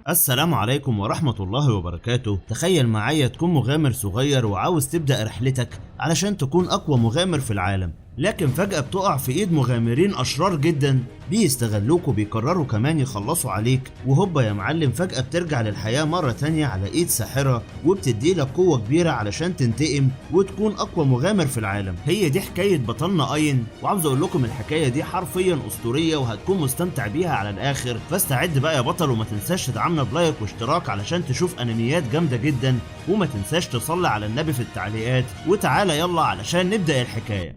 السلام عليكم ورحمة الله وبركاته. تخيل معايا تكون مغامر صغير وعاوز تبدأ رحلتك علشان تكون أقوى مغامر في العالم، لكن فجأة بتقع في ايد مغامرين اشرار جدا بيستغلوك وبيقرروا كمان يخلصوا عليك، وهوبا يا معلم فجأة بترجع للحياة مرة تانية على ايد ساحرة وبتديلك قوة كبيرة علشان تنتقم وتكون اقوى مغامر في العالم. هي دي حكاية بطلنا اين، وعاوز اقول لكم الحكاية دي حرفيا اسطورية وهتكون مستمتع بيها على الاخر، فاستعد بقى يا بطل وما تنساش تدعمنا بلايك واشتراك علشان تشوف انميات جامدة جدا، وما تنساش تصلي على النبي في التعليقات، وتعالى يلا علشان نبدأ الحكاية.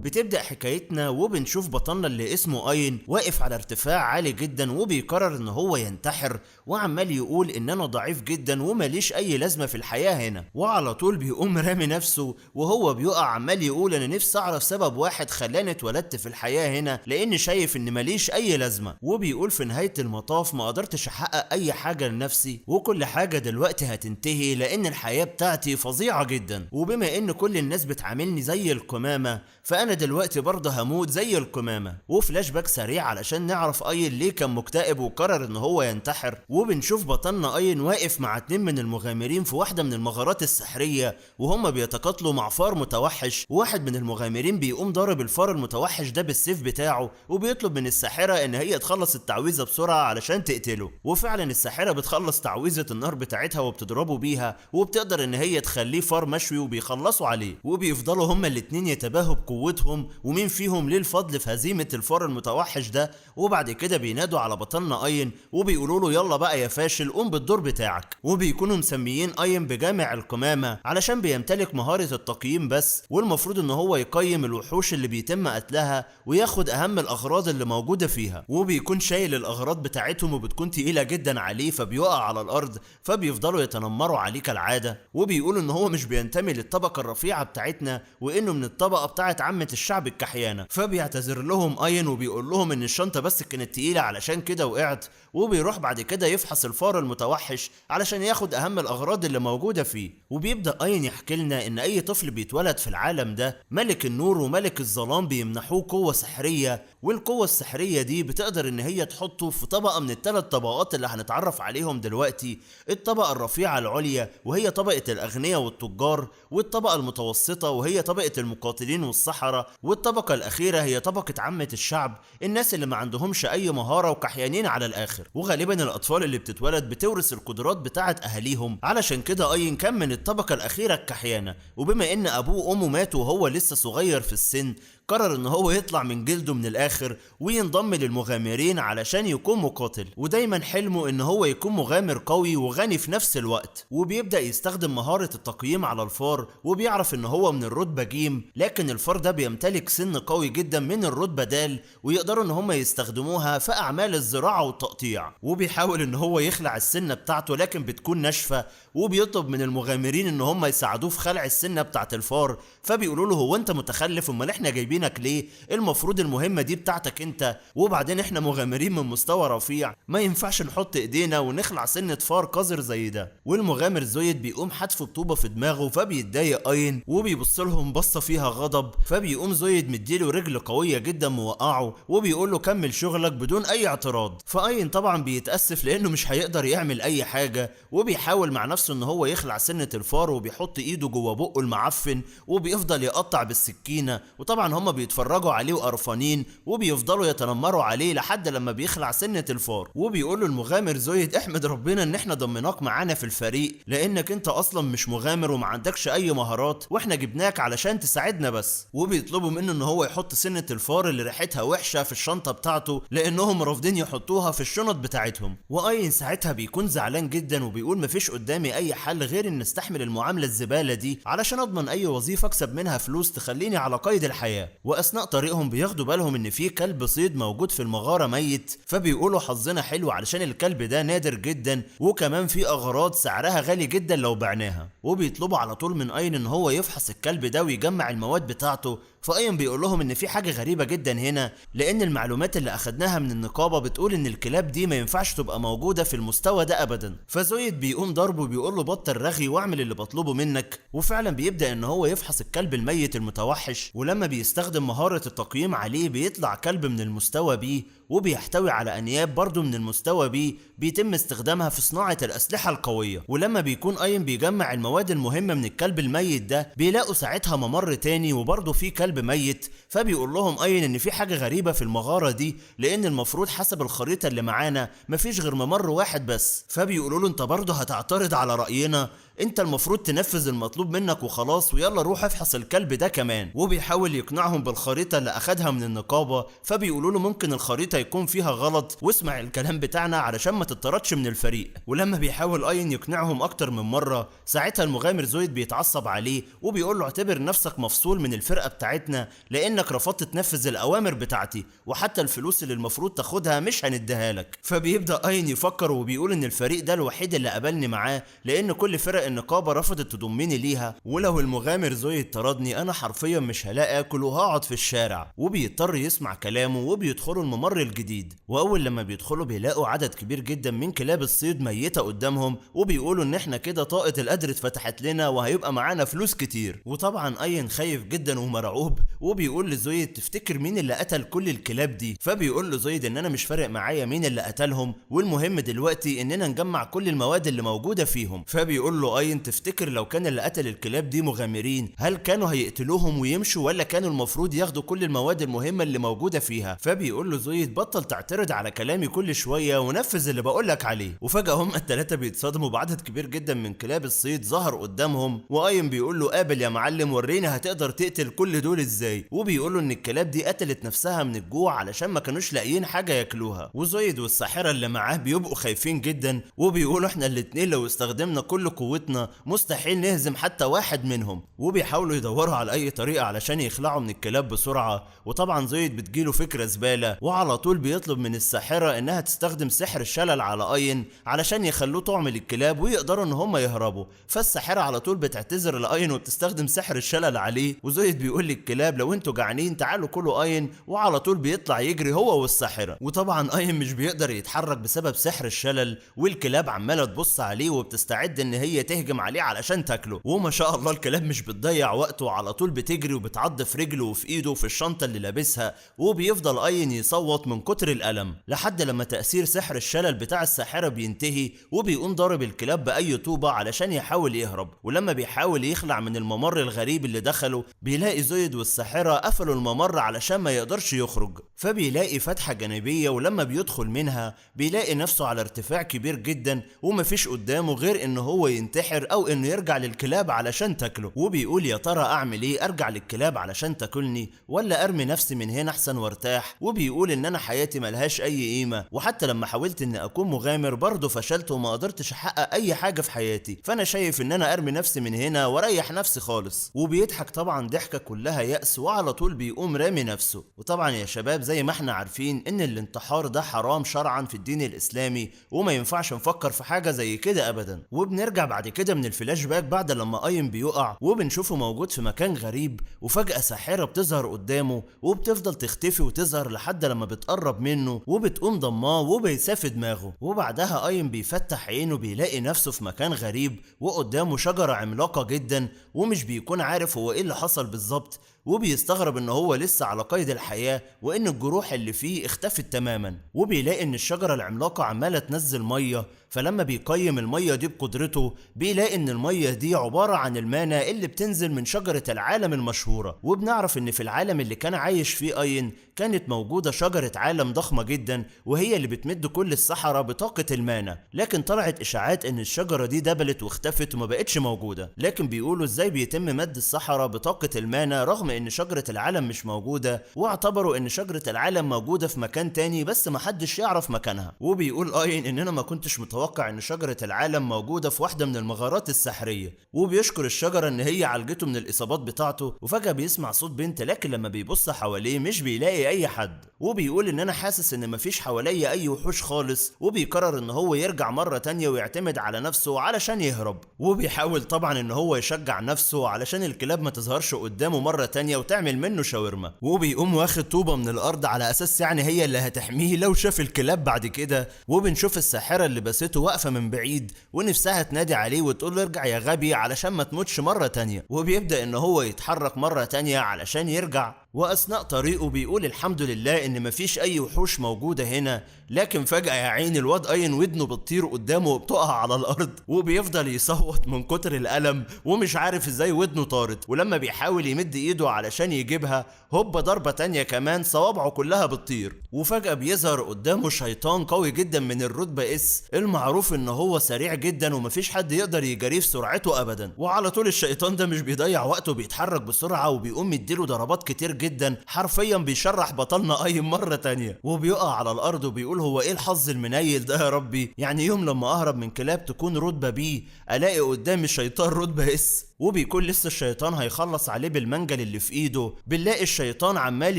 بتبدأ حكايتنا وبنشوف بطلنا اللي اسمه اين واقف على ارتفاع عالي جدا وبيقرر ان هو ينتحر، وعمال يقول ان انا ضعيف جدا ومليش اي لازمة في الحياة هنا، وعلى طول بيقوم رامي نفسه وهو بيقع عمال يقول انا نفسي اعرف سبب واحد خلاني اتولدت في الحياة هنا لاني شايف ان مليش اي لازمة، وبيقول في نهاية المطاف ما قدرتش احقق اي حاجة لنفسي وكل حاجة دلوقتي هتنتهي لان الحياة بتاعتي فظيعة جدا، وبما ان كل الناس بتعاملني زي القمامة فانا دلوقتي برضه هموت زي القمامة. وفلاش باك سريع علشان نعرف اين ليه كان مكتئب وقرر ان هو ينتحر، وبنشوف بطلنا اين واقف مع 2 من المغامرين في واحدة من المغارات السحرية وهم بيتقاتلوا مع فار متوحش، وواحد من المغامرين بيقوم ضارب الفار المتوحش ده بالسيف بتاعه وبيطلب من الساحرة ان هي تخلص التعويذة بسرعة علشان تقتله، وفعلا الساحرة بتخلص تعويذة النار بتاعتها وبتضربه بيها وبتقدر ان هي تخليه فار مشوي وبيخلصوا عليه، وبيفضلوا هما الاتنين يتباهوا بقوتهم ومين فيهم ليه الفضل في هزيمة الفار المتوحش ده، وبعد كده بينادوا على بطلنا اين وبيقولوا له يلا بقى يا فاشل قوم بالدور بتاعك، وبيكونوا مسميين اين بجامع القمامة علشان بيمتلك مهارة التقييم بس، والمفروض ان هو يقيم الوحوش اللي بيتم قتلها وياخد اهم الاغراض اللي موجودة فيها، وبيكون شايل الاغراض بتاعتهم وبتكون تقيلة جدا عليه فبيقع على الارض، فبيفضلوا يتنمروا عليه كالعادة، وبيقولوا ان هو مش بينتمي للطبقة الرفيعة بتاعتنا وانه من الطبقة بتاعت عامة الشعب الكحيانة، فبيعتذر لهم اين وبيقول لهم ان الشنطة بس كانت تقيلة علشان كده وقعت، وبيروح بعد كده يفحص الفار المتوحش علشان ياخد اهم الاغراض اللي موجودة فيه، وبيبدأ اين يحكي لنا ان اي طفل بيتولد في العالم ده ملك النور وملك الظلام بيمنحوه قوة سحرية، والقوة السحرية دي بتقدر ان هي تحطه في طبقة من ال3 طبقات اللي هنتعرف عليهم دلوقتي، الطبقة الرفيعة العليا وهي طبقة الاغنياء والتجار، والطبقة المتوسطة وهي طبقة المقاتلين والسحرة، والطبقة الأخيرة هي طبقة عامة الشعب، الناس اللي ما عندهمش أي مهارة وكحيانين على الآخر، وغالبا الأطفال اللي بتتولد بتورث القدرات بتاعة أهاليهم، علشان كده أين كان من الطبقة الأخيرة الكحيانة، وبما إن أبوه وأمه ماتوا وهو لسه صغير في السن قرر ان هو يطلع من جلده من الاخر وينضم للمغامرين علشان يكون مقاتل، ودايما حلمه ان هو يكون مغامر قوي وغني في نفس الوقت، وبيبدأ يستخدم مهارة التقييم على الفار وبيعرف ان هو من الرتبة جيم، لكن الفار ده بيمتلك سن قوي جدا من الرتبة دال ويقدروا ان هم يستخدموها في اعمال الزراعة والتقطيع، وبيحاول ان هو يخلع السنة بتاعته لكن بتكون ناشفة، وبيطلب من المغامرين ان هم يساعدوه في خلع السنة بتاعت الفار، فبيقولوا له هو انت متخلف امال احنا جايبينك ليه؟ المفروض المهمة دي بتاعتك انت، وبعدين احنا مغامرين من مستوى رفيع ما ينفعش نحط ايدينا ونخلع سنة فار قذر زي ده، والمغامر زويد بيقوم حدف بطوبة في دماغه فبيتضايق اين وبيبص لهم بصة فيها غضب، فبيقوم زويد مديله رجل قوية جدا موقعه وبيقول له كمل شغلك بدون اي اعتراض، فاين طبعا بيتأسف لانه مش هيقدر يعمل اي حاجة، وبيحاول مع نفسه ان هو يخلع سنة الفار وبيحط ايده جوه بقه المعفن وبيفضل يقطع بالسكينة، وطبعا هما بيتفرجوا عليه وقرفانين وبيفضلوا يتنمروا عليه لحد لما بيخلع سنة الفار، وبيقولوا المغامر زويد احمد ربنا ان احنا ضمناك معانا في الفريق لانك انت اصلا مش مغامر وما عندكش اي مهارات واحنا جبناك علشان تساعدنا بس، وبيطلبوا منه ان هو يحط سنة الفار اللي ريحتها وحشة في الشنطة بتاعته لانهم رافضين يحطوها في الشنط بتاعتهم، واين ساعتها بيكون زعلان جدا وبيقول مفيش قدامي اي حل غير ان استحمل المعاملة الزبالة دي علشان اضمن اي وظيفة اكسب منها فلوس تخليني على قيد الحياة، واثناء طريقهم بياخدوا بالهم ان في كلب صيد موجود في المغارة ميت، فبيقولوا حظنا حلو علشان الكلب ده نادر جدا وكمان في اغراض سعرها غالي جدا لو بعناها، وبيطلبوا على طول من اين ان هو يفحص الكلب ده ويجمع المواد بتاعته، فاين بيقول لهم ان في حاجه غريبه جدا هنا لان المعلومات اللي اخدناها من النقابه بتقول ان الكلاب دي ما ينفعش تبقى موجوده في المستوى ده ابدا، فزويد بيقوم ضربه وبيقول له بطل رغي واعمل اللي بطلبه منك، وفعلا بيبدا ان هو يفحص الكلب الميت المتوحش، ولما بيستخدم مهاره التقييم عليه بيطلع كلب من المستوى بيه، وبيحتوي على انياب برضه من المستوى بي بيتم استخدامها في صناعة الاسلحة القوية. ولما بيكون اين بيجمع المواد المهمة من الكلب الميت ده بيلاقوا ساعتها ممر تاني وبرضه فيه كلب ميت، فبيقول لهم اين ان في حاجة غريبة في المغارة دي، لان المفروض حسب الخريطة اللي معانا مفيش غير ممر واحد بس. فبيقولوا له انت برضه هتعترض على رأينا؟ انت المفروض تنفذ المطلوب منك وخلاص، ويلا روح افحص الكلب ده كمان. وبيحاول يقنعهم بالخريطة اللي اخدها من النقابة، فبيقولوا له ممكن الخريطة يكون فيها غلط واسمع الكلام بتاعنا علشان ما تتطردش من الفريق. ولما بيحاول اين يقنعهم اكتر من مرة، ساعتها المغامر زويد بيتعصب عليه وبيقول له اعتبر نفسك مفصول من الفرقة بتاعتنا لانك رفضت تنفذ الاوامر بتاعتي، وحتى الفلوس اللي المفروض تاخدها مش هنديها لك. فبيبدأ اين يفكر وبيقول ان الفريق ده الوحيد اللي قابلني معاه، لان كل فرق النقابة رفضت تضمني ليها، ولو المغامر زويد طردني انا حرفيا مش هلاقي اكل وهقعد في الشارع. وبيضطر يسمع كلامه وبيدخلوا الممر الجديد، واول لما بيدخلوا بيلاقوا عدد كبير جدا من كلاب الصيد ميتة قدامهم، وبيقولوا ان احنا كده طاقة القدر اتفتحت لنا وهيبقى معانا فلوس كتير. وطبعا اين خايف جدا ومرعوب وبيقول لزويد تفتكر مين اللي قتل كل الكلاب دي؟ فبيقول له زويد ان انا مش فارق معايا مين اللي قتلهم، والمهم دلوقتي اننا نجمع كل المواد اللي موجودة فيهم. فبيقول له اين تفتكر لو كان اللي قتل الكلاب دي مغامرين، هل كانوا هيقتلوهم ويمشوا ولا كانوا المفروض ياخدوا كل المواد المهمة اللي موجودة فيها؟ فبيقول له زويد بطل تعترض على كلامي كل شوية ونفذ اللي بقولك عليه. وفجأة هم التلاتة بيتصدموا بعدد كبير جدا من كلاب الصيد ظهر قدامهم، واين بيقول له قابل يا معلم ورينا هتقدر تقتل كل دول ازاي. وبيقول له ان الكلاب دي قتلت نفسها من الجوع علشان ما كانوش لاقيين حاجة ياكلوها. وزويد والساحرة اللي معاه بيبقوا خايفين جدا وبيقولوا احنا الاتنين لو استخدمنا كل قوتنا مستحيل نهزم حتى واحد منهم، وبيحاولوا يدوروا على اي طريقة علشان يخلعوا من الكلاب بسرعة. وطبعا زويد بتجيله فكرة زبالة وعلى طول بيطلب من الساحرة انها تستخدم سحر الشلل على اين علشان يخلوه طعم للكلاب ويقدروا ان هم يهربوا. فالساحرة على طول بتعتذر لاين وبتستخدم سحر الشلل عليه، وزويد بيقول للكلاب لو انتوا جعانين تعالوا كلوا اين، وعلى طول بيطلع يجري هو والساحرة. وطبعا اين مش بيقدر يتحرك بسبب سحر الشلل، والكلاب عمالة تبص عليه وبتستعد ان هي تهجم عليه علشان تاكله. وما شاء الله الكلاب مش بتضيع وقت وعلى طول بتجري وبتعض في رجله وفي ايده وفي الشنطة اللي لابسها، وبيفضل اين يصوت من كتر الالم لحد لما تأثير سحر الشلل بتاع الساحرة بينتهي، وبيقوم ضارب الكلاب بأي طوبة علشان يحاول يهرب. ولما بيحاول يخلع من الممر الغريب اللي دخله بيلاقي زويد والساحرة قفلوا الممر علشان ما يقدرش يخرج، فبيلاقي فتحة جانبية ولما بيدخل منها بيلاقي نفسه على ارتفاع كبير جدا ومفيش قدامه غير ان هو ينتحر او انه يرجع للكلاب علشان تاكله. وبيقول يا ترى اعمل ايه، ارجع للكلاب علشان تاكلني ولا ارمي نفسي من هنا احسن وارتاح؟ وبيقول ان انا حياتي ملهاش اي قيمة، وحتى لما حاولت اني اكون مغامر برضه فشلت وما قدرتش احقق اي حاجة في حياتي، فانا شايف ان انا ارمي نفسي من هنا واريح نفسي خالص. وبيضحك طبعا ضحكة كلها يأس وعلى طول بيقوم رامي نفسه. وطبعا يا شباب زي ما احنا عارفين ان الانتحار ده حرام شرعا في الدين الاسلامي وما ينفعش نفكر في حاجة زي كده ابدا. وبنرجع بعد كده من الفلاش باك بعد لما اين بيقع وبنشوفه موجود في مكان غريب، وفجأة ساحرة بتظهر قدامه وبتفضل تختفي وتظهر لحد لما بتقرب منه وبتقوم ضماه وبيسافي دماغه. وبعدها اين بيفتح عينه بيلاقي نفسه في مكان غريب وقدامه شجرة عملاقة جدا ومش بيكون عارف هو ايه اللي حصل بالظبط، وبيستغرب ان هو لسه على قيد الحياة وان الجروح اللي فيه اختفت تماما. وبيلاقي ان الشجرة العملاقة عمالة تنزل مية، فلما بيقيم المية دي بقدرته بيلاقي ان المية دي عبارة عن المانا اللي بتنزل من شجرة العالم المشهورة. وبنعرف ان في العالم اللي كان عايش فيه اين كانت موجودة شجرة عالم ضخمة جدا وهي اللي بتمد كل الصحراء بطاقة المانا، لكن طلعت اشاعات ان الشجرة دي دبلت واختفت وما بقتش موجودة. لكن بيقولوا ازاي بيتم مد الصحراء بطاقة المانا رغم ان شجرة العالم مش موجودة، واعتبروا ان شجرة العالم موجودة في مكان تاني بس محدش يعرف مكانها. وبيقول اين ان انا ما كنتش متوقع ان شجرة العالم موجودة في واحدة من المغارات السحرية، وبيشكر الشجرة ان هي عالجته من الاصابات بتاعته. وفجأة بيسمع صوت بنت لكن لما بيبص حواليه مش بيلاقي اي حد، وبيقول ان انا حاسس ان مفيش حواليا اي وحوش خالص، وبيقرر ان هو يرجع مرة تانية ويعتمد على نفسه علشان يهرب. وبيحاول طبعا ان هو يشجع نفسه علشان الكلاب ما تظهرش قدامه مرة تانية وتعمل منه شاورما، وبيقوم واخد طوبة من الارض على اساس يعني هي اللي هتحميه لو شاف الكلاب بعد كده. وبنشوف الساحرة اللي بسته واقفة من بعيد ونفسها تنادي عليه وتقول له ارجع يا غبي علشان ما تموتش مرة تانية، وبيبدأ ان هو يتحرك مرة تانية علشان يرجع. واثناء طريقه بيقول الحمد لله ان مفيش اي وحوش موجوده هنا، لكن فجاه يا عيني الواد اين ودنه بتطير قدامه وبتقع على الارض، وبيفضل يصوت من كتر الالم ومش عارف ازاي ودنه طارت. ولما بيحاول يمد ايده علشان يجيبها هوبا ضربه تانية كمان صوابعه كلها بتطير. وفجاه بيظهر قدامه شيطان قوي جدا من الرتبه اس، المعروف ان هو سريع جدا ومفيش حد يقدر يجاريه في سرعته ابدا. وعلى طول الشيطان ده مش بيضيع وقته، بيتحرك بسرعه وبيقوم يديله ضربات كتير جدا، حرفيا بيشرح بطلنا اي مره تانية، وبيقع على الارض وبيقول هو ايه الحظ المنيل ده يا ربي، يعني يوم لما اهرب من كلاب تكون رتبه بي الاقي قدامي الشيطان رتبه اس. وبيكون لسه الشيطان هيخلص عليه بالمنجل اللي في ايده، بنلاقي الشيطان عمال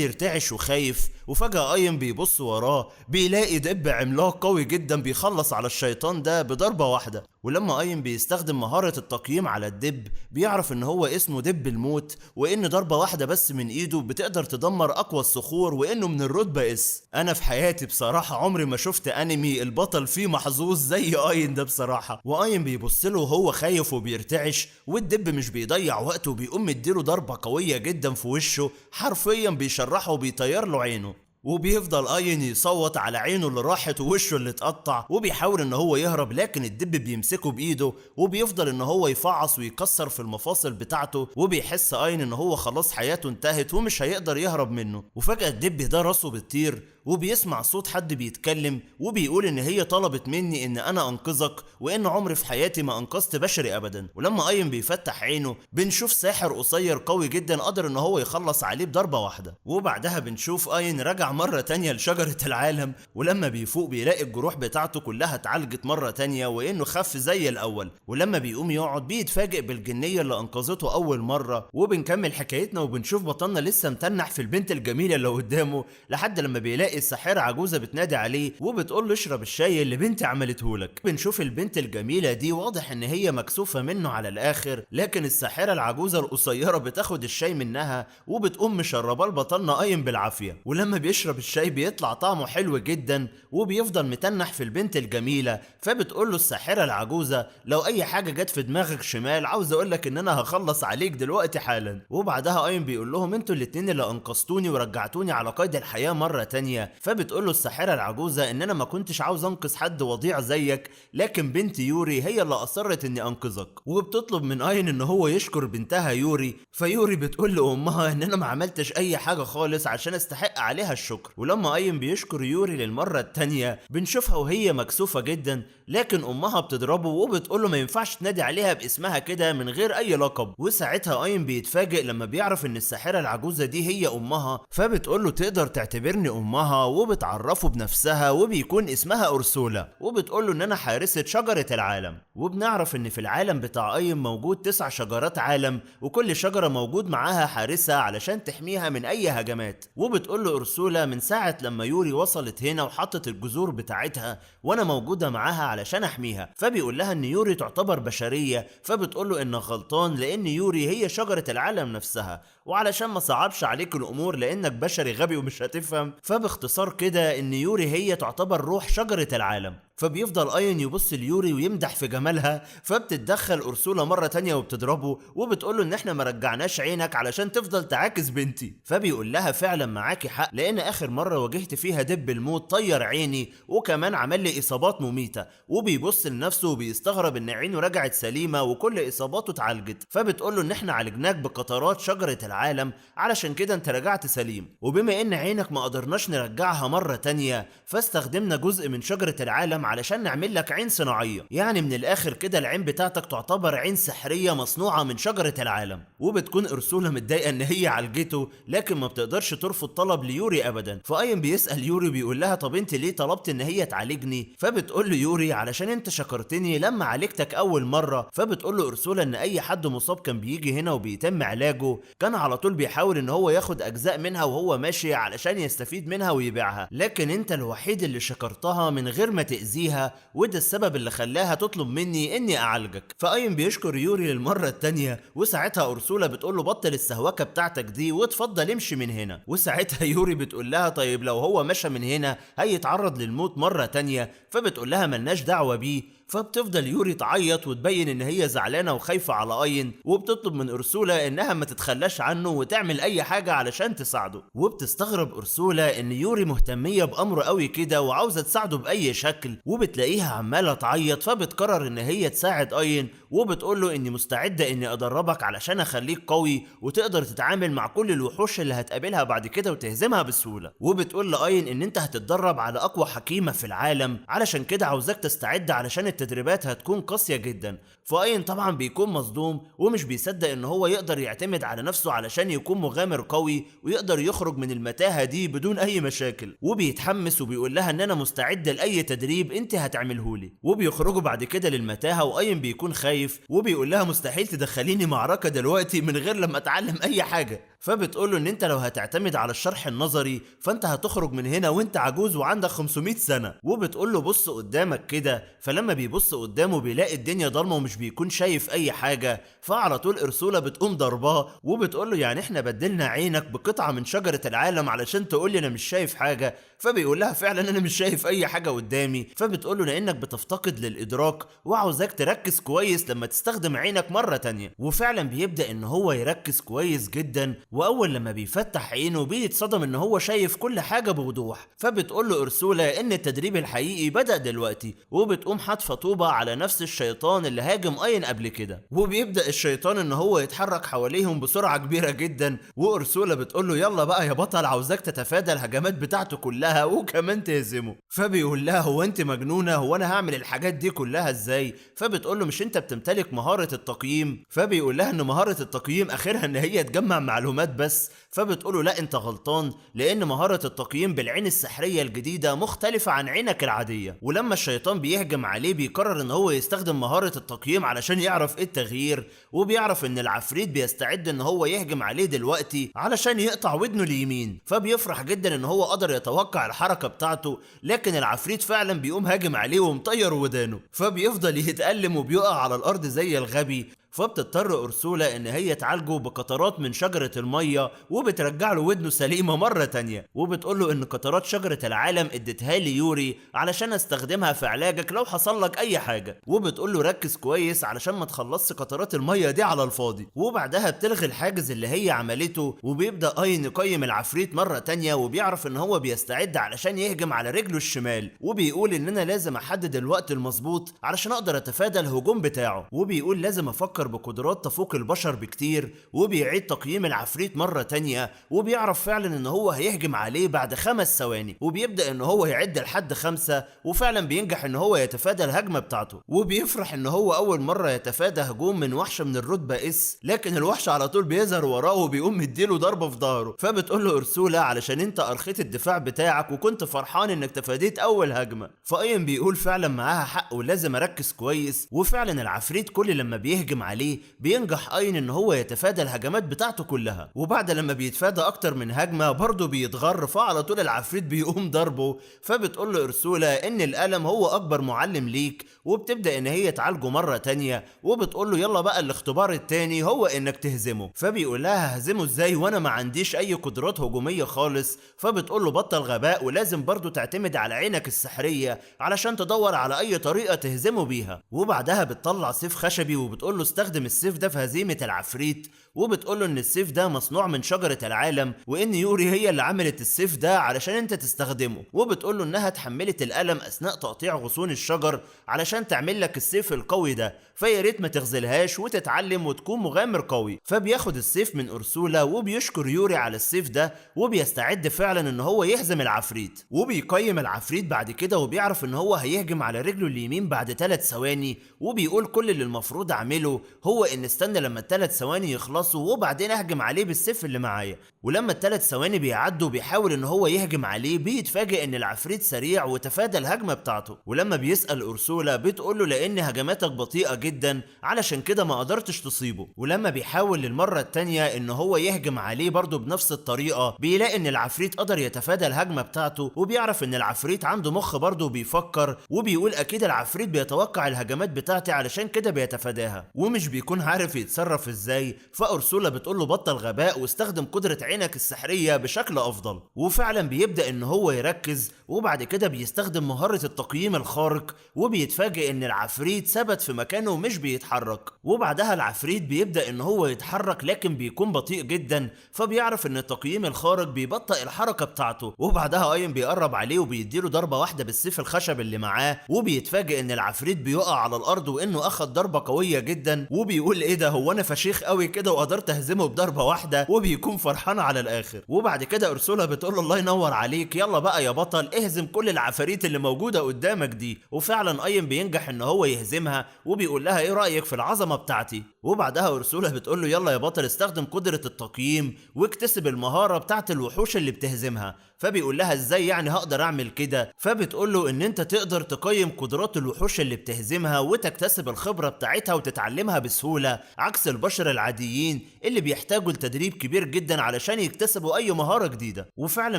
يرتعش وخايف، وفجأة ايم بيبص وراه بيلاقي دب عملاق قوي جدا بيخلص على الشيطان ده بضربة واحدة. ولما ايم بيستخدم مهارة التقييم على الدب بيعرف ان هو اسمه دب الموت، وان ضربة واحدة بس من ايده بتقدر تدمر اقوى الصخور، وانه من الرتبة اس. انا في حياتي بصراحة عمري ما شفت انمي البطل فيه محظوظ زي اين ده بصراحة. واين بيبص له وهو خايف وبيرتعش، والدب مش بيضيع وقته وبيقوم مديله ضربة قوية جدا في وشه، حرفيا بيشرحه وبيطير له عينه. وبيفضل اين يصوت على عينه اللي راحت ووشه اللي اتقطع، وبيحاول ان هو يهرب لكن الدب بيمسكه بايده، وبيفضل ان هو يفعص ويكسر في المفاصل بتاعته، وبيحس اين ان هو خلاص حياته انتهت ومش هيقدر يهرب منه. وفجأة الدب ده راسه بتطير وبيسمع صوت حد بيتكلم وبيقول ان هي طلبت مني ان انا انقذك، وان عمري في حياتي ما انقذت بشري ابدا. ولما اين بيفتح عينه بنشوف ساحر قصير قوي جدا قدر ان هو يخلص عليه بضربة واحدة. وبعدها بنشوف اين رجع مرة تانية لشجرة العالم، ولما بيفوق بيلاقي الجروح بتاعته كلها اتعالجت مرة تانية وانه خف زي الاول. ولما بيقوم يقعد بيتفاجئ بالجنية اللي انقذته اول مرة. وبنكمل حكايتنا وبنشوف بطلنا لسه متنح في البنت الجميلة اللي قدامه، لحد لما بيلاقي الساحرة عجوزة بتنادي عليه وبتقول له اشرب الشاي اللي بنتي عملته لك. بنشوف البنت الجميلة دي واضح ان هي مكسوفة منه على الاخر، لكن الساحرة العجوزة القصيرة بتاخد الشاي منها وبتقوم مشرباه لبطلنا قايم بالعافية. ولما بيشرب الشاي بيطلع طعمه حلو جدا، وبيفضل متنح في البنت الجميلة. فبتقول له الساحرة العجوزة لو اي حاجة جت في دماغك شمال عاوز اقول لك ان انا هخلص عليك دلوقتي حالا. وبعدها قايم بيقول لهم انتوا الاتنين اللي انقذتوني ورجعتوني على قيد الحياة مرة تانية. فبتقول له الساحرة العجوزة ان انا ما كنتش عاوز انقذ حد وضيع زيك، لكن بنت يوري هي اللي اصرت اني انقذك. وبتطلب من اين ان هو يشكر بنتها يوري. فيوري بتقول لامها ان انا ما عملتش اي حاجة خالص عشان استحق عليها الشكر. ولما اين بيشكر يوري للمرة التانية بنشوفها وهي مكسوفة جدا، لكن امها بتضربه وبتقول له ما ينفعش تنادي عليها باسمها كده من غير اي لقب. وساعتها اين بيتفاجئ لما بيعرف ان الساحرة العجوزة دي هي امها، فبتقول له تقدر تعتبرني امها، وبتعرفه بنفسها وبيكون اسمها أرسولا، وبتقول له ان انا حارسة شجرة العالم. وبنعرف ان في العالم بتاع اين موجود 9 شجرات عالم، وكل شجرة موجود معاها حارسة علشان تحميها من اي هجمات. وبتقول له أرسولا من ساعة لما يوري وصلت هنا وحطت الجذور بتاعتها وانا موجودة معاها علشان احميها. فبيقول لها ان يوري تعتبر بشرية، فبتقول له انك غلطان لان يوري هي شجرة العالم نفسها، وعلشان ما صعبش عليك الامور لانك بشري غبي ومش هتفهم، فباختصار كده ان يوري هي تعتبر روح شجرة العالم. فبيفضل اين يبص ليوري ويمدح في جمالها، فبتتدخل أرسولا مرة تانية وبتضربه وبتقوله ان احنا ما رجعناش عينك علشان تفضل تعاكس بنتي. فبيقول لها فعلا معاكي حق، لان اخر مرة واجهت فيها دب الموت طير عيني وكمان عمل لي اصابات مميتة. وبيبص لنفسه وبيستغرب ان عينه رجعت سليمة وكل اصاباته اتعالجت. فبتقوله ان احنا عالجناك بقطرات شجرة العالم علشان كده انت رجعت سليم، وبما ان عينك ما قدرناش نرجعها مرة تانية فاستخدمنا جزء من شجرة العالم علشان نعمل لك عين صناعية. يعني من الاخر كده العين بتاعتك تعتبر عين سحرية مصنوعة من شجرة العالم. وبتكون أرسولا متضايقة ان هي عالجته، لكن ما بتقدرش ترفض طلب ليوري ابدا. فاين بيسأل يوري بيقول لها طب انت ليه طلبت ان هي تعالجني؟ فبتقول له يوري علشان انت شكرتني لما عالجتك اول مرة. فبتقول له أرسولا ان اي حد مصاب كان بيجي هنا وبيتم علاجه كان على طول بيحاول ان هو ياخد اجزاء منها وهو ماشي علشان يستفيد منها ويبيعها، لكن انت الوحيد اللي شكرتها من غير ما تأذيها، وده السبب اللي خلاها تطلب مني اني اعالجك. فاين بيشكر يوري للمرة التانية، وساعتها أرسولا بتقول له بطل السهوكة بتاعتك دي واتفضل امشي من هنا. وساعتها يوري بتقول لها طيب لو هو مشى من هنا هيتعرض للموت مرة تانية. فبتقول لها ملناش دعوة بيه. فبتفضل يوري تعيط وتبين ان هي زعلانه وخايفه على اين، وبتطلب من أرسولا انها ما تتخلاش عنه وتعمل اي حاجه علشان تساعده. وبتستغرب أرسولا ان يوري مهتميه بامره قوي كده وعاوزه تساعده باي شكل، وبتلاقيها عماله تعيط، فبتقرر ان هي تساعد اين، وبتقول له اني مستعده اني ادربك علشان اخليك قوي وتقدر تتعامل مع كل الوحوش اللي هتقابلها بعد كده وتهزمها بسهوله. وبتقول لاين ان انت هتتدرب على اقوى حكيمه في العالم، علشان كده عاوزاك تستعد علشان التدريبات هتكون قاسيه جدا. فاين طبعا بيكون مصدوم ومش بيصدق ان هو يقدر يعتمد على نفسه علشان يكون مغامر قوي ويقدر يخرج من المتاهه دي بدون اي مشاكل، وبيتحمس وبيقول لها ان انا مستعد لاي تدريب انت هتعملهولي. وبيخرجوا بعد كده للمتاهه واين بيكون خايف وبيقول لها مستحيل تدخليني معركه دلوقتي من غير لما اتعلم اي حاجه. فبتقول له ان انت لو هتعتمد على الشرح النظري فانت هتخرج من هنا وانت عجوز وعندك 500 سنه. وبتقول له بص قدامك كده، فلما بيبص قدامه بيلاقي الدنيا ضلمه ومش بيكون شايف اي حاجه. فعلى طول أرسولا بتقوم ضرباه وبتقول له يعني احنا بدلنا عينك بقطعه من شجره العالم علشان تقول لي انا مش شايف حاجه؟ فبيقول لها فعلا انا مش شايف اي حاجه قدامي. فبتقول له لانك بتفتقد للادراك وعاوزاك تركز كويس لما تستخدم عينك مره تانية. وفعلا بيبدا ان هو يركز كويس جدا، واول لما بيفتح عينه بيتصدم ان هو شايف كل حاجه بوضوح. فبتقول له أرسولا ان التدريب الحقيقي بدا دلوقتي، وبتقوم حادفه طوبه على نفس الشيطان اللي هاجم اين قبل كده، وبيبدا الشيطان ان هو يتحرك حواليهم بسرعه كبيره جدا. وأرسولا بتقول له يلا بقى يا بطل، عاوزاك تتفادى الهجمات بتاعته كلها وكمان تهزمه. فبيقول لها هو انت مجنونه؟ هو انا هعمل الحاجات دي كلها ازاي؟ فبتقول له مش انت بتمتلك مهاره التقييم؟ فبيقول لها ان مهاره التقييم اخرها ان هي تجمع معلومات بس. فبتقول له لا انت غلطان، لان مهاره التقييم بالعين السحريه الجديده مختلفه عن عينك العاديه. ولما الشيطان بيهجم عليه بيقرر ان هو يستخدم مهاره التقييم علشان يعرف ايه التغيير، وبيعرف ان العفريت بيستعد ان هو يهجم عليه دلوقتي علشان يقطع ودنه اليمين. فبيفرح جدا ان هو قدر يتوقع الحركه بتاعته، لكن العفريت فعلا بيقوم هاجم عليه ومطير ودانه. فبيفضل يتألم وبيقع على الارض زي الغبي. فبتضطر أرسولا ان هي تعالجه بقطرات من شجرة المية وبترجع له ودنه سليمة مرة تانية. وبتقول له ان قطرات شجرة العالم اديتها لي يوري علشان استخدمها في علاجك لو حصل لك اي حاجة. وبتقول له ركز كويس علشان ما تخلصش قطرات المية دي على الفاضي. وبعدها بتلغي الحاجز اللي هي عملته، وبيبدأ اين يقيم العفريت مرة تانية، وبيعرف ان هو بيستعد علشان يهجم على رجله الشمال. وبيقول ان انا لازم احدد الوقت المظبوط علشان اقدر اتفادى الهجوم بتاعه. وبيقول لازم افكر بقدرات تفوق البشر بكتير. وبيعيد تقييم العفريت مرة تانية، وبيعرف فعلا ان هو هيهجم عليه بعد 5 ثواني. وبيبدأ ان هو يعد لحد 5، وفعلا بينجح ان هو يتفادى الهجمة بتاعته. وبيفرح ان هو اول مرة يتفادى هجوم من وحش من الرتبة اس، لكن الوحش على طول بيظهر وراه وبيقوم مديله ضربة في ظهره. فبتقول له أرسولا علشان انت ارخيت الدفاع بتاعك وكنت فرحان انك تفاديت اول هجمة. فاين بيقول فعلا معاها حق ولازم اركز كويس. وفعلا العفريت كل لما بيهجم عليه بينجح اين ان هو يتفادى الهجمات بتاعته كلها. وبعد لما بيتفادى اكتر من هجمه برضه بيتغر، فعلى طول العفريت بيقوم ضربه. فبتقول له أرسولا ان الالم هو اكبر معلم ليك، وبتبدا ان هي تعالجه مره تانية. وبتقول له يلا بقى الاختبار التاني هو انك تهزمه. فبيقول لها ههزمه ازاي وانا ما عنديش اي قدرات هجوميه خالص؟ فبتقول له بطل غباء، ولازم برضه تعتمد على عينك السحريه علشان تدور على اي طريقه تهزمه بيها. وبعدها بتطلع سيف خشبي وبتقول له استخدم السيف ده في هزيمة العفريت. وبتقول له ان السيف ده مصنوع من شجرة العالم، وان يوري هي اللي عملت السيف ده علشان انت تستخدمه. وبتقول له انها اتحملت الألم اثناء تقطيع غصون الشجر علشان تعمل لك السيف القوي ده، فيا ريت ما تغزلهاش وتتعلم وتكون مغامر قوي. فبياخد السيف من أرسولا وبيشكر يوري على السيف ده، وبيستعد فعلا ان هو يهزم العفريت. وبيقيم العفريت بعد كده وبيعرف ان هو هيهجم على رجله اليمين بعد 3 ثواني. وبيقول كل اللي المفروض اعمله هو ان استنى لما ال3 ثواني يخلصوا وبعدين اهجم عليه بالسيف اللي معايا. ولما ال3 ثواني بيعدوا بيحاول ان هو يهجم عليه، بيتفاجئ ان العفريت سريع وتفادى الهجمه بتاعته. ولما بيسأل أرسولا بتقول له لان هجماتك بطيئه جدا علشان كده ما قدرتش تصيبه. ولما بيحاول للمره التانية ان هو يهجم عليه برضه بنفس الطريقه، بيلاقي ان العفريت قدر يتفادى الهجمه بتاعته. وبيعرف ان العفريت عنده مخ برضه وبيفكر، وبيقول اكيد العفريت بيتوقع الهجمات بتاعتي علشان كده بيتفاداها. ومش مش بيكون عارف يتصرف ازاي، فأرسولا بتقوله بطل غباء واستخدم قدرة عينك السحرية بشكل افضل. وفعلا بيبدأ ان هو يركز، وبعد كده بيستخدم مهارة التقييم الخارق، وبيتفاجئ ان العفريت ثبت في مكانه ومش بيتحرك. وبعدها العفريت بيبدأ ان هو يتحرك لكن بيكون بطيء جدا، فبيعرف ان التقييم الخارق بيبطئ الحركة بتاعته. وبعدها اين بيقرب عليه وبيديله ضربة واحدة بالسيف الخشب اللي معاه، وبيتفاجئ ان العفريت بيقع على الارض وانه اخد ضربة قوية جدا، وبيقول ايه ده، هو انا فشيخ قوي كده وقدرت اهزمه بضربة واحدة، وبيكون فرحان على الاخر. وبعد كده أرسولا بتقول له الله ينور عليك، يلا بقى يا بطل اهزم كل العفاريت اللي موجودة قدامك دي. وفعلا اين بينجح ان هو يهزمها، وبيقول لها ايه رأيك في العظمة بتاعتي. وبعدها أرسولا بتقول له يلا يا بطل استخدم قدرة التقييم واكتسب المهارة بتاعت الوحوش اللي بتهزمها. فبيقول لها ازاي يعني هقدر اعمل كده؟ فبتقول له ان انت تقدر تقيم قدرات الوحوش اللي بتهزمها وتكتسب الخبرة بتاعتها وتتعلمها بسهولة، عكس البشر العاديين اللي بيحتاجوا لتدريب كبير جدا علشان يكتسبوا اي مهارة جديدة. وفعلا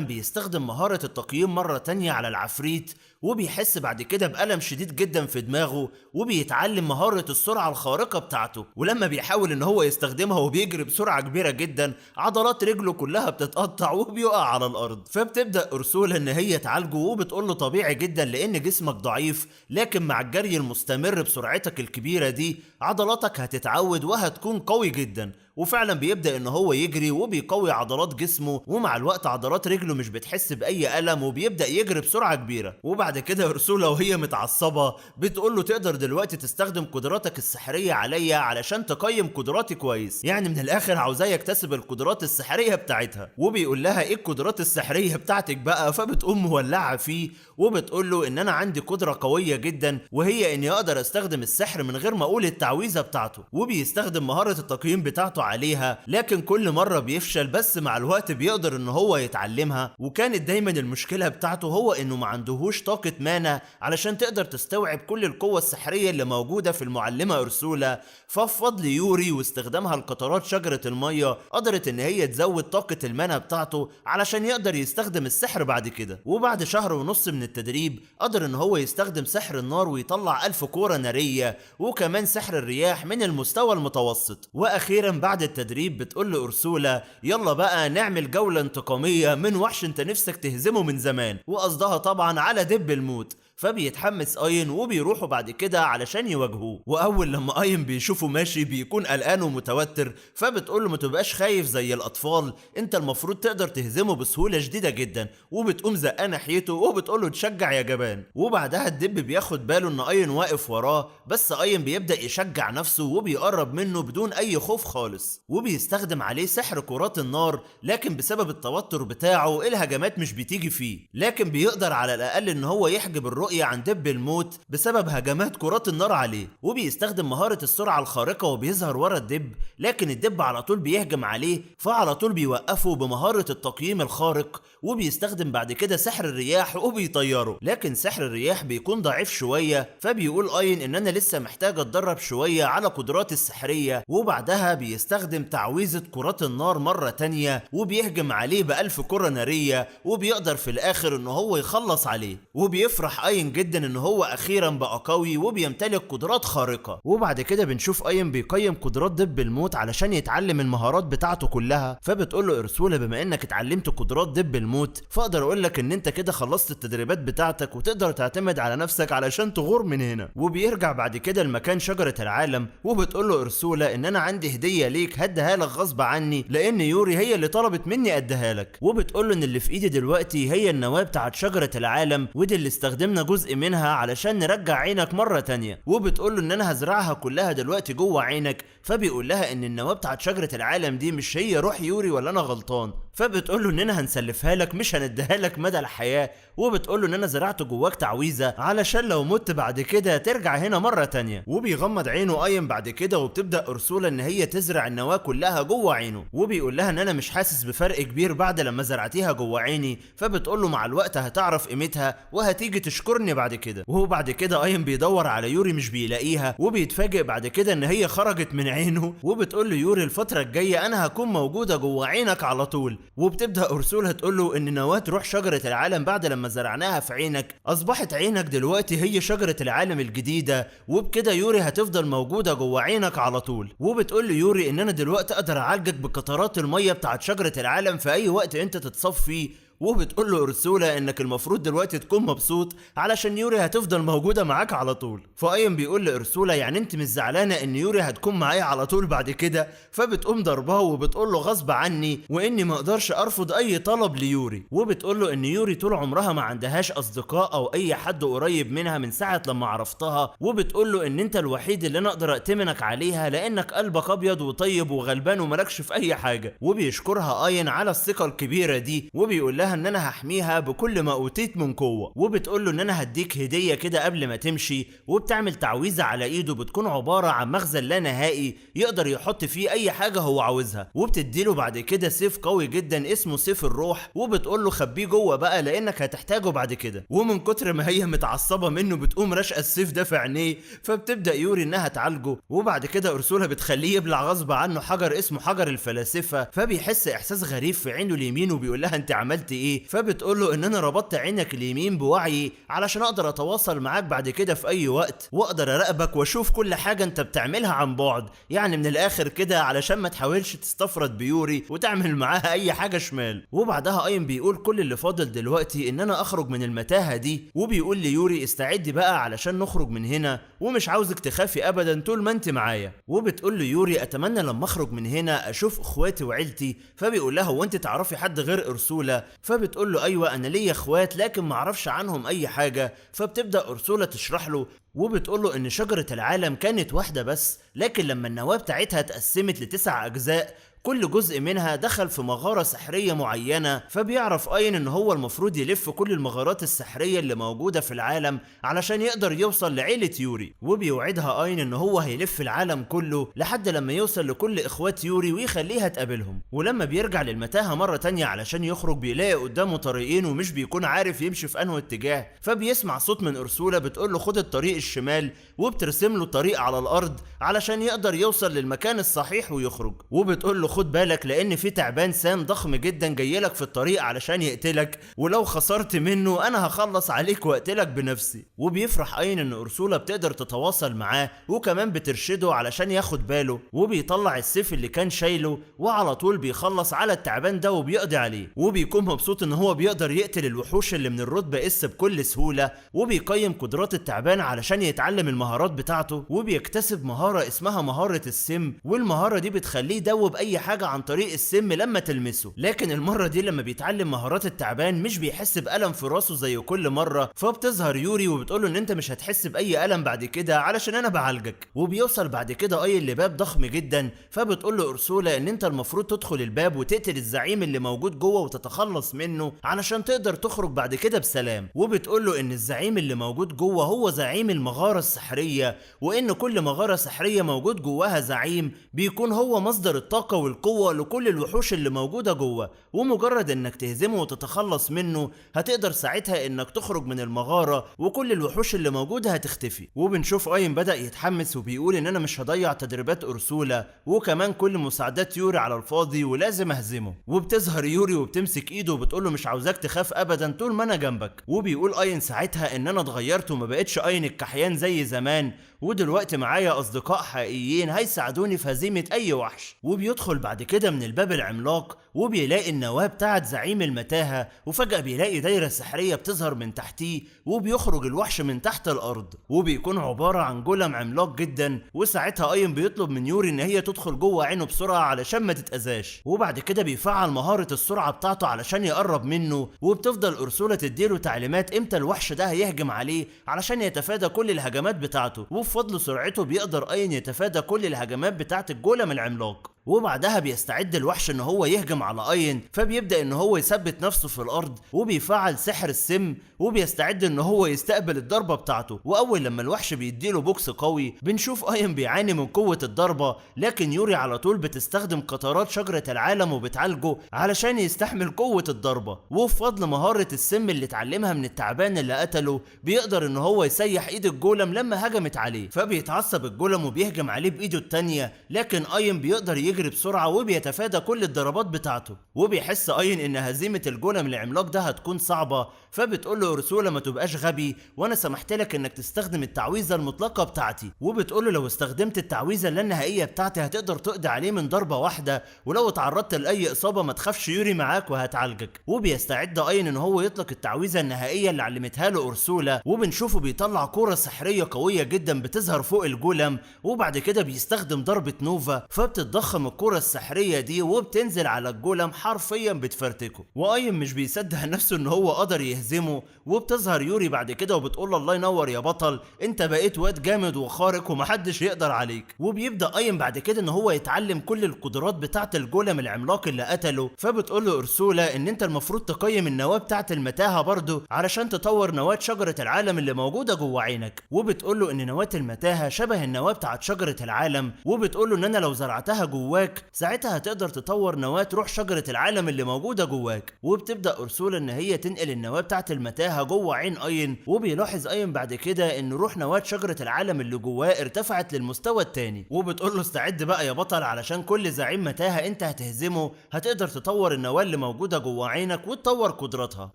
بيستخدم مهارة التقييم مرة تانية على العفريت، وبيحس بعد كده بألم شديد جدا في دماغه، وبيتعلم مهارة السرعة الخارقة بتاعته. ولما بيحاول ان هو يستخدمها وبيجري بسرعة كبيرة جدا، عضلات رجله كلها بتتقطع وبيقع على الارض. فبتبدأ أرسولا ان هي تعالجه، وبتقول له طبيعي جدا لان جسمك ضعيف، لكن مع الجري المستمر بسرعتك الكبيرة دي عضلاتك هتتعود وهتكون قوي جدا. وفعلا بيبدأ ان هو يجري وبيقوي عضلات جسمه، ومع الوقت عضلات رجله مش بتحس بأي ألم وبيبدأ يجري بسرعة كبيرة. وبعد كده أرسولا وهي متعصبة بتقول له تقدر دلوقتي تستخدم قدراتك السحرية عليا علشان تقيم قدراتي كويس، يعني من الآخر عاوزاه يكتسب القدرات السحرية بتاعتها. وبيقول لها ايه القدرات السحرية بتاعتك بقى؟ فبتقوم مولعة فيه وبتقول له ان انا عندي قدرة قوية جدا، وهي اني اقدر استخدم السحر من غير ما اقول التعويذة بتاعته. وبيستخدم مهارة التقييم بتاعته عليها، لكن كل مرة بيفشل، بس مع الوقت بيقدر ان هو يتعلمها. وكانت دايما المشكلة بتاعته هو انه ما عندهوش طاقة مانا علشان تقدر تستوعب كل القوة السحرية اللي موجودة في المعلمة أرسولا. فبفضل يوري واستخدامها لقطرات شجرة المية قدرت ان هي تزود طاقة المانا بتاعته علشان يقدر يستخدم السحر بعد كده. وبعد شهر ونص من التدريب قدر ان هو يستخدم سحر النار ويطلع 1000 كورة نارية، وكمان سحر الرياح من المستوى المتوسط. واخيرا بعد التدريب بتقول له أرسولا يلا بقى نعمل جولة انتقامية من وحش انت نفسك تهزمه من زمان، وقصدها طبعا على دب الموت. فبيتحمس اين وبيروحوا بعد كده علشان يواجهوه. واول لما اين بيشوفه ماشي بيكون قلقان ومتوتر، فبتقول له ما تبقاش خايف زي الاطفال، انت المفروض تقدر تهزمه بسهوله شديده جدا. وبتقوم زقاه ناحيته وبتقول له تشجع يا جبان. وبعدها الدب بياخد باله ان اين واقف وراه، بس اين بيبدا يشجع نفسه وبيقرب منه بدون اي خوف خالص، وبيستخدم عليه سحر كرات النار، لكن بسبب التوتر بتاعه الهجمات مش بتيجي فيه، لكن بيقدر على الاقل ان هو يحجب الرؤيه عن دب الموت بسبب هجمات كرات النار عليه. وبيستخدم مهارة السرعة الخارقة وبيظهر ورا الدب، لكن الدب على طول بيهجم عليه، فعلى طول بيوقفه بمهارة التقييم الخارق. وبيستخدم بعد كده سحر الرياح وبيطيره، لكن سحر الرياح بيكون ضعيف شوية، فبيقول اين ان انا لسه محتاج اتدرب شوية على قدراتي السحرية. وبعدها بيستخدم تعويذة كرات النار مرة تانية وبيهجم عليه ب1000 كرة نارية، وبيقدر في الاخر ان هو يخلص عليه. وبيفرح اين جدا ان هو اخيرا بقى قوي وبيمتلك قدرات خارقة. وبعد كده بنشوف اين بيقيم قدرات دب الموت علشان يتعلم المهارات بتاعته كلها. فبتقول له أرسولا بما انك اتعلمت قدرات دب الموت فاقدر اقول لك ان انت كده خلصت التدريبات بتاعتك وتقدر تعتمد على نفسك علشان تغور من هنا. وبيرجع بعد كده لمكان شجرة العالم، وبتقول له أرسولا ان انا عندي هدية ليك هديها لك غصب عني لان يوري هي اللي طلبت مني اديها لك. وبتقول له ان اللي في ايدي دلوقتي هي النواة بتاعت شجرة العالم، ودي اللي استخدمنا جزء منها علشان نرجع عينك مرة تانية. وبتقول له ان انا هزرعها كلها دلوقتي جوه عينك. فبيقول لها ان النواة بتاعت شجرة العالم دي مش هي روح يوري ولا انا غلطان؟ فبتقول له اننا هنسلفها لك مش هنديها لك مدى الحياة. وبتقول له ان انا زرعت جواك تعويذة علشان لو مت بعد كده ترجع هنا مرة تانية. وبيغمض عينه اين بعد كده، وبتبدأ أرسولا ان هي تزرع النواة كلها جوه عينه. وبيقول لها ان انا مش حاسس بفرق كبير بعد لما زرعتيها جوه عيني. فبتقول له مع الوقت هتعرف قيمتها وهتيجي تشكرني بعد كده. وهو بعد كده اين بيدور على يوري مش بيلاقيها، وبيتفاجئ بعد كده ان هي خرجت من عينه. وبتقول له يوري الفترة الجاية انا هكون موجودة جوه عينك على طول، وبتبدا ارسولا تقول له ان نواة روح شجره العالم بعد لما زرعناها في عينك اصبحت عينك دلوقتي هي شجره العالم الجديده، وبكده يوري هتفضل موجوده جوه عينك على طول. وبتقول له يوري ان انا دلوقتي اقدر اعالجك بقطرات الميه بتاعت شجره العالم في اي وقت انت تتصاب فيه. وبتقول له ارسولا انك المفروض دلوقتي تكون مبسوط علشان يوري هتفضل موجوده معاك على طول. فاين بيقول لارسولا يعني انت مش زعلانه ان يوري هتكون معايا على طول بعد كده؟ فبتقوم ضربها وبتقول له غصب عني واني ما اقدرش ارفض اي طلب ليوري. وبتقول له ان يوري طول عمرها ما عندهاش اصدقاء او اي حد قريب منها من ساعه لما عرفتها. وبتقول له ان انت الوحيد اللي انا اقدر اتمنك عليها لانك قلبك ابيض وطيب وغلبان وملكش في اي حاجه. وبيشكرها اين على الثقه الكبيره دي، وبيقول لها ان انا هحميها بكل ما اوتيت من قوه. وبتقول له ان انا هديك هديه كده قبل ما تمشي، وبتعمل تعويذه على ايده بتكون عباره عن مخزن لا نهائي يقدر يحط فيه اي حاجه هو عاوزها. وبتديله بعد كده سيف قوي جدا اسمه سيف الروح، وبتقول له خبيه جوه بقى لانك هتحتاجه بعد كده. ومن كتر ما هي متعصبه منه بتقوم راشقه السيف ده في عينيه، فبتبدا يوري انها تعالجه. وبعد كده ارسولا بتخليه يبلع غصب عنه حجر اسمه حجر الفلاسفه، فبيحس احساس غريب في عينه اليمين وبيقول لها انت عملت ايه؟ فبتقول له ان انا ربطت عينك اليمين بوعي علشان اقدر اتواصل معاك بعد كده في اي وقت، واقدر اراقبك واشوف كل حاجه انت بتعملها عن بعد، يعني من الاخر كده علشان ما تحاولش تستفرد بيوري وتعمل معاها اي حاجه شمال. وبعدها اين بيقول كل اللي فاضل دلوقتي ان انا اخرج من المتاهه دي، وبيقول ليوري استعدي بقى علشان نخرج من هنا ومش عاوزك تخافي ابدا طول ما انت معايا. وبتقول له يوري اتمنى لما اخرج من هنا اشوف اخواتي وعيلتي. فبيقول لها هو انت تعرفي حد غير ارسولا؟ فبتقول له ايوه انا ليا اخوات لكن معرفش عنهم اي حاجه. فبتبدا ارسولا تشرح له وبتقول له ان شجره العالم كانت واحده بس، لكن لما النواه بتاعتها اتقسمت ل9 اجزاء كل جزء منها دخل في مغارة سحرية معينة. فبيعرف اين ان هو المفروض يلف كل المغارات السحرية اللي موجودة في العالم علشان يقدر يوصل لعيلة يوري. وبيوعدها اين ان هو هيلف العالم كله لحد لما يوصل لكل اخوات يوري ويخليها تقابلهم. ولما بيرجع للمتاهة مرة تانية علشان يخرج بيلاقي قدامه طريقين ومش بيكون عارف يمشي في انه اتجاه. فبيسمع صوت من ارسولا بتقول له خد الطريق الشمال، وبترسم له طريق على الارض علشان يقدر يوصل للمكان الصحيح ويخرج. وبتقول له خد بالك لان في تعبان سام ضخم جدا جايلك في الطريق علشان يقتلك، ولو خسرت منه انا هخلص عليك واقتلك بنفسي. وبيفرح اين ان ارسولا بتقدر تتواصل معاه وكمان بترشده علشان ياخد باله، وبيطلع السيف اللي كان شايله وعلى طول بيخلص على التعبان ده وبيقضي عليه. وبيكون مبسوط ان هو بيقدر يقتل الوحوش اللي من الرتبه اس بكل سهوله. وبيقيم قدرات التعبان علشان يتعلم المهارات بتاعته، وبيكتسب مهاره اسمها مهاره السم، والمهاره دي بتخليه يدوب اي حاجه عن طريق السم لما تلمسه. لكن المره دي لما بيتعلم مهارات التعبان مش بيحس بألم في راسه زي كل مره. فبتظهر يوري وبتقوله ان انت مش هتحس باي ألم بعد كده علشان انا بعالجك. وبيوصل بعد كده اي لباب ضخم جدا، فبتقول له ارسولا ان انت المفروض تدخل الباب وتقتل الزعيم اللي موجود جوه وتتخلص منه علشان تقدر تخرج بعد كده بسلام. وبتقول له ان الزعيم اللي موجود جوه هو زعيم المغاره السحريه، وان كل مغاره سحريه موجود جواها زعيم بيكون هو مصدر الطاقه والقوه لكل الوحوش اللي موجوده جوه، ومجرد انك تهزمه وتتخلص منه هتقدر ساعتها انك تخرج من المغاره وكل الوحوش اللي موجوده هتختفي. وبنشوف اين بدأ يتحمس وبيقول ان انا مش هضيع تدريبات ارسولا وكمان كل مساعدات يوري على الفاضي ولازم اهزمه. وبتظهر يوري وبتمسك ايده وبتقول له مش عاوزاك تخاف ابدا طول ما انا جنبك. وبيقول اين ساعتها ان انا اتغيرت وما بقتش اين الكحيان زي زمان، ودلوقتي معايا اصدقاء حقيقيين هيساعدوني في هزيمه اي وحش. وبيدخل بعد كده من الباب العملاق وبيلاقي النواه بتاعت زعيم المتاهه، وفجأة بيلاقي دايره سحريه بتظهر من تحتيه وبيخرج الوحش من تحت الارض، وبيكون عباره عن جولم عملاق جدا. وساعتها اين بيطلب من يوري ان هي تدخل جوه عينه بسرعه علشان ما تتاذاش، وبعد كده بيفعل مهاره السرعه بتاعته علشان يقرب منه. وبتفضل ارسولا تديله تعليمات امتى الوحش ده هيهجم عليه علشان يتفادى كل الهجمات بتاعته، وبفضل سرعته بيقدر اين يتفادى كل الهجمات بتاعت الجولم العملاق. وبعدها بيستعد الوحش ان هو يهجم على اين، فبيبدأ ان هو يثبت نفسه في الارض وبيفعل سحر السم، وبيستعد ان هو يستقبل الضربة بتاعته. واول لما الوحش بيديله بوكس قوي بنشوف اين بيعاني من قوة الضربة، لكن يوري على طول بتستخدم قطرات شجرة العالم وبتعالجه علشان يستحمل قوة الضربة. وبفضل مهارة السم اللي اتعلمها من التعبان اللي قتله بيقدر ان هو يسيح ايد الجولم لما هجمت عليه، فبيتعصب الجولم وبيهجم عليه بايده التانية، لكن اين بيقدر بيجري بسرعة وبيتفادى كل الضربات بتاعته، وبيحس اين ان هزيمة الجولم العملاق ده هتكون صعبة، فبتقول له أرسولا ما تبقاش غبي، وانا سمحت لك انك تستخدم التعويذة المطلقة بتاعتي. وبتقول له لو استخدمت التعويذة اللانهائية بتاعتي هتقدر تقضي عليه من ضربة واحدة، ولو اتعرضت لاي اصابة ما تخافش يوري معاك وهتعالجك. وبيستعد اين ان هو يطلق التعويذة النهائية اللي علمتها له أرسولا، وبنشوفه بيطلع كورة سحرية قوية جدا بتظهر فوق الجولم، وبعد كده بيستخدم ضربة نوفا، فبتتضخم الكورة السحرية دي وبتنزل على الجولم حرفيا بتفرتكه. واين مش بيصدق نفسه ان هو قدر يهزمه، وبتظهر يوري بعد كده وبتقول له الله ينور يا بطل، انت بقيت واد جامد وخارق ومحدش يقدر عليك. وبيبدا اين بعد كده ان هو يتعلم كل القدرات بتاعه الجولم العملاق اللي قتله، فبتقول له أرسولا ان انت المفروض تقيم النواه بتاعه المتاهه برضه علشان تطور نواه شجره العالم اللي موجوده جوه عينك. وبتقول له ان نواه المتاهه شبه النواه بتاعه شجره العالم، وبتقول له ان انا لو زرعتها جواك ساعتها هتقدر تطور نواه روح شجره العالم اللي موجوده جواك. وبتبدا أرسولا ان هي تنقل النواه بتاعه المتاهه جوه عين اين، وبيلاحظ اين بعد كده ان روح نواه شجره العالم اللي جواه ارتفعت للمستوى الثاني. وبتقول له استعد بقى يا بطل علشان كل زعيم متاهه انت هتهزمه هتقدر تطور النواه اللي موجوده جوه عينك وتطور قدراتها.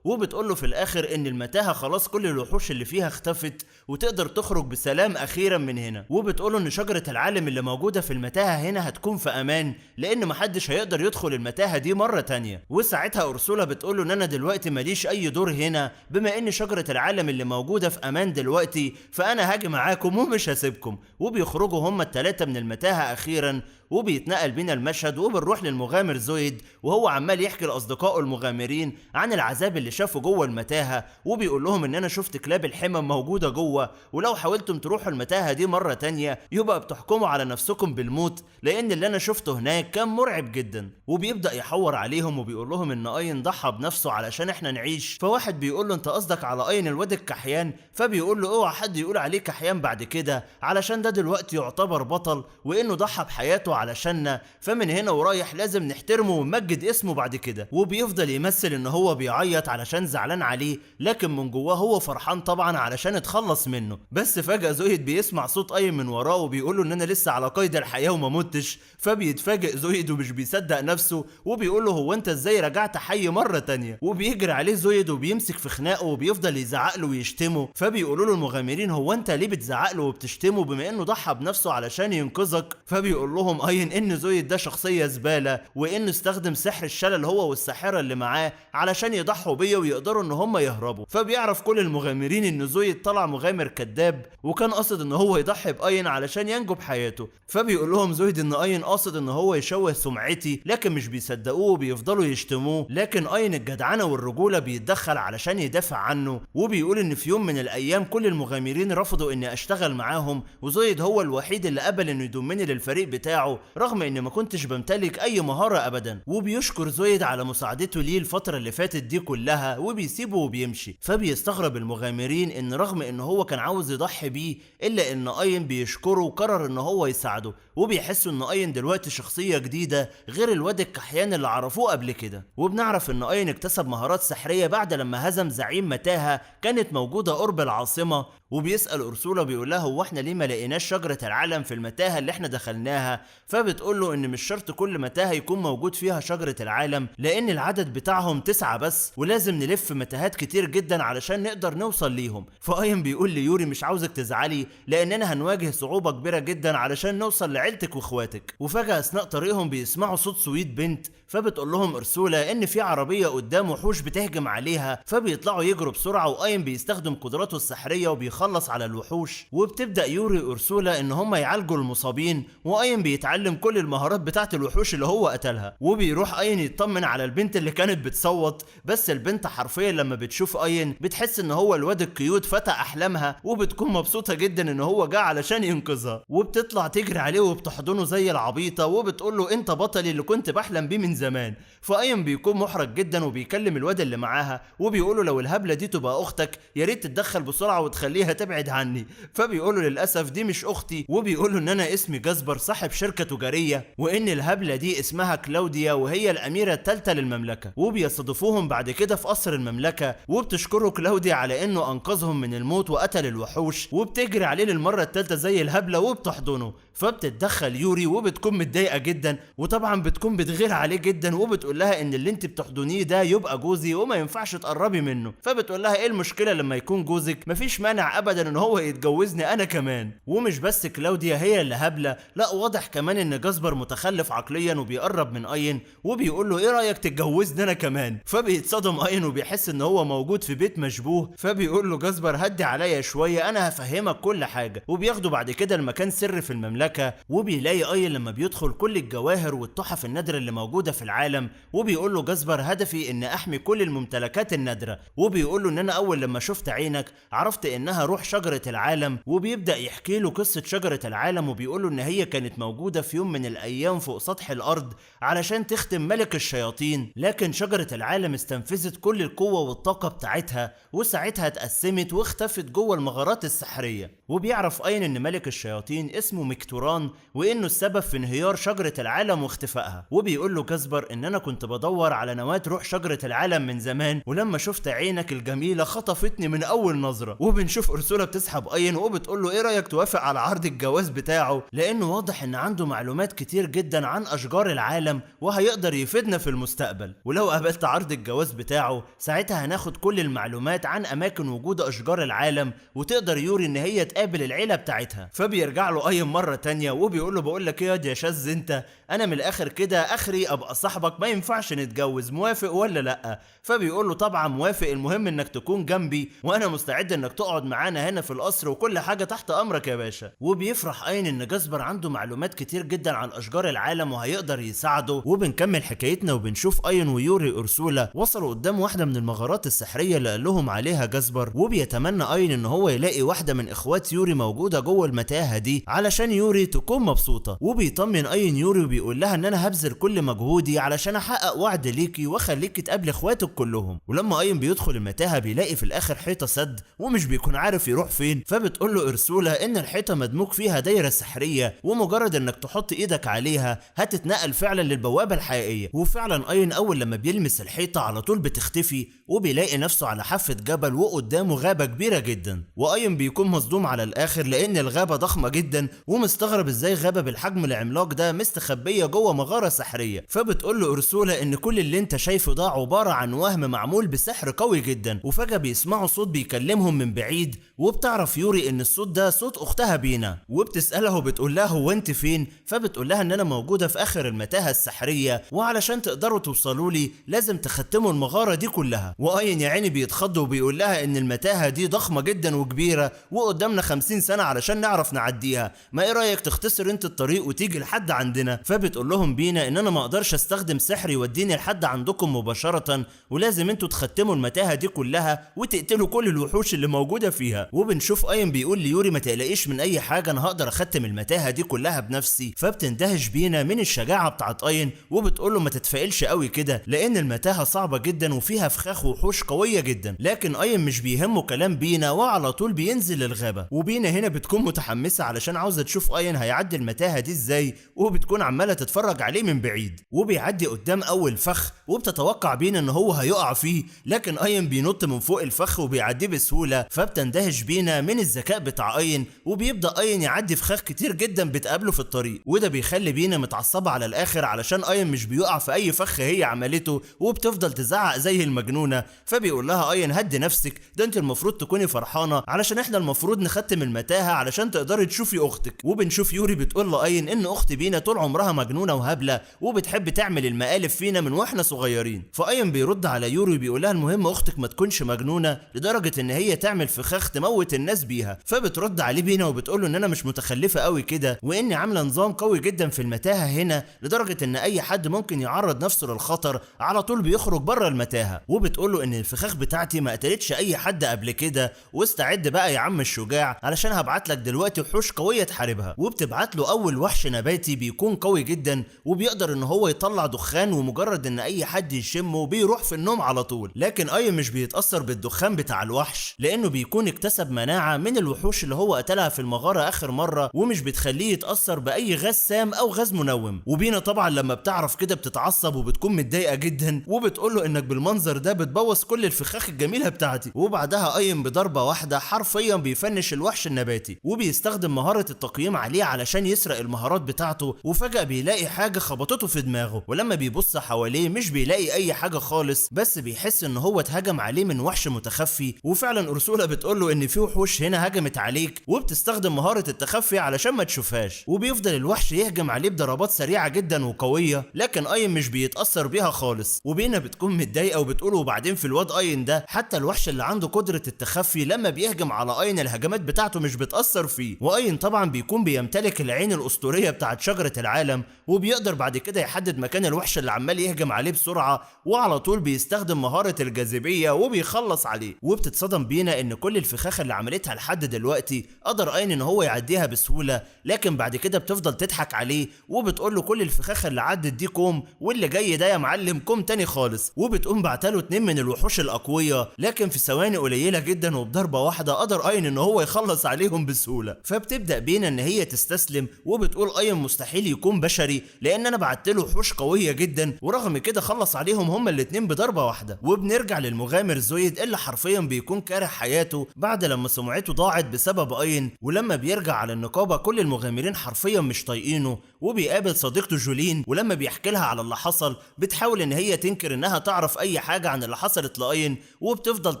وبتقول له في الاخر ان المتاهه خلاص كل الوحوش اللي فيها اختفت وتقدر تخرج بسلام اخيرا من هنا. وبتقول له ان شجره العالم اللي موجوده في المتاهه هنا هتكون في امان، لان محدش هيقدر يدخل المتاهه دي مره تانية. وساعتها أرسولا بتقول له ان انا دلوقتي ماليش اي دور هنا، بما ان شجره العالم اللي موجوده في امان دلوقتي فانا هاجي معاكم ومش هسيبكم. وبيخرجوا هما الثلاثه من المتاهه اخيرا، وبيتنقل بينا المشهد وبنروح للمغامر زويد وهو عمال يحكي لاصدقائه المغامرين عن العذاب اللي شافه جوه المتاهه، وبيقول لهم ان انا شفت كلاب الحمم موجوده جوه، ولو حاولتم تروحوا المتاهه دي مره تانية يبقى بتحكموا على نفسكم بالموت، لان اللي انا شفته هناك كان مرعب جدا. وبيبدا يحور عليهم وبيقول لهم ان اين ضحى بنفسه علشان احنا نعيش. فواحد بيقول له انت قصدك على اين الواد الكحيان؟ فبيقول له اوعى حد يقول عليه كحيان بعد كده، علشان ده دلوقتي يعتبر بطل وانه ضحى بحياته علشاننا، فمن هنا ورايح لازم نحترمه ونمجد اسمه بعد كده. وبيفضل يمثل ان هو بيعيط علشان زعلان عليه، لكن من جواه هو فرحان طبعا علشان اتخلص منه. بس فجأة زويد بيسمع صوت اي من وراه وبيقول له ان انا لسه على قيد الحياة وما متش. فبيتفاجئ زويد ومش بيصدق نفسه وبيقول له هو انت ازاي رجعت حي مرة تانية؟ وبيجري عليه زويد وبيمسك في خناقه وبيفضل يزعق له ويشتمه. فبيقولوا له المغامرين هو انت ليه بتزعق له وبتشتمه بما انه ضحى بنفسه علشان ينقذك؟ فبيقول لهم اين ان زويد ده شخصية زبالة، وانه استخدم سحر الشلل هو والساحرة اللي معاه علشان يضحوا بيا ويقدروا ان هم يهربوا. فبيعرف كل المغامرين ان زويد طلع مغامر كذاب وكان قاصد ان هو يضحي باين علشان ينجو بحياته. فبيقول لهم زويد ان اين قاصد ان هو يشوه سمعتي، لكن مش بيصدقوه وبيفضلوا يشتموه، لكن اين الجدعنة والرجولة بيتدخل علشان يدافع عنه. وبيقول ان في يوم من الايام كل المغامرين رفضوا اني اشتغل معاهم، وزويد هو الوحيد اللي قبل انه يضمني للفريق بتاعه رغم اني ما كنتش بمتلك اي مهارة ابدا. وبيشكر زويد على مساعدته ليه الفترة اللي فاتت دي كلها وبيسيبه وبيمشي. فبيستغرب المغامرين ان رغم ان هو كان عاوز يضحي بيه الا ان اين بيشكره وقرر ان هو يساعده، وبيحسوا ان اين دلوقتي شخصية جديدة غير الواد الكحيان اللي عرفوه قبل كده. وبنعرف ان اين اكتسب مهارات سحرية بعد لما هزم زعيم متاهة كانت موجودة قرب العاصمة. وبيسأل أرسولا بيقول لها هو احنا ليه ما لقيناش شجرة العالم في المتاهة اللي احنا دخلناها؟ فبتقول له ان مش شرط كل متاهة يكون موجود فيها شجرة العالم، لان العدد بتاعهم 9 بس ولازم نلف متاهات كتير جدا علشان نقدر نوصل ليهم. فاين بيقول ليوري مش عاوزك تزعلي لاننا هنواجه صعوبة كبيرة جدا علشان نوصل لعيلتك واخواتك. وفجأة اثناء طريقهم بيسمعوا صوت سويت بنت، فبتقول لهم أرسولا ان في عربية قدام وحوش بتهجم عليها، فبيطلعوا يجروا بسرعة واين بيستخدم قدراته السحرية وبيخلص على الوحوش. وبتبدأ يوري أرسولا ان هم يعالجوا المصابين، واين بيتعلم كل المهارات بتاعت الوحوش اللي هو قتلها. وبيروح اين يطمن على البنت اللي كانت بتصوت، بس البنت حرفيا لما بتشوف اين بتحس ان هو الواد الكيوت فتى احلامها، وبتكون مبسوطة جدا ان هو جه علشان ينقذها. وبتطلع تجري عليه وبتحضنه زي العبيطة وبتقول له انت بطلي اللي كنت بحلم بيه من زمان. فاين بيكون محرج جدا وبيكلم الواد اللي معاها وبيقول له لو الهبلة دي تبقى اختك يا ريت تتدخل بسرعة وتخليها تخليها تبعد عني. فبيقول له للاسف دي مش اختي، وبيقول له ان انا اسمي جاسبر صاحب شركه تجاريه، وان الهبله دي اسمها كلاوديا وهي الاميره الثالثه للمملكه. وبيستضيفوهم بعد كده في قصر المملكه، وبتشكره كلاوديا على انه انقذهم من الموت وقتل الوحوش، وبتجري عليه للمره الثالثه زي الهبله وبتحضنه. فبتتدخل يوري وبتكون متضايقه جدا، وطبعا بتكون بتغير عليه جدا، وبتقول لها ان اللي انت بتحضنيه ده يبقى جوزي وما ينفعش تقربي منه. فبتقول لها ايه المشكله لما يكون جوزك؟ مفيش مانع ابدا ان هو يتجوزني انا كمان. ومش بس كلاوديا هي اللي هبله، لا واضح كمان ان جاسبر متخلف عقليا وبيقرب من اين وبيقول له ايه رايك تتجوزني انا كمان. فبيتصدم اين وبيحس ان هو موجود في بيت مشبوه. فبيقول له جاسبر هدي عليا شويه انا هفهمك كل حاجه. وبياخده بعد كده المكان سر في المملكه، وبيلاقي اين لما بيدخل كل الجواهر والتحف النادره اللي موجوده في العالم. وبيقول له جاسبر هدفي ان احمي كل الممتلكات النادره. وبيقول له ان انا اول لما شفت عينك عرفت انها روح شجره العالم. وبيبدا يحكي له قصه شجره العالم، وبيقول له ان هي كانت موجوده في يوم من الايام فوق سطح الارض علشان تختم ملك الشياطين، لكن شجره العالم استنفذت كل القوه والطاقه بتاعتها، وساعتها اتقسمت واختفت جوه المغارات السحريه. وبيعرف اين ان ملك الشياطين اسمه ميكتوران، وانه السبب في انهيار شجره العالم واختفائها. وبيقول له جاسبر ان انا كنت بدور على نواه روح شجره العالم من زمان، ولما شفت عينك الجميله خطفتني من اول نظره. وبنشوف ارسولا بتسحب اين وبتقول له ايه رايك توافق على عرض الجواز بتاعه، لانه واضح ان عنده معلومات كتير جدا عن اشجار العالم وهيقدر يفيدنا في المستقبل. ولو قبلت عرض الجواز بتاعه ساعتها هناخد كل المعلومات عن اماكن وجود اشجار العالم، وتقدر يوري ان هي تقابل العيله بتاعتها. فبيرجع له اين مره تانية وبيقول له بقول لك ايه يا شاذ انت، انا من الاخر كده اخري ابقى صاحبك، ما ينفعش نتجوز، موافق ولا لا؟ فبيقول له طبعا موافق، المهم انك تكون جنبي وانا مستعد انك تقعد معانا هنا في القصر وكل حاجه تحت امرك يا باشا. وبيفرح اين ان جاسبر عنده معلومات كتير جدا عن اشجار العالم وهيقدر يساعده. وبنكمل حكايتنا وبنشوف اين ويوري ارسولا وصلوا قدام واحده من المغارات السحريه اللي قال لهم عليها جاسبر، وبيتمنى اين ان هو يلاقي واحده من اخوات يوري موجوده جوه المتاهه دي علشان يوري تكون مبسوطه. وبيطمن اين يوري وبيقول لها ان انا هبذل كل مجهودي علشان احقق وعد ليكي واخليكي تقابلي اخواتك كلهم. ولما اين بيدخل المتاهه بيلاقي في الاخر حيطه سد ومش بيكون عارف يروح فين. فبتقول له ارسولا ان الحيطه مدموج فيها دايره سحريه، ومجرد انك تحط ايدك عليها هتتنقل فعلا للبوابه الحقيقيه. وفعلا اين اول لما بيلمس الحيطه على طول بتختفي، وبيلاقي نفسه على حافه جبل وقدامه غابه كبيره جدا. واين بيكون مصدوم على الاخر لان الغابه ضخمه جدا، ومستغرب ازاي غابه بالحجم العملاق ده مستخبيه جوه مغاره سحريه. فبتقول له ارسولا ان كل اللي انت شايفه ده عباره عن وهم معمول بسحر قوي جدا. وفجاه بيسمعوا صوت بيكلمهم من بعيد، وبتعرف يوري ان الصوت ده صوت اختها بينا، وبتسالها وبتقول لها هو انت فين؟ فبتقول لها ان انا موجوده في اخر المتاهه السحريه، وعلشان تقدروا توصلوا لي لازم تختموا المغاره دي كلها. واين يا عيني بيتخض وبيقول لها ان المتاهه دي ضخمه جدا وكبيره وقدامنا 50 سنه علشان نعرف نعديها، ما ايه رايك تختصر انت الطريق وتيجي لحد عندنا؟ فبتقول لهم بينا ان انا ما اقدرش استخدم سحر يوديني لحد عندكم مباشره، ولازم انتوا تختموا المتاهه دي كلها وتقتلوا كل الوحوش اللي موجوده فيها. وبنشوف اين بيقول ليوري ما تقلقيش من اي حاجه، انا هقدر اختم المتاهه دي كلها بنفسي. فبتندهش بينا من الشجاعه بتاعت اين وبتقول له ما تتفائلش قوي كده لان المتاهه صعبه جدا وفيها فخاخ وحوش قويه جدا. لكن اين مش بيهمه كلام بينا وعلى طول بينزل للغابه. وبينا هنا بتكون متحمسه علشان عاوزه تشوف اين هيعدي المتاهه دي ازاي، وبتكون عماله تتفرج عليه من بعيد. وبيعدي قدام اول فخ وبتتوقع بينا ان هو هيقع فيه، لكن اين بينط من فوق الفخ وبيعديه بسهوله. فبتندهش بينا من الذكاء بتاع اين، وبيبدا اين يعدي فخاخ كتير جدا بتقابله في الطريق، وده بيخلي بينا متعصبه على الاخر علشان اين مش بيقع في اي فخ هي عملته، وبتفضل تزعق زي المجنونه. فبيقول لها اين هدي نفسك، ده انت المفروض تكوني فرحانه علشان احنا المفروض نختم المتاهه علشان تقدري تشوفي اختك. وبنشوف يوري بتقول له اين ان اخت بينا طول عمرها مجنونه وهبله وبتحب تعمل المقالب فينا من واحنا صغيرين. فاين بيرد على يوري بيقول لها المهم اختك ما تكونش مجنونه لدرجه ان هي تعمل فخاخ تموت الناس بيها. فبترد عليه بينا وبتقول له ان انا مش متخلفه قوي كده، واني عامله نظام قوي جدا في المتاهه هنا لدرجه ان اي حد ممكن يعرض نفسه للخطر على طول بيخرج بره المتاهه. وبتقول له ان الفخاخ بتاعتي ما قتلتش اي حد قبل كده، واستعد بقى يا عم الشجاع علشان هبعت لك دلوقتي وحوش قويه تحاربها. وبتبعت له اول وحش نباتي بيكون قوي جدا وبيقدر ان هو يطلع دخان، ومجرد ان اي حد يشمه بيروح في النوم على طول. لكن اي مش بيتاثر بالدخان بتاع الوحش لانه بيكون اكتسب مناعة من الوحوش اللي هو قتلها في المغارة آخر مرة، ومش بتخليه يتأثر بأي غاز سام أو غاز منوم. وبينا طبعا لما بتعرف كده بتتعصب وبتكون متضايقة جدا، وبتقوله إنك بالمنظر ده بتبوظ كل الفخاخ الجميلة بتاعتي. وبعدها اين بضربة واحدة حرفيا بيفنش الوحش النباتي، وبيستخدم مهارة التقييم عليه علشان يسرق المهارات بتاعته. وفجأة بيلاقي حاجة خبطته في دماغه، ولما بيبص حواليه مش بيلاقي أي حاجة خالص، بس بيحس إن هو اتهجم عليه من وحش متخفي. وفعلا أرسولا بتقوله إن في وحوش هنا هجمت عليك، وبتستخدم مهارة التخفي علشان ما تشوفهاش. وبيفضل الوحش يهجم عليه بضربات سريعة جدا وقوية، لكن اين مش بيتأثر بيها خالص. وبينا بتكون متضايقة وبتقوله وبعدين في الواد اين ده حتى الوحش اللي عنده قدرة التخفي لما بيهجم على اين الهجمات بتاعته مش بتأثر فيه. واين طبعا بيكون بيمتلك العين الأسطورية بتاعت شجرة العالم، وبيقدر بعد كده يحدد مكان الوحش اللي عمال يهجم عليه بسرعة، وعلى طول بيستخدم مهارة الجاذبية وبيخلص عليه. وبتتصدم بينا ان كل الفخاخ اللي عملتها لحد دلوقتي قدر اين ان هو يعديها بسهولة، لكن بعد كده بتفضل تضحك عليه وبتقول له كل الفخاخ اللي عدت دي كوم، واللي جاي ده يا معلم كوم تاني خالص. وبتقوم بعتله 2 من الوحوش الأقوياء، لكن في ثواني قليلة جدا وبضربة واحدة قدر اين ان هو يخلص عليهم بسهولة. فبتبدأ بينا ان هي تستسلم، وبتقول اين مستحيل يكون بشري لان انا بعتله وحوش قوية جدا، ورغم كده خلص عليهم هما الاتنين بضربة واحدة. وبنرجع للمغامر زويد اللي حرفيا بيكون كاره حياته بعد لما سمعته ضاعت بسبب اين. ولما بيرجع على النقابة كل المغامرين حرفيا مش طايقينه، وبيقابل صديقته جولين، ولما بيحكي لها على اللي حصل بتحاول ان هي تنكر انها تعرف اي حاجة عن اللي حصلت لاين، وبتفضل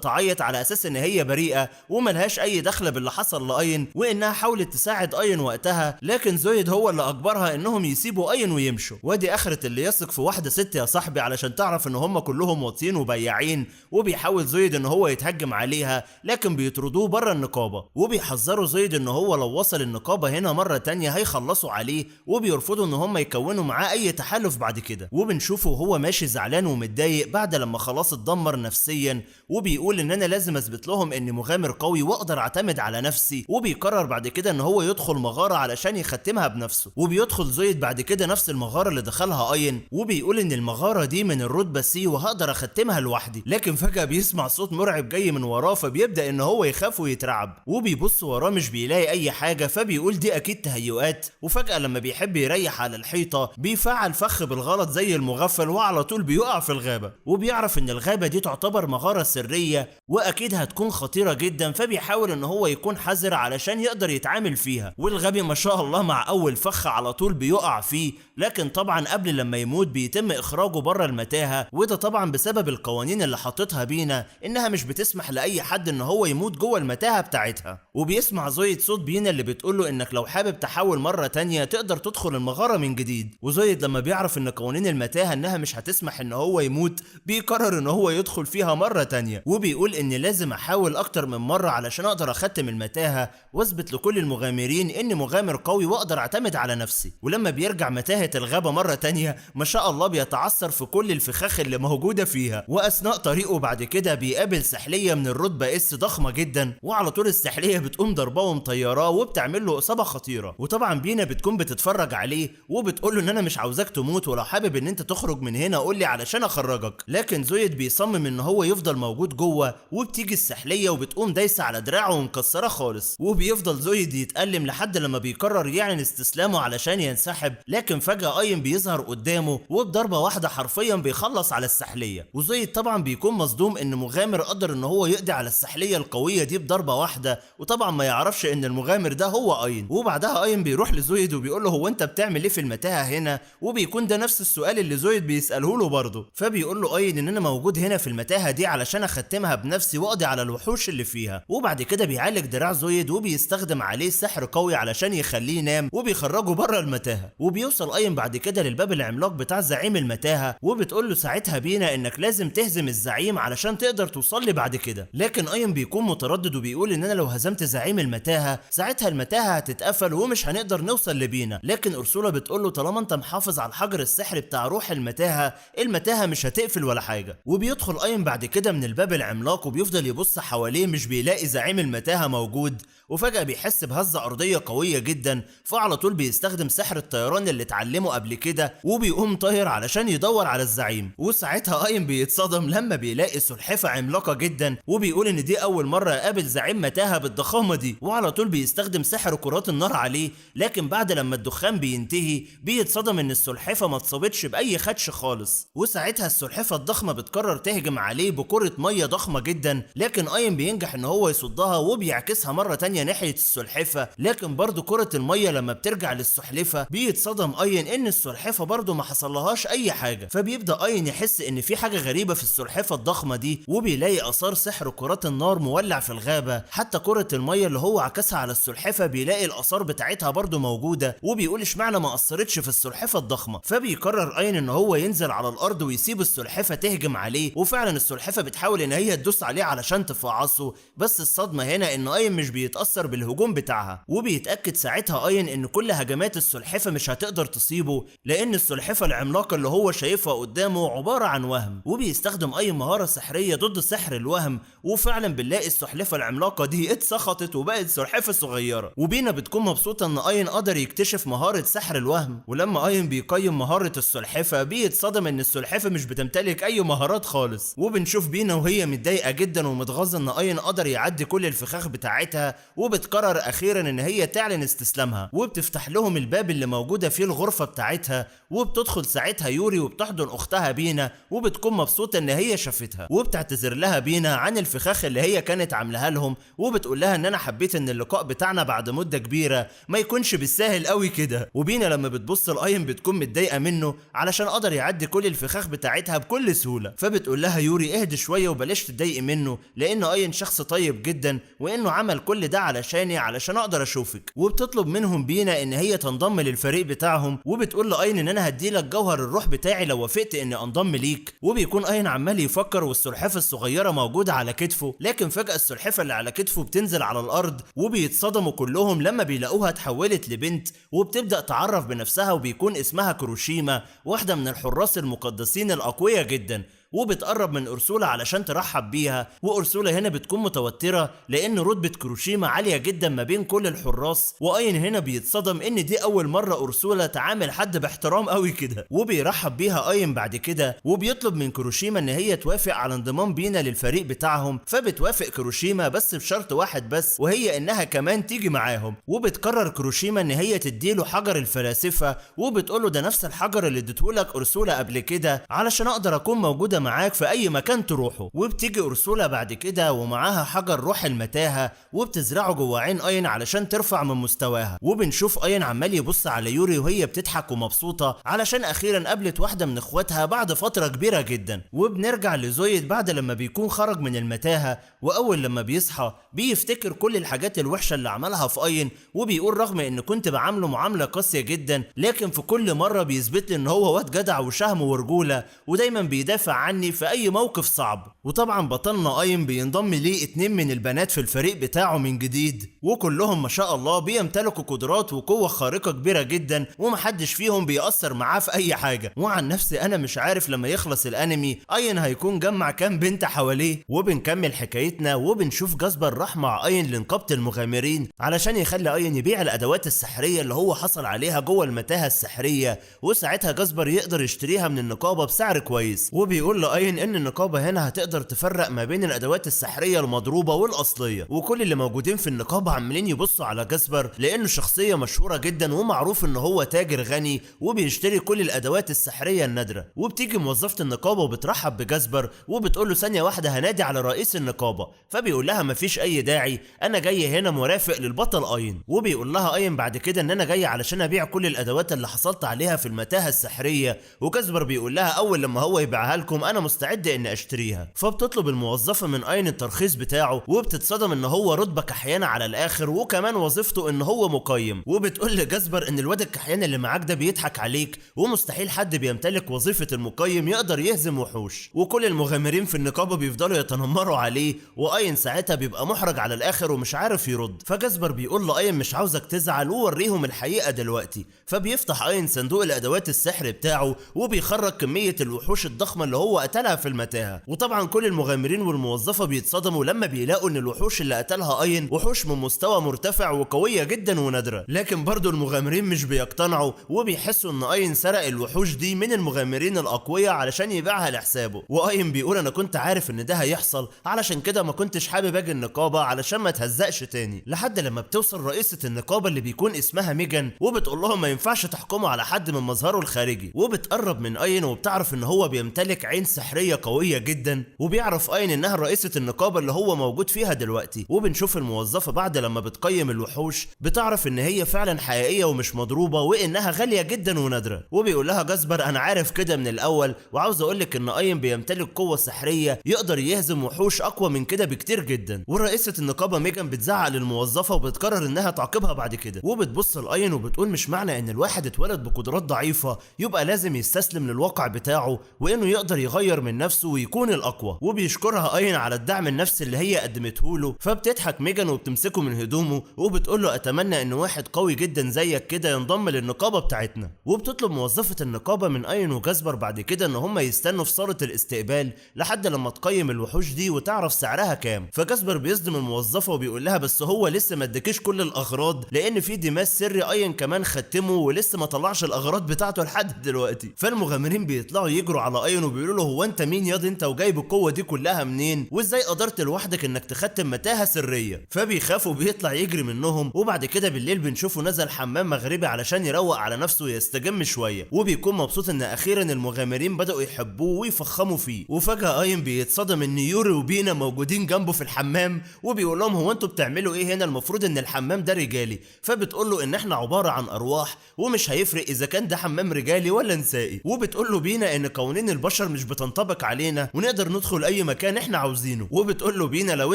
تعيط على اساس ان هي بريئة وملهاش اي دخل باللي حصل لاين، وانها حاولت تساعد اين وقتها، لكن زويد هو اللي اجبرها انهم يسيبوا اين ويمشوا. ودي اخرة اللي يثق في واحدة ست يا صاحبي، علشان تعرف ان هم كلهم واطيين وبياعين. وبيحاول زويد ان هو يتهجم عليها، لكن بيطردوه بره النقابة، وبيحذروا زويد ان هو لو وصل النقابة هنا مرة تانية هيخلصوا عليه، وبيرفضوا ان هم يكونوا معاه اي تحالف بعد كده. وبنشوفه وهو ماشي زعلان ومتضايق بعد لما خلاص اتدمر نفسيا، وبيقول ان انا لازم اثبت لهم اني مغامر قوي واقدر اعتمد على نفسي. وبيقرر بعد كده ان هو يدخل مغارة علشان يختمها بنفسه. وبيدخل زويد بعد كده نفس المغارة اللي دخلها اين، وبيقول ان المغارة دي من الرتبة سي وهقدر اختمها لوحدي. لكن فجأة بيسمع صوت مرعب جاي من وراه، فبيبدأ ان هو يخاف ويترعب، وبيبص وراه مش بيلاقي اي حاجة، فبيقول دي اكيد تهيؤات. وفجأة لما بيحب يريح على الحيطة بيفعل فخ بالغلط زي المغفل، وعلى طول بيقع في الغابة. وبيعرف ان الغابة دي تعتبر مغارة سرية واكيد هتكون خطيرة جدا، فبيحاول ان هو يكون حذر علشان يقدر يتعامل فيها. والغبي ما شاء الله مع اول فخ على طول بيقع فيه، لكن طبعا قبل لما يموت بيتم اخراجه بره المتاهة، وده طبعا بسبب القوانين اللي حاططها بينا انها مش بتسمح لاي حد ان هو يموت جوه المتاهة بتاعتها. وبيسمع زويد صوت بينا اللي بتقوله انك لو حابب تحاول مرة تانية تقدر تدخل المغارة من جديد. وزويد لما بيعرف ان قوانين المتاهة انها مش هتسمح ان هو يموت بيقرر ان هو يدخل فيها مرة تانية، وبيقول ان لازم احاول اكتر من مرة علشان اقدر اختم المتاهة واثبت لكل المغامرين اني مغامر قوي واقدر اعتمد على نفسي. ولما بيرجع متاهة الغابة مرة تانية ما شاء الله بيتعثر في كل الفخاخ اللي موجودة فيها. واثناء طريقه بعد كده بيقابل سحلية من الرتبة اس ضخمة جدا، وعلى طول السحلية بتقوم ضرباه ومطيراه وبتعمل له اصابة خطيرة. وطبعا بينا بتكون بتتفرج عليه وبتقول له ان انا مش عاوزاك تموت، ولو حابب ان انت تخرج من هنا قول لي علشان اخرجك. لكن زويد بيصمم ان هو يفضل موجود جوه، وبتيجي السحلية وبتقوم دايسة على دراعه ومكسرة خالص، وبيفضل زويد يتألم لحد لما بيقرر يعلن استسلامه علشان ينسحب. لكن فجأة اين بيظهر قدامه وبضربة واحدة حرفيا بيخلص على السحلية. وزويد طبعا بيكون مصدوم ان مغامر قدر ان هو يقضي على السحلية القوية دي بضربة واحدة، وطبعا ما يعرفش ان المغامر ده هو اين. وبعدها اين بيروح لزويد وبيقول له هو انت بتعمل ايه في المتاهة هنا؟ وبيكون ده نفس السؤال اللي زويد بيسأله له برضه. فبيقول له اين ان انا موجود هنا في المتاهة دي علشان اختمها بنفسي واقضي على الوحوش اللي فيها. وبعد كده بيعالج دراع زويد وبيستخدم عليه سحر قوي علشان يخليه ينام وبيخرجه بره المتاهة. وبيوصل اين بعد كده للباب العملاق بتاع زعيم المتاهة، وبتقول له ساعتها بينا انك لازم تهزم الزعيم علشان تقدر توصل لي بعد كده. لكن اين بيكون متردد وبيقول ان انا لو هزمت زعيم المتاهة ساعتها المتاهة هتتقفل ومش هنقدر نوصل لبينا. لكن أرسولا بتقول له طالما انت محافظ على الحجر السحري بتاع روح المتاهة مش هتقفل ولا حاجة. وبيدخل اين بعد كده من الباب العملاق وبيفضل يبص حواليه مش بيلاقي زعيم المتاهة موجود، وفجأة بيحس بهزة أرضية قوية جدا، فعلى طول بيستخدم سحر الطيران اللي اتعلمه قبل كده وبيقوم طاير علشان يدور على الزعيم. وساعتها اين بيتصدم لما بيلاقي سلحفة عملاقة جدا، وبيقول ان دي اول مرة يقابل زعيم متاهة بالضخامة دي، وعلى طول بيستخدم سحر كرات النار عليه. لكن بعد لما الدخان بينتهي بيتصدم ان السلحفة ما اتصابتش باي خدش خالص، وساعتها السلحفة الضخمة بتقرر تهجم عليه بكرة مية ضخمة جدا، لكن اين بينجح ان هو يصدها وبيعكسها مرة تانية ناحية السلحفة. لكن برضو كرة المية لما بترجع للسلحفة بيتصدم اين ان السلحفة برضو ما حصلهاش اي حاجة، فبيبدأ اين يحس ان في حاجة غريبة في السلحفة الضخمة دي، وبيلاقي اثار سحر كرات النار مولع في الغابة. حتى كرة المية اللي هو عكسها على السلحفة بيلاقي الاثار بتاعتها برضو موجودة، وبيقول اشمعنى ما اثرتش في السلحفة الضخمة. فبيقرر اين ان هو ينزل على الارض ويسيب السلحفة تهجم عليه، وفعلا السلحفة بتحاول ان هي تدوس عليه علشان تفعصه، بس الصدمة هنا ان اين مش بيتأثر بالهجوم بتاعها. وبيتأكد ساعتها اين ان كل هجمات السلحفة مش هتقدر تصيبه، لان السلحفة العملاقة اللي هو شايفها قدامه عبارة عن وهم. وبيستخدم اي مهارة سحرية ضد سحر الوهم، وفعلا بنلاقي السلحفة العملاقة دي اتسخطت وبقت سلحفة صغيرة. وبينا بتكون مبسوطة ان اين قدر يكتشف مهارة سحر الوهم، ولما اين بيقيم مهارة السلحفة بيتصدم ان السلحفة مش بتمتلك اي مهارات خالص. وبنشوف بينا وهي متضايقة جدا ومتغاظة ان اين قدر يعدي كل الفخاخ بتاعتها، وبتقرر اخيرا ان هي تعلن استسلامها، وبتفتح لهم الباب اللي موجودة فيه الغرفة بتاعتها، وبتدخل ساعتها يوري وبتحضن اختها بينا، وبتكون مبسوطة ان هي شافتها، وبتعتذر لها بينا عن الفخاخ اللي هي كانت عاملاها لهم، وبتقول لها ان انا حبيت ان اللقاء بتاعنا بعد مدة كبيرة ما يكونش بالساهل قوي كده. وبينا لما بتبص لاين بتكون متضايقة منه علشان قدر يعدي كل الفخاخ بتاعتها بكل سهولة، فبتقول لها يوري اهدي شوية وبلاش تضايقي منه، لان اين شخص طيب جدا وانه عمل كل ده علشاني علشان اقدر اشوفك. وبتطلب منهم بينا ان هي تنضم للفريق بتاعهم، وبتقول لاين ان انا هديلك جوهر الروح بتاعي لو وافقت اني انضم ليك. وبيكون اين عمال يفكر والسلحفة الصغيرة موجودة على كتفه، لكن فجأة السلحفة اللي على كتفه بتنزل على الارض، وبيتصدموا كلهم لما بيلاقوها اتحولت لبنت، وبتبدأ تعرف بنفسها وبيكون اسمها كروشيما، واحدة من الحراس المقدسين الأقوياء جدا. وبتقرب من أرسولا علشان ترحب بيها، وأرسولا هنا بتكون متوترة لأن رتبة كروشيما عالية جدا ما بين كل الحراس، وأين هنا بيتصدم إن دي أول مرة أرسولا تعامل حد باحترام قوي كده، وبيرحب بيها أين بعد كده، وبيطلب من كروشيما إن هي توافق على انضمام بينا للفريق بتاعهم. فبتوافق كروشيما بس بشرط واحد بس، وهي إنها كمان تيجي معاهم. وبتقرر كروشيما إن هي تديله حجر الفلاسفة، وبتقوله ده نفس الحجر اللي اديتهولك أرسولا قبل كده علشان أقدر أكون موجودة معاك في اي مكان تروحه. وبتيجي أرسولا بعد كده ومعاها حجر روح المتاهة، وبتزرعه جوه عين اين علشان ترفع من مستواها. وبنشوف اين عمال يبص على يوري وهي بتضحك ومبسوطة علشان اخيرا قابلت واحدة من اخواتها بعد فترة كبيرة جدا. وبنرجع لزويد بعد لما بيكون خرج من المتاهة، واول لما بيصحى بيفتكر كل الحاجات الوحشة اللي عملها في اين، وبيقول رغم ان كنت بعامله معاملة قاسية جدا، لكن في كل مرة بيثبت لي ان هو واد جدع وشهم ورجولة، ودايما بيدافع عني في اي موقف صعب. وطبعا بطلنا اين بينضم ليه 2 من البنات في الفريق بتاعه من جديد، وكلهم ما شاء الله بيمتلكوا قدرات وقوة خارقة كبيرة جدا، ومحدش فيهم بيأثر معاه في اي حاجة. وعن نفسي انا مش عارف لما يخلص الانمي اين هيكون جمع كام بنت حواليه. وبنكمل حكايتنا وبنشوف جاسبر راح مع اين لنقابة المغامرين علشان يخلي اين يبيع الادوات السحرية اللي هو حصل عليها جوه المتاهة السحرية، وساعتها جاسبر يقدر يشتريها من النقابة بسعر كويس. وبيقول لاين ان النقابة هنا هتقدر تفرق ما بين الادوات السحرية المضروبة والاصلية، وكل اللي موجودين في النقابة عمالين يبصوا على جاسبر لانه شخصية مشهورة جدا ومعروف ان هو تاجر غني وبيشتري كل الادوات السحرية النادرة. وبتيجي موظفة النقابة وبترحب بجاسبر وبتقول له ثانية واحدة هنادي على رئيس النقابة، فبيقول لها مفيش اي داعي انا جاي هنا مرافق للبطل اين. وبيقول لها اين بعد كده ان انا جاي علشان ابيع كل الادوات اللي حصلت عليها في المتاهة السحرية، وجاسبر بيقول لها اول لما هو يبيعها لكم انا مستعد ان اشتريها. فبتطلب الموظفة من اين الترخيص بتاعه، وبتتصدم ان هو رتبة كحيانة على الاخر، وكمان وظيفته ان هو مقيم. وبتقول لجاسبر ان الواد الكحيان اللي معاك ده بيضحك عليك، ومستحيل حد بيمتلك وظيفة المقيم يقدر يهزم وحوش. وكل المغامرين في النقابة بيفضلوا يتنمروا عليه، واين ساعتها بيبقى محرج على الاخر ومش عارف يرد. فجاسبر بيقول لاين مش عاوزك تزعل ووريهم الحقيقة دلوقتي. فبيفتح اين صندوق الادوات السحر بتاعه وبيخرج كمية الوحوش الضخمة اللي هو هو قتلها في المتاهه. وطبعا كل المغامرين والموظفه بيتصدموا لما بيلاقوا ان الوحوش اللي قتلها اين وحوش من مستوى مرتفع وقويه جدا ونادره. لكن برضو المغامرين مش بيقتنعوا وبيحسوا ان اين سرق الوحوش دي من المغامرين الاقوياء علشان يبيعها لحسابه. واين بيقول انا كنت عارف ان ده هيحصل، علشان كده ما كنتش حابب اجي النقابه علشان ما تهزقش تاني. لحد لما بتوصل رئيسه النقابه اللي بيكون اسمها ميجان وبتقول لهم ما ينفعش تحكموا على حد من مظهره الخارجي. وبتقرب من اين وبتعرف ان هو بيمتلك عين سحريه قويه جدا، وبيعرف اين انها رئيسه النقابه اللي هو موجود فيها دلوقتي. وبنشوف الموظفه بعد لما بتقيم الوحوش بتعرف ان هي فعلا حقيقيه ومش مضروبه وانها غاليه جدا ونادره. وبيقول لها جاسبر انا عارف كده من الاول، وعاوز اقول لك ان اين بيمتلك قوه سحريه يقدر يهزم وحوش اقوى من كده بكتير جدا. ورئيسه النقابه ميجان بتزعق للموظفه وبتقرر انها تعاقبها بعد كده. وبتبص لاين وبتقول مش معنى ان الواحد اتولد بقدرات ضعيفه يبقى لازم يستسلم للواقع بتاعه، وانه يقدر يغير من نفسه ويكون الاقوى. وبيشكرها اين على الدعم النفسي اللي هي قدمته له. فبتضحك ميجان وبتمسكه من هدومه وبتقول له اتمنى ان واحد قوي جدا زيك كده ينضم للنقابه بتاعتنا. وبتطلب موظفه النقابه من اين وجاسبر بعد كده ان هم يستنوا في صاله الاستقبال لحد لما تقيم الوحوش دي وتعرف سعرها كام. فجاسبر بيصدم الموظفه وبيقول لها بس هو لسه ما ادكيش كل الاغراض لان في دماس سري اين كمان ختمه ولسه ما طلعش الاغراض بتاعته لحد دلوقتي. فالمغامرين بيطلعوا يجروا على اين وبيقولوا له هو انت مين ياض انت وجايب القوه دي كلها منين وازاي قدرت لوحدك انك تختم متاهه سريه؟ فبيخاف وبيطلع يجري منهم. وبعد كده بالليل بنشوفه نزل حمام مغربي علشان يروق على نفسه ويستجم شويه، وبيكون مبسوط ان اخيرا المغامرين بداوا يحبوه ويفخموا فيه. وفجاه اين بيتصدم ان يوري وبينا موجودين جنبه في الحمام وبيقول لهم هو انتوا بتعملوا ايه هنا؟ المفروض ان الحمام ده رجالي. فبتقول له ان احنا عباره عن ارواح ومش هيفرق اذا كان ده حمام رجالي ولا نسائي. وبتقول له بينا ان قوانين البشر مش بتنطبق علينا ونقدر ندخل اي مكان احنا عاوزينه. وبتقول له بينا لو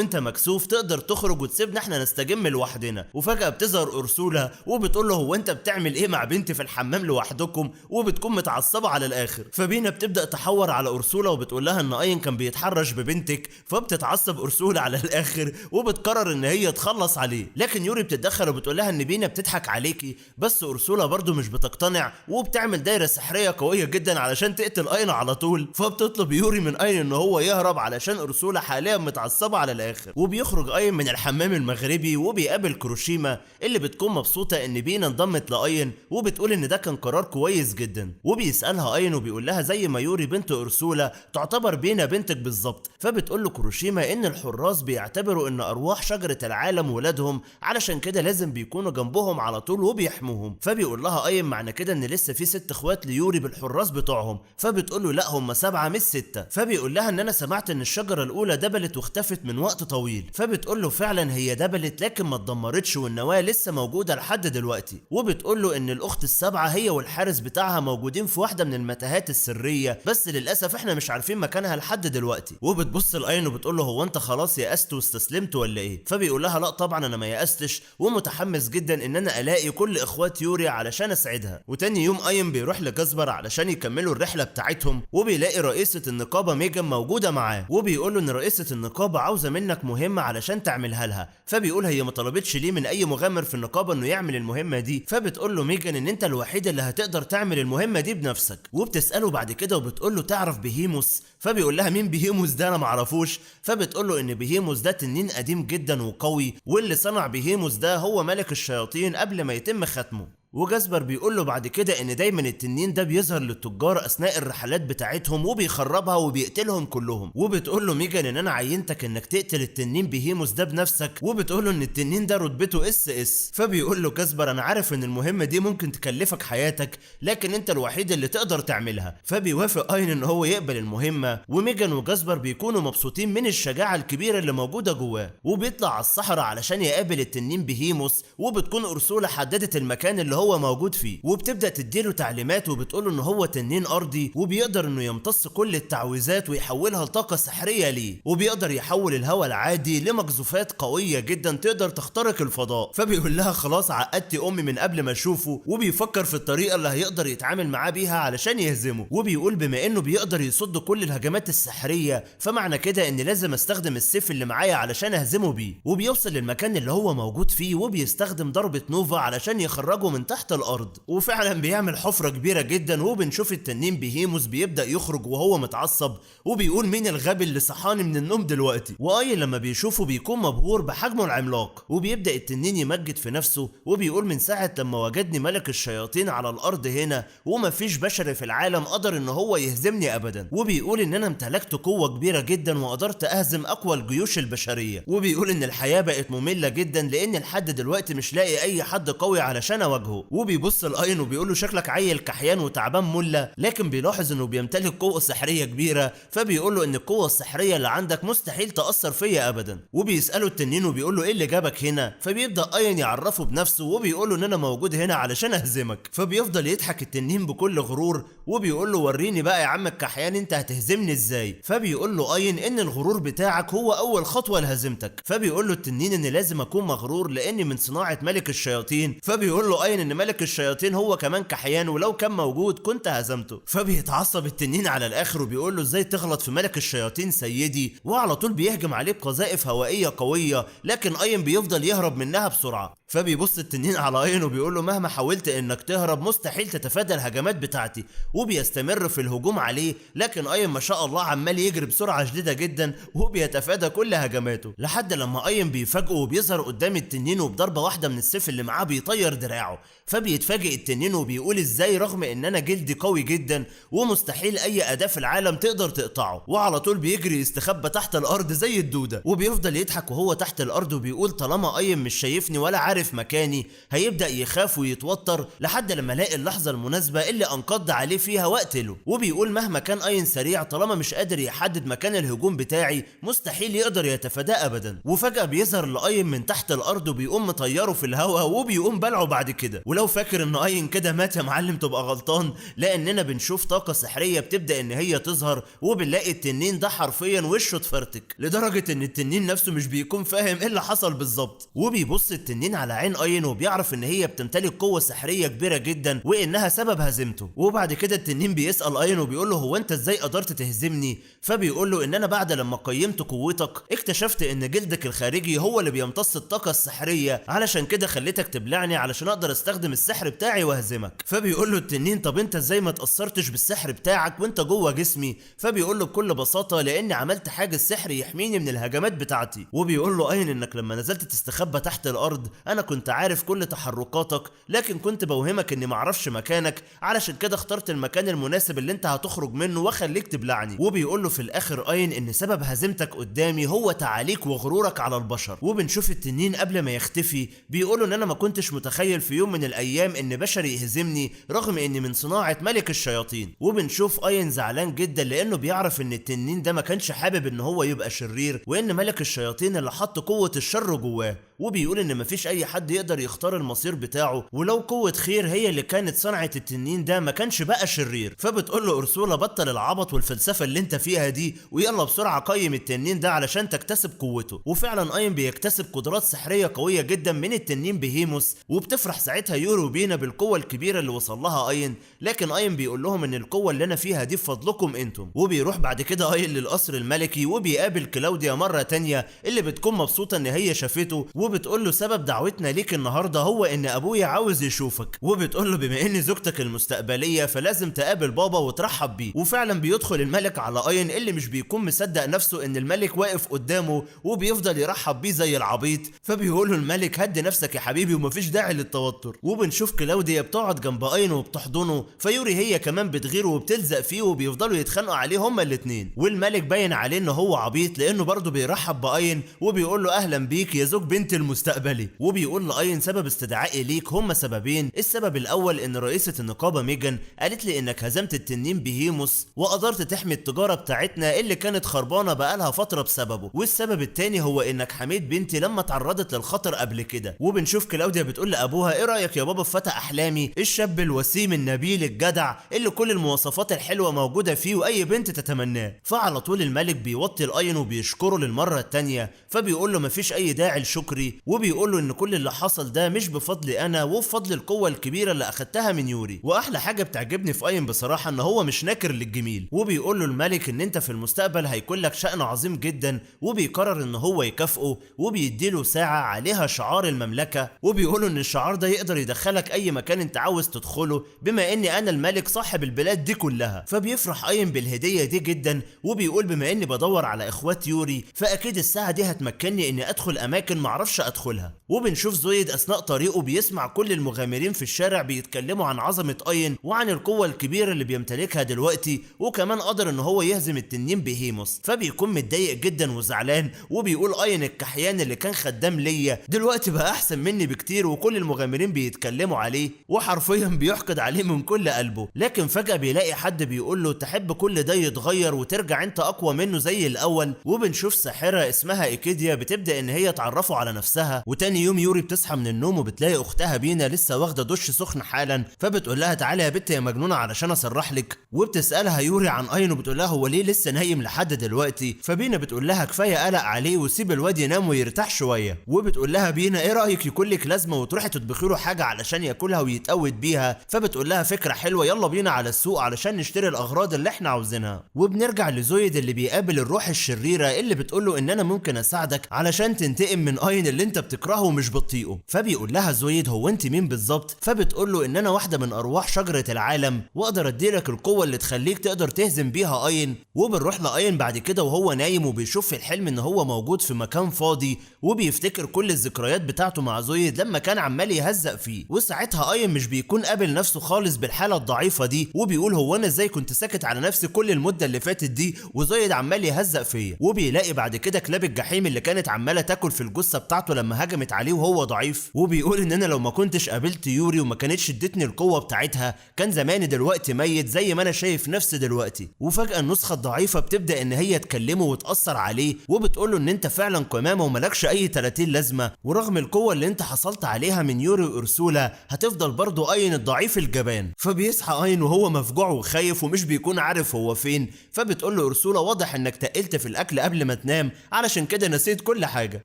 انت مكسوف تقدر تخرج وتسيبنا احنا نستجم لوحدنا. وفجاه بتظهر اورسولا وبتقول له هو انت بتعمل ايه مع بنتي في الحمام لوحدكم؟ وبتكون متعصبه على الاخر. فبينا بتبدا تحور على اورسولا وبتقول لها ان اين كان بيتحرش ببنتك، فبتتعصب اورسولا على الاخر وبتقرر ان هي تخلص عليه. لكن يوري بتتدخل وبتقول لها ان بينا بتضحك عليكي، بس اورسولا برضو مش بتقتنع وبتعمل دايره سحريه قويه جدا علشان تقتل اين على طول. فبتطلب يوري من اين ان هو يهرب علشان اورسولا حاليا متعصبه على الاخر. وبيخرج اين من الحمام المغربي وبيقابل كروشيما اللي بتكون مبسوطه ان بينا انضمت لاين وبتقول ان ده كان قرار كويس جدا. وبيسالها اين وبيقول لها زي ما يوري بنت اورسولا تعتبر بينا بنتك بالظبط. فبتقول له كروشيما ان الحراس بيعتبروا ان ارواح شجره العالم ولادهم علشان كده لازم بيكونوا جنبهم على طول وبيحموهم. فبيقول لها اين معنى كده ان لسه في 6 اخوات ليوري بالحراس بتوعهم. فبتقول له لا هم 7 مش 6. فبيقول لها ان انا سمعت ان الشجره الاولى دبلت واختفت من وقت طويل. فبتقول له فعلا هي دبلت لكن ما اتدمرتش والنواه لسه موجوده لحد دلوقتي. وبتقول له ان الاخت السابعه هي والحارس بتاعها موجودين في واحده من المتاهات السريه بس للاسف احنا مش عارفين مكانها لحد دلوقتي. وبتبص لاين وبتقول له هو انت خلاص يأست واستسلمت ولا ايه؟ فبيقول لها لا طبعا انا ما يأستش ومتحمس جدا ان انا الاقي كل اخوات يوري علشان اسعدها. وتاني يوم اين بيروح لجاسبر علشان يكملوا الرحله بتاعتهم وبيلاقي رئيسه النقابه ميجان موجوده معاه وبيقول له ان رئيسه النقابه عاوزه منك مهمه علشان تعملها لها. فبيقول هي ما طلبتش ليه من اي مغامر في النقابه انه يعمل المهمه دي. فبتقول له ميجان ان انت الوحيد اللي هتقدر تعمل المهمه دي بنفسك. وبتساله بعد كده وبتقول له تعرف بهيموس؟ فبيقول لها مين بهيموس ده؟ انا معرفوش. فبتقول له ان بهيموس ده تنين قديم جدا وقوي واللي صنع بهيموس ده هو ملك الشياطين قبل ما يتم ختمه. وجاسبر بيقول له بعد كده ان دايما التنين ده بيظهر للتجار اثناء الرحلات بتاعتهم وبيخربها وبيقتلهم كلهم. وبتقول له ميجان ان انا عينتك انك تقتل التنين بهيموس ده بنفسك. وبتقول له ان التنين ده رتبته اس. فبيقول له جاسبر انا عارف ان المهمه دي ممكن تكلفك حياتك لكن انت الوحيد اللي تقدر تعملها. فبيوافق اين ان هو يقبل المهمه وميجان وجاسبر بيكونوا مبسوطين من الشجاعه الكبيره اللي موجوده جواه. وبيطلع على الصحراء علشان يقابل التنين بهيموس وبتكون اورسولا حددت المكان اللي هو موجود فيه وبتبدا تديله تعليمات وبتقوله ان هو تنين ارضي وبيقدر انه يمتص كل التعويذات ويحولها لطاقه سحريه ليه وبيقدر يحول الهواء العادي لمقذوفات قويه جدا تقدر تخترق الفضاء. فبيقول لها خلاص عقدتي امي من قبل ما اشوفه وبيفكر في الطريقه اللي هيقدر يتعامل معاه بيها علشان يهزمه. وبيقول بما انه بيقدر يصد كل الهجمات السحريه فمعنى كده ان لازم استخدم السيف اللي معايا علشان اهزمه بيه. وبيوصل للمكان اللي هو موجود فيه وبيستخدم ضربه نوفا علشان يخرجه من تحت الارض، وفعلا بيعمل حفرة كبيرة جدا. وبنشوف التنين بهيموس بيبدأ يخرج وهو متعصب وبيقول مين الغبي اللي صحاني من النوم دلوقتي. واين لما بيشوفه بيكون مبهور بحجمه العملاق، وبيبدأ التنين يمجد في نفسه وبيقول من ساعة لما وجدني ملك الشياطين على الارض هنا ومفيش بشر في العالم قدر ان هو يهزمني ابدا. وبيقول ان انا امتلكت قوة كبيرة جدا وقدرت اهزم اقوى الجيوش البشرية. وبيقول ان الحياة بقت مملة جدا لان لحد دلوقتي مش لاقي اي حد قوي علشان اواجهه. وبيبص لاين وبيقول له شكلك عيل كحيان وتعبان مله، لكن بيلاحظ انه بيمتلك قوة سحرية كبيرة، فبيقول له ان القوة السحرية اللي عندك مستحيل تأثر فيا ابدا. وبيسأله التنين وبيقول له ايه اللي جابك هنا، فبيبدأ اين يعرفه بنفسه وبيقول له ان انا موجود هنا علشان اهزمك. فبيفضل يضحك التنين بكل غرور وبيقول له وريني بقى يا عم الكحيان انت هتهزمني ازاي. فبيقول له اين ان الغرور بتاعك هو اول خطوة لهزيمتك. فبيقول له التنين ان لازم اكون مغرور لاني من صناعة ملك الشياطين. فبيقول له اين ان ملك الشياطين هو كمان كحيان ولو كان موجود كنت هزمته. فبيتعصب التنين على الاخر وبيقول له ازاي تغلط في ملك الشياطين سيدي، وعلى طول بيهجم عليه بقذائف هوائية قوية، لكن اين بيفضل يهرب منها بسرعة. فبيبص التنين على اين وبيقول له مهما حاولت انك تهرب مستحيل تتفادى الهجمات بتاعتي. وبيستمر في الهجوم عليه، لكن اين ما شاء الله عمال يجري بسرعة شديدة جدا وبيتفادى كل هجماته، لحد لما اين بيفاجئه وبيظهر قدام التنين وبضربة واحدة من السيف اللي معاه بيطير دراعه. فبيتفاجئ التنين وبيقول ازاي رغم ان انا جلدي قوي جدا ومستحيل اي اداة في العالم تقدر تقطعه. وعلى طول بيجري يستخبى تحت الارض زي الدودة، وبيفضل يضحك وهو تحت الارض وبيقول طالما اين مش شايفني ولا عارف مكاني هيبدأ يخاف ويتوتر لحد لما الاقي اللحظة المناسبة اللي انقض عليه فيها واقتله. وبيقول مهما كان اين سريع طالما مش قادر يحدد مكان الهجوم بتاعي مستحيل يقدر يتفاداه ابدا. وفجأة بيظهر لاين من تحت الارض وبيقوم مطيره في الهواء وبيقوم بلعه بعد كده. ولو فاكر ان اين كده مات يا معلم تبقى غلطان، لاننا بنشوف طاقة سحرية بتبدأ ان هي تظهر وبنلاقي التنين ده حرفيا وشه اتفرتك لدرجة ان التنين نفسه مش بيكون فاهم ايه اللي حصل بالظبط. وبيبص التنين على عين اين وبيعرف ان هي بتمتلك قوة سحرية كبيرة جدا وانها سبب هزيمته. وبعد كده التنين بيسأل اين وبيقول له هو انت ازاي قدرت تهزمني؟ فبيقول له ان انا بعد لما قيمت قوتك اكتشفت ان جلدك الخارجي هو اللي بيمتص الطاقة السحرية، علشان كده خليتك تبلعني علشان اقدر استخدم السحر بتاعي واهزمك. فبيقول له التنين طب انت ازاي ما تأثرتش بالسحر بتاعك وانت جوه جسمي؟ فبيقول له بكل بساطة لاني عملت حاجز سحر يحميني من الهجمات بتاعتي. وبيقول له اين انك لما نزلت تستخبى تحت الارض انا كنت عارف كل تحركاتك، لكن كنت بوهمك اني معرفش مكانك، علشان كده اخترت المكان المناسب اللي انت هتخرج منه واخليك تبلعني. وبيقول له في الاخر اين ان سبب هزيمتك قدامي هو تعاليك وغرورك على البشر. وبنشوف التنين قبل ما يختفي بيقول له ان انا ما كنتش متخيل في يوم من الايام ان بشر يهزمني رغم اني من صناعة ملك الشياطين. وبنشوف اين زعلان جدا لانه بيعرف ان التنين ده ما كانش حابب ان هو يبقى شرير، وان ملك الشياطين اللي حط قوة الشر جواه. وبيقول ان مفيش اي حد يقدر يختار المصير بتاعه، ولو قوة خير هي اللي كانت صنعت التنين ده ما كانش بقى شرير. فبتقول له أرسولا بطل العبط والفلسفة اللي انت فيها دي ويلا بسرعة قيم التنين ده علشان تكتسب قوته. وفعلا اين بيكتسب قدرات سحرية قوية جدا من التنين بهيموس، وبتفرح ساعتها يورو بينا بالقوة الكبيرة اللي وصل لها اين، لكن اين بيقول لهم ان القوة اللي انا فيها دي بفضلكم انتم. وبيروح بعد كده اين للقصر الملكي وبيقابل كلاوديا مرة تانية اللي بتكون مبسوطة ان هي شافته، وبتقول له سبب دعوتنا ليك النهارده هو ان ابويا عاوز يشوفك. وبتقول له بما ان زوجتك المستقبليه فلازم تقابل بابا وترحب بيه. وفعلا بيدخل الملك على اين اللي مش بيكون مصدق نفسه ان الملك واقف قدامه وبيفضل يرحب بيه زي العبيط. فبيقول له الملك هدي نفسك يا حبيبي ومفيش داعي للتوتر. وبنشوف كلاوديا بتقعد جنب اين وبتحضنه، فيوري هي كمان بتغير وبتلزق فيه وبيفضلوا يتخانقوا عليه هما الاثنين. والملك باين عليه ان هو عبيط لانه برضه بيرحب باين وبيقول له اهلا بيك يا زوج بنت المستقبلي. وبيقول لاين سبب استدعائي ليك هما سببين، السبب الاول ان رئيسة النقابة ميجان قالت لي انك هزمت التنين بهيموس وقدرت تحمي التجارة بتاعتنا اللي كانت خربانة بقالها فترة بسببه، والسبب التاني هو انك حميت بنتي لما تعرضت للخطر قبل كده. وبنشوف كلاوديا بتقول لابوها ايه رايك يا بابا في فتى احلامي الشاب الوسيم النبيل الجدع اللي كل المواصفات الحلوة موجودة فيه واي بنت تتمناه. فعلى طول الملك بيوطي لاين وبيشكره للمرة التانية، فبيقول له مفيش اي داعي لشكري، وبيقول له ان كل كل اللي حصل ده مش بفضلي انا وبفضل القوه الكبيره اللي اخدتها من يوري. واحلى حاجه بتعجبني في اين بصراحه ان هو مش ناكر للجميل، وبيقول له الملك ان انت في المستقبل هيكون لك شأن عظيم جدا، وبيقرر ان هو يكافئه وبيديله ساعه عليها شعار المملكه، وبيقول ان الشعار ده يقدر يدخلك اي مكان انت عاوز تدخله بما اني انا الملك صاحب البلاد دي كلها. فبيفرح اين بالهديه دي جدا، وبيقول بما اني بدور على اخوات يوري فاكيد الساعه دي هتمكنني اني ادخل اماكن معرفش ادخلها. وبنشوف زويد اثناء طريقه بيسمع كل المغامرين في الشارع بيتكلموا عن عظمه اين وعن القوه الكبيره اللي بيمتلكها دلوقتي، وكمان قدر ان هو يهزم التنين بهيموس. فبيكون متضايق جدا وزعلان، وبيقول اين الكحيان اللي كان خدام ليا دلوقتي بقى احسن مني بكتير، وكل المغامرين بيتكلموا عليه وحرفيا بيحقد عليه من كل قلبه. لكن فجأة بيلاقي حد بيقول له تحب كل ده يتغير وترجع انت اقوى منه زي الاول. وبنشوف ساحرة اسمها ايكيديا بتبدأ ان هي تعرفه على نفسها. وتاني يوم يوري بتصحى من النوم وبتلاقي اختها بينا لسه واخده دش سخن حالا، فبتقول لها تعالي يا بت يا مجنونه علشان اسرح لك. وبتسالها يوري عن اين وبتقول لها هو ليه لسه نايم لحد دلوقتي؟ فبينا بتقول لها كفايه قلق عليه وسيب الواد ينام ويرتاح شويه. وبتقول لها بينا ايه رايك يكون لك لازمه وتروحي تطبخي له حاجه علشان ياكلها ويتقوت بيها؟ فبتقول لها فكره حلوه، يلا بينا على السوق علشان نشتري الاغراض اللي احنا عاوزينها. وبنرجع لزويد اللي بيقابل الروح الشريره اللي بتقول له ان انا ممكن اساعدك علشان تنتقم من اين اللي انت بتكرهه ومش بتطيقه. فبيقول لها زويد هو انت مين بالظبط؟ فبتقول له ان انا واحده من ارواح شجره العالم واقدر اديلك القوه اللي تخليك تقدر تهزم بيها اين. وبنروح لاين بعد كده وهو نايم وبيشوف في الحلم ان هو موجود في مكان فاضي، وبيفتكر كل الذكريات بتاعته مع زويد لما كان عمال يهزق فيه. وساعتها اين مش بيكون قابل نفسه خالص بالحاله الضعيفه دي، وبيقول هو انا ازاي كنت ساكت على نفسي كل المده اللي فاتت دي وزويد عمال يهزق فيا. وبيلاقي بعد كده كلاب الجحيم اللي كانت عماله تاكل في الجثه بتاعته لما هجمت عليه وهو ضعيف. وبيقول ان انا لو ما كنتش قابلت يوري وما كانتش ادتني القوه بتاعتها كان زماني دلوقتي ميت زي ما انا شايف نفسي دلوقتي. وفجاه النسخه الضعيفه بتبدا ان هي تكلمه وتاثر عليه، وبتقول له ان انت فعلا قمامه وملكش اي 30 لازمه، ورغم القوه اللي انت حصلت عليها من يوري وارسولا هتفضل برضه اين الضعيف الجبان. فبيصحى اين وهو مفجوع وخايف ومش بيكون عارف هو فين. فبتقول له ارسولا واضح انك تقلت في الاكل قبل ما تنام علشان كده نسيت كل حاجه.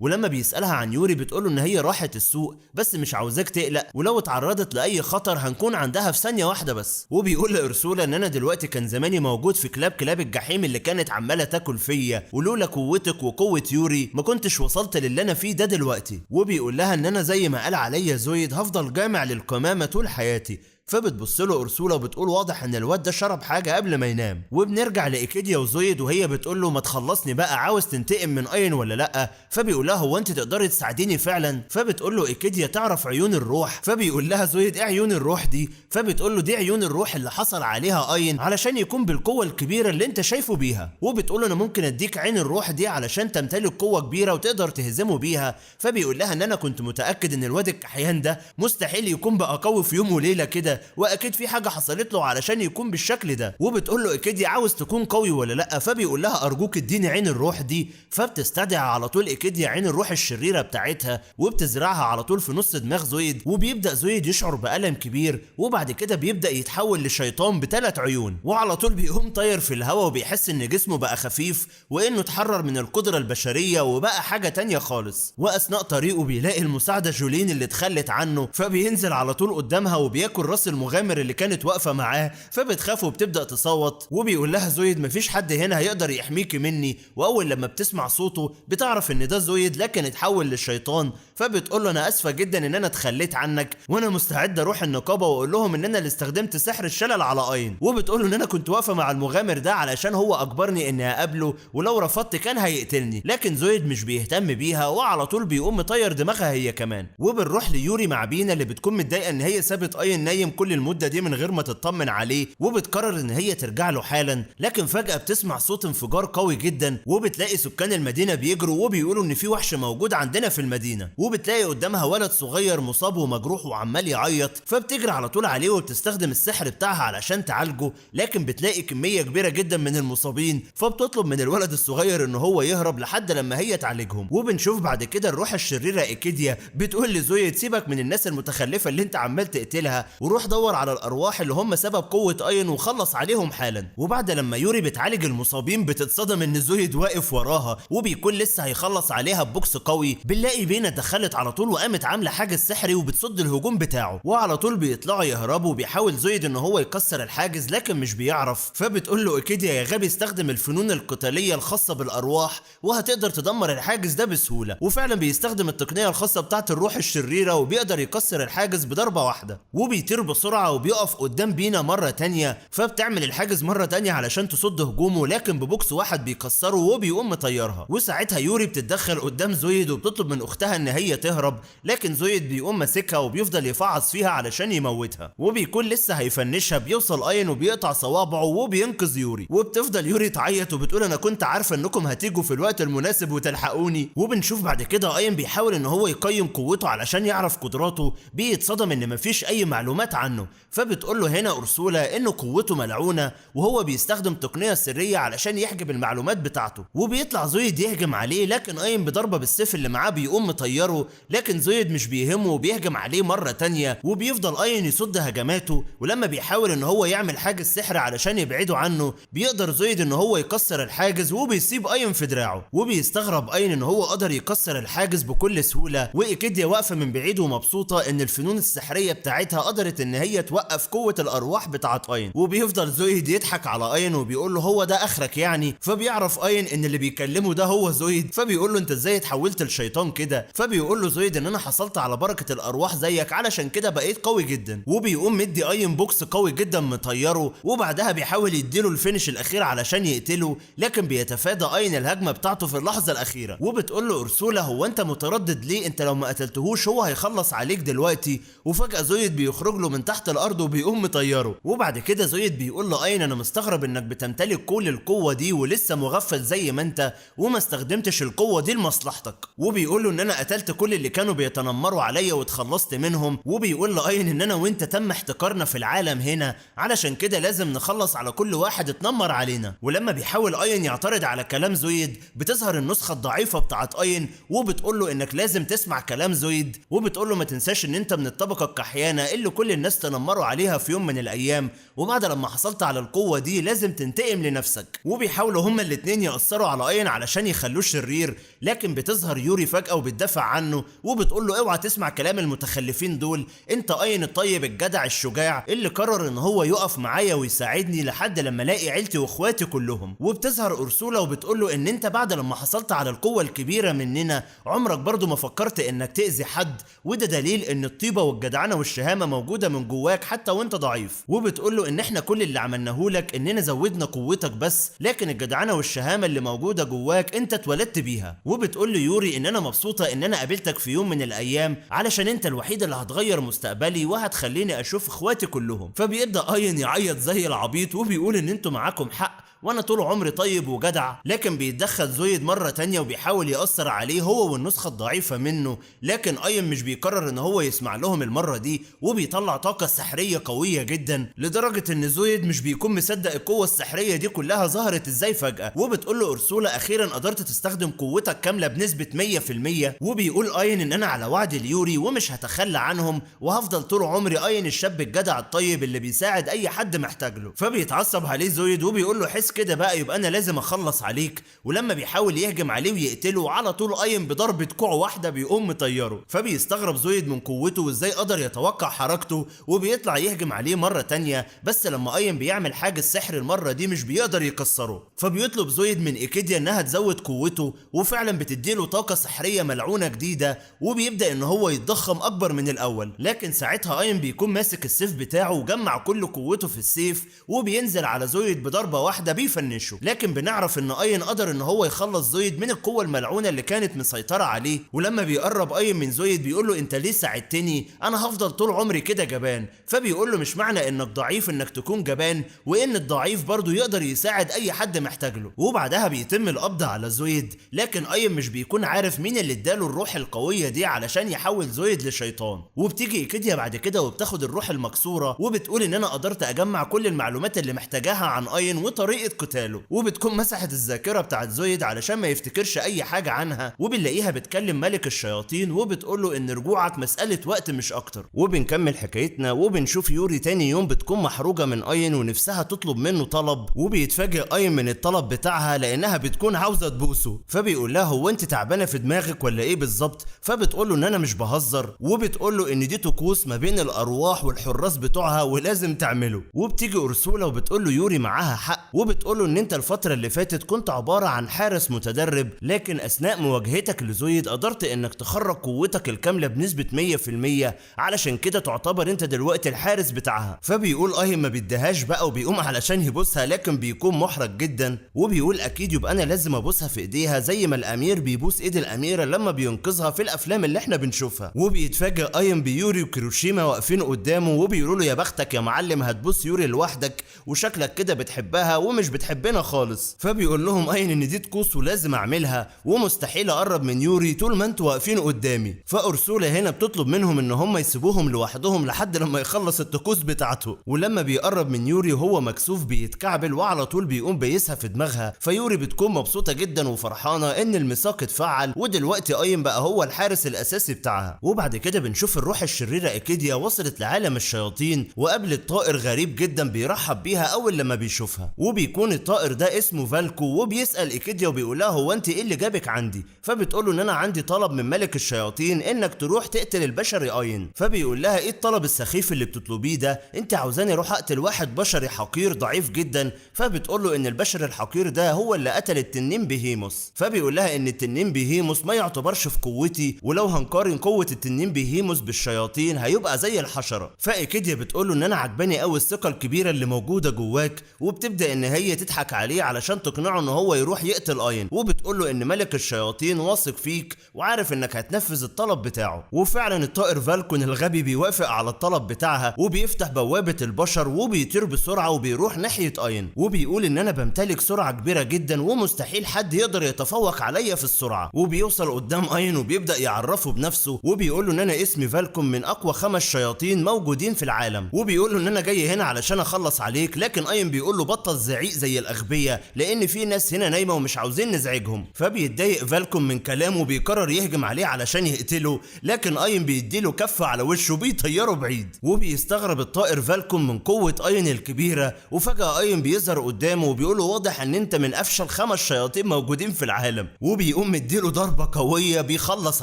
ولما بيسالها عن يوري بتقول له ان هي راحت السوق بس مش عاوزاك تقلق، ولو اتعرضت لاي خطر هنكون عندها في ثانيه واحده بس. وبيقول لارسولا ان انا دلوقتي كان زماني موجود في كلاب الجحيم اللي كانت عماله تاكل فيا، ولولا قوتك وقوه يوري ما كنتش وصلت للي انا فيه ده دلوقتي. وبيقول لها ان انا زي ما قال عليا زويد هفضل جامع للقمامه طول حياتي. فبتبص له ارسولا وبتقول واضح ان الواد ده شرب حاجه قبل ما ينام. وبنرجع لايكيديا وزويد وهي بتقول له ما تخلصني بقى، عاوز تنتقم من اين ولا لا؟ فبيقول لها هو انت تقدري تساعديني فعلا؟ فبتقول له ايكيديا تعرف عيون الروح؟ فبيقول لها زويد ايه عيون الروح دي؟ فبتقول له دي عيون الروح اللي حصل عليها اين علشان يكون بالقوه الكبيره اللي انت شايفه بيها. وبتقول له انا ممكن اديك عين الروح دي علشان تمتلك قوه كبيره وتقدر تهزمه بيها. فبيقول لها ان انا كنت متاكد ان الواد الكحيان ده مستحيل يكون بقى قوي في يوم وليله كده، واكيد في حاجه حصلت له علشان يكون بالشكل ده. وبتقول له ايكيديا عاوز تكون قوي ولا لا؟ فبيقول لها ارجوك اديني عين الروح دي. فبتستدعي على طول ايكيديا عين الروح الشريره بتاعتها وبتزرعها على طول في نص دماغ زويد، وبيبدا زويد يشعر بالم كبير، وبعد كده بيبدا يتحول لشيطان ب3 عيون، وعلى طول بيقوم طاير في الهواء وبيحس ان جسمه بقى خفيف وانه اتحرر من القدره البشريه وبقى حاجه تانية خالص. واثناء طريقه بيلاقي المساعده جولين اللي اتخلت عنه، فبينزل على طول قدامها وبياكل راس المغامر اللي كانت واقفه معاه، فبتخاف وبتبدا تصوت. وبيقول لها زويد مفيش حد هنا هيقدر يحميكي مني. واول لما بتسمع صوته بتعرف ان ده زويد لكن اتحول للشيطان. فبتقول له انا اسفه جدا ان انا اتخليت عنك، وانا مستعد اروح النقابه واقول لهم ان انا اللي استخدمت سحر الشلل على اين. وبتقول له ان انا كنت واقفه مع المغامر ده علشان هو اجبرني اني اقابله، ولو رفضت كان هيقتلني. لكن زويد مش بيهتم بيها وعلى طول بيقوم مطير دماغها هي كمان. وبنروح ليوري مع بينا اللي بتكون متضايقه ان هي سابت اين نايم كل المده دي من غير ما تطمن عليه، وبتقرر ان هي ترجع له حالا. لكن فجاه بتسمع صوت انفجار قوي جدا، وبتلاقي سكان المدينه بيجروا وبيقولوا ان في وحش موجود عندنا في المدينه. وبتلاقي قدامها ولد صغير مصاب ومجروح وعمال يعيط، فبتجري على طول عليه وبتستخدم السحر بتاعها علشان تعالجه. لكن بتلاقي كميه كبيره جدا من المصابين، فبتطلب من الولد الصغير ان هو يهرب لحد لما هي تعالجهم. وبنشوف بعد كده الروح الشريره ايكيديا بتقول لزويد سيبك من الناس المتخلفه اللي انت عمال تقتلها وروح وروح دور على الارواح اللي هم سبب قوة اين وخلص عليهم حالا. وبعد لما يوري بتعالج المصابين بتتصدم ان زويد واقف وراها وبيكون لسه هيخلص عليها ببوكس قوي. بنلاقي بينا دخلت على طول وقامت عامله حاجز سحري وبتصد الهجوم بتاعه، وعلى طول بيطلعوا يهربوا. وبيحاول زويد ان هو يكسر الحاجز لكن مش بيعرف، فبتقول له اكيديا يا غبي استخدم الفنون القتاليه الخاصه بالارواح وهتقدر تدمر الحاجز ده بسهوله. وفعلا بيستخدم التقنيه الخاصه بتاعه الروح الشريره وبيقدر يكسر الحاجز بضربه واحده، وبيطير بسرعه وبيقف قدام بينا مره تانيه، فبتعمل الحاجز مره تانيه علشان تصد هجومه لكن ببوكس واحد بيكسره وبيقوم مطيرها. وساعتها يوري بتتدخل قدام زويد وبتطلب من اختها ان هي تهرب، لكن زويد بيقوم ماسكها وبيفضل يفعص فيها علشان يموتها، وبيكون لسه هيفنشها. بيوصل اين وبيقطع صوابعه وبينقذ يوري، وبتفضل يوري تعيط وبتقول انا كنت عارفه انكم هتيجوا في الوقت المناسب وتلحقوني. وبنشوف بعد كده اين بيحاول ان هو يقيم قوته علشان يعرف قدراته، بيتصدم ان مفيش اي معلومات عنه. فبتقول له هنا أرسولا انه قوته ملعونه وهو بيستخدم تقنيه سريه علشان يحجب المعلومات بتاعته. وبيطلع زويد يهجم عليه لكن اين بضربه بالسيف اللي معاه بيقوم مطيره، لكن زويد مش بيهمه وبيهجم عليه مره تانيه. وبيفضل اين يصد هجماته، ولما بيحاول ان هو يعمل حاجز سحر علشان يبعده عنه بيقدر زويد ان هو يكسر الحاجز وبيصيب اين في دراعه. وبيستغرب اين ان هو قدر يكسر الحاجز بكل سهوله، وايكيديا واقفه من بعيد ومبسوطه ان الفنون السحريه بتاعتها قدرت ان هي توقف قوه الارواح بتاعت اين. وبيفضل زويد يضحك على اين وبيقول له هو ده اخرك يعني. فبيعرف اين ان اللي بيكلمه ده هو زويد، فبيقول له انت ازاي اتحولت لشيطان كده؟ فبيقول له زويد ان انا حصلت على بركه الارواح زيك علشان كده بقيت قوي جدا. وبيقوم مدي اين بوكس قوي جدا مطيره، وبعدها بيحاول يديله الفينش الاخير علشان يقتله، لكن بيتفادى اين الهجمه بتاعته في اللحظه الاخيره. وبتقول له أرسولا هو انت متردد ليه؟ انت لو ما قتلتهوش هو هيخلص عليك دلوقتي. وفجاه زويد بيخرج له من تحت الارض وبيقوم مطيره. وبعد كده زويد بيقول له اين انا مستغرب انك بتمتلك كل القوه دي ولسه مغفل زي ما انت وما استخدمتش القوه دي لمصلحتك. وبيقول له ان انا قتلت كل اللي كانوا بيتنمروا عليا واتخلصت منهم. وبيقول له اين ان انا وانت تم احتكارنا في العالم هنا، علشان كده لازم نخلص على كل واحد اتنمر علينا. ولما بيحاول اين يعترض على كلام زويد بتظهر النسخه الضعيفه بتاعت اين وبتقول له انك لازم تسمع كلام زويد. وبتقول له ما تنساش ان انت من الطبقه الكحيانه اللي كل الناس تنمروا عليها في يوم من الايام، وبعد لما حصلت على القوه دي لازم تنتقم لنفسك. وبيحاولوا هما الاتنين يأثروا على اين علشان يخلوه شرير، لكن بتظهر يوري فجأة وبتدافع عنه وبتقول له اوعى تسمع كلام المتخلفين دول، انت اين الطيب الجدع الشجاع اللي قرر ان هو يقف معايا ويساعدني لحد لما الاقي عيلتي واخواتي كلهم. وبتظهر أرسولا وبتقول له ان انت بعد لما حصلت على القوه الكبيره مننا عمرك برضو ما فكرت انك تأذي حد، وده دليل ان الطيبه والجدعنه والشهامه موجوده من جواك حتى وانت ضعيف. وبتقول له ان احنا كل اللي عملناه لك اننا زودنا قوتك بس، لكن الجدعنه والشهامه اللي موجوده جواك انت اتولدت بيها. وبتقول له يوري ان انا مبسوطه ان انا قابلتك في يوم من الايام علشان انت الوحيد اللي هتغير مستقبلي وهتخليني اشوف اخواتي كلهم. فبيبدا اين يعيط زي العبيط وبيقول ان انتوا معاكم حق وانا طول عمري طيب وجدع، لكن بيتدخل زويد مره تانية وبيحاول يأثر عليه هو والنسخه الضعيفه منه، لكن اين مش بيقرر ان هو يسمع لهم المره دي وبيطلع طاقه سحريه قويه جدا لدرجه ان زويد مش بيكون مصدق القوه السحريه دي كلها ظهرت ازاي فجاه. وبتقول له أرسولا اخيرا قدرت تستخدم قوتك كامله بنسبه 100%. وبيقول اين ان انا على وعد ليوري ومش هتخلى عنهم وهفضل طول عمري اين الشاب الجدع الطيب اللي بيساعد اي حد محتاج له. فبيتعصب عليه زويد وبيقول له حس كده بقى يبقى انا لازم اخلص عليك. ولما بيحاول يهجم عليه ويقتله على طول اين بضربه كوع واحده بيقوم مطيره. فبيستغرب زويد من قوته وازاي قدر يتوقع حركته وبيطلع يهجم عليه مره تانية، بس لما اين بيعمل حاجه السحر المره دي مش بيقدر يكسره. فبيطلب زويد من ايكيديا انها تزود قوته وفعلا بتديله طاقه سحريه ملعونه جديده وبيبدا ان هو يتضخم اكبر من الاول. لكن ساعتها اين بيكون ماسك السيف بتاعه وجمع كل قوته في السيف وبينزل على زويد بضربه واحده بيفنشه. لكن بنعرف ان اين قدر ان هو يخلص زويد من القوه الملعونه اللي كانت مسيطره عليه. ولما بيقرب اين من زويد بيقول له انت ليه ساعدتني؟ انا هفضل طول عمري كده جبان. فبيقول له مش معنى انك ضعيف انك تكون جبان، وان الضعيف برضه يقدر يساعد اي حد محتاج له. وبعدها بيتم القبض على زويد، لكن اين مش بيكون عارف مين اللي اداله الروح القويه دي علشان يحول زويد لشيطان. وبتيجي ايكيديا بعد كده وبتاخد الروح المكسوره وبتقول ان انا قدرت اجمع كل المعلومات اللي محتاجاها عن اين وطريقه طريقة قتاله، وبتكون مسحت الذاكرة بتاعت زويد علشان ما يفتكرش اي حاجة عنها، وبنلاقيها بتكلم ملك الشياطين وبتقوله ان رجوعك مسألة وقت مش اكتر. وبنكمل حكايتنا وبنشوف يوري تاني يوم بتكون محروجة من اين ونفسها تطلب منه طلب، وبيتفاجئ اين من الطلب بتاعها لانها بتكون عاوزة تبوسه، فبيقول لها هو انت تعبانة في دماغك ولا ايه بالظبط؟ فبتقول له ان انا مش بهزر، وبتقول له ان دي طقوس ما بين الارواح والحراس بتوعها ولازم تعمله. وبتيجي اورسولا وبتقول له يوري معاها حق، وبتقول له ان انت الفترة اللي فاتت كنت عبارة عن حارس متدرب، لكن اثناء مواجهتك لزويد قدرت انك تخرج قوتك الكاملة بنسبة 100%، علشان كده تعتبر انت دلوقتي الحارس بتاعها. فبيقول ايه ما بيديهاش بقى وبيقوم علشان يبوسها، لكن بيكون محرج جدا، وبيقول اكيد يبقى انا لازم ابوسها في ايديها زي ما الامير بيبوس ايد الاميرة لما بينقذها في الافلام اللي احنا بنشوفها. وبيتفاجئ اين بيوري وكيروشيما واقفين قدامه وبيقولوا له يا بختك يا معلم هتبوس يوري لوحدك، وشكلك كده بتحبها ومش بتحبنا خالص. فبيقول لهم اين ان دي طقوس ولازم اعملها، ومستحيل اقرب من يوري طول ما انتوا واقفين قدامي. فأرسولا هنا بتطلب منهم ان هم يسيبوهم لوحدهم لحد لما يخلص الطقوس بتاعته، ولما بيقرب من يوري وهو مكسوف بيتكعبل وعلى طول بيقوم بيسها في دماغها. فيوري بتكون مبسوطة جدا وفرحانة ان الميثاق اتفعل، ودلوقتي اين بقى هو الحارس الاساسي بتاعها. وبعد كده بنشوف الروح الشريرة ايكيديا وصلت لعالم الشياطين، وقابلت طائر غريب جدا بيرحب بيها اول لما بيشوفها، وبيكون الطائر ده اسمه فالكو، وبيسأل ايكيديا وبيقول لها هو انت ايه اللي جابك عندي؟ فبتقول له ان انا عندي طلب من ملك الشياطين انك تروح تقتل البشري اين. فبيقول لها ايه الطلب السخيف اللي بتطلبيه ده؟ انت عاوزاني اروح اقتل واحد بشري حقير ضعيف جدا؟ فبتقول له ان البشر الحقير ده هو اللي قتل التنين بهيموس. فبيقول لها ان التنين بهيموس ما يعتبرش في قوتي، ولو هنقارن قوة التنين بهيموس بالشياطين هيبقى زي الحشرة. فايكيديا بتقول له ان انا عجباني قوي الثقة الكبيرة اللي موجودة جواك، وبتبدأ ان هي تضحك عليه علشان تقنعه ان هو يروح يقتل اين، وبتقول له ان ملك الشياطين واثق فيك وعارف انك هتنفذ الطلب بتاعه. وفعلا الطائر فالكون الغبي بيوافق على الطلب بتاعها، وبيفتح بوابة البشر وبيطير بسرعة وبيروح ناحية اين، وبيقول ان انا بمتلك سرعة كبيرة جدا ومستحيل حد يقدر يتفوق عليا في السرعة. وبيوصل قدام اين وبيبدأ يعرفه بنفسه، وبيقول له ان انا اسمي فالكون من اقوى 5 شياطين موجودين في العالم، وبيقول له ان انا جاي هنا علشان اخلص عليك. لكن اين بيقول له بطل زعيق زي الاغبياء لان في ناس هنا نايمة ومش عاوزين نزعجهم. فبيتضايق فالكون من كلامه وبيقرر يهجم عليه علشان يقتله، لكن اين بيديله كفة على وشه بيطيره بعيد. وبيستغرب الطائر فالكون من قوة اين الكبيرة، وفجأة اين بيظهر قدامه وبيقول له واضح ان انت من افشل 5 شياطين موجودين في العالم، وبيقوم مديله ضربة قوية بيخلص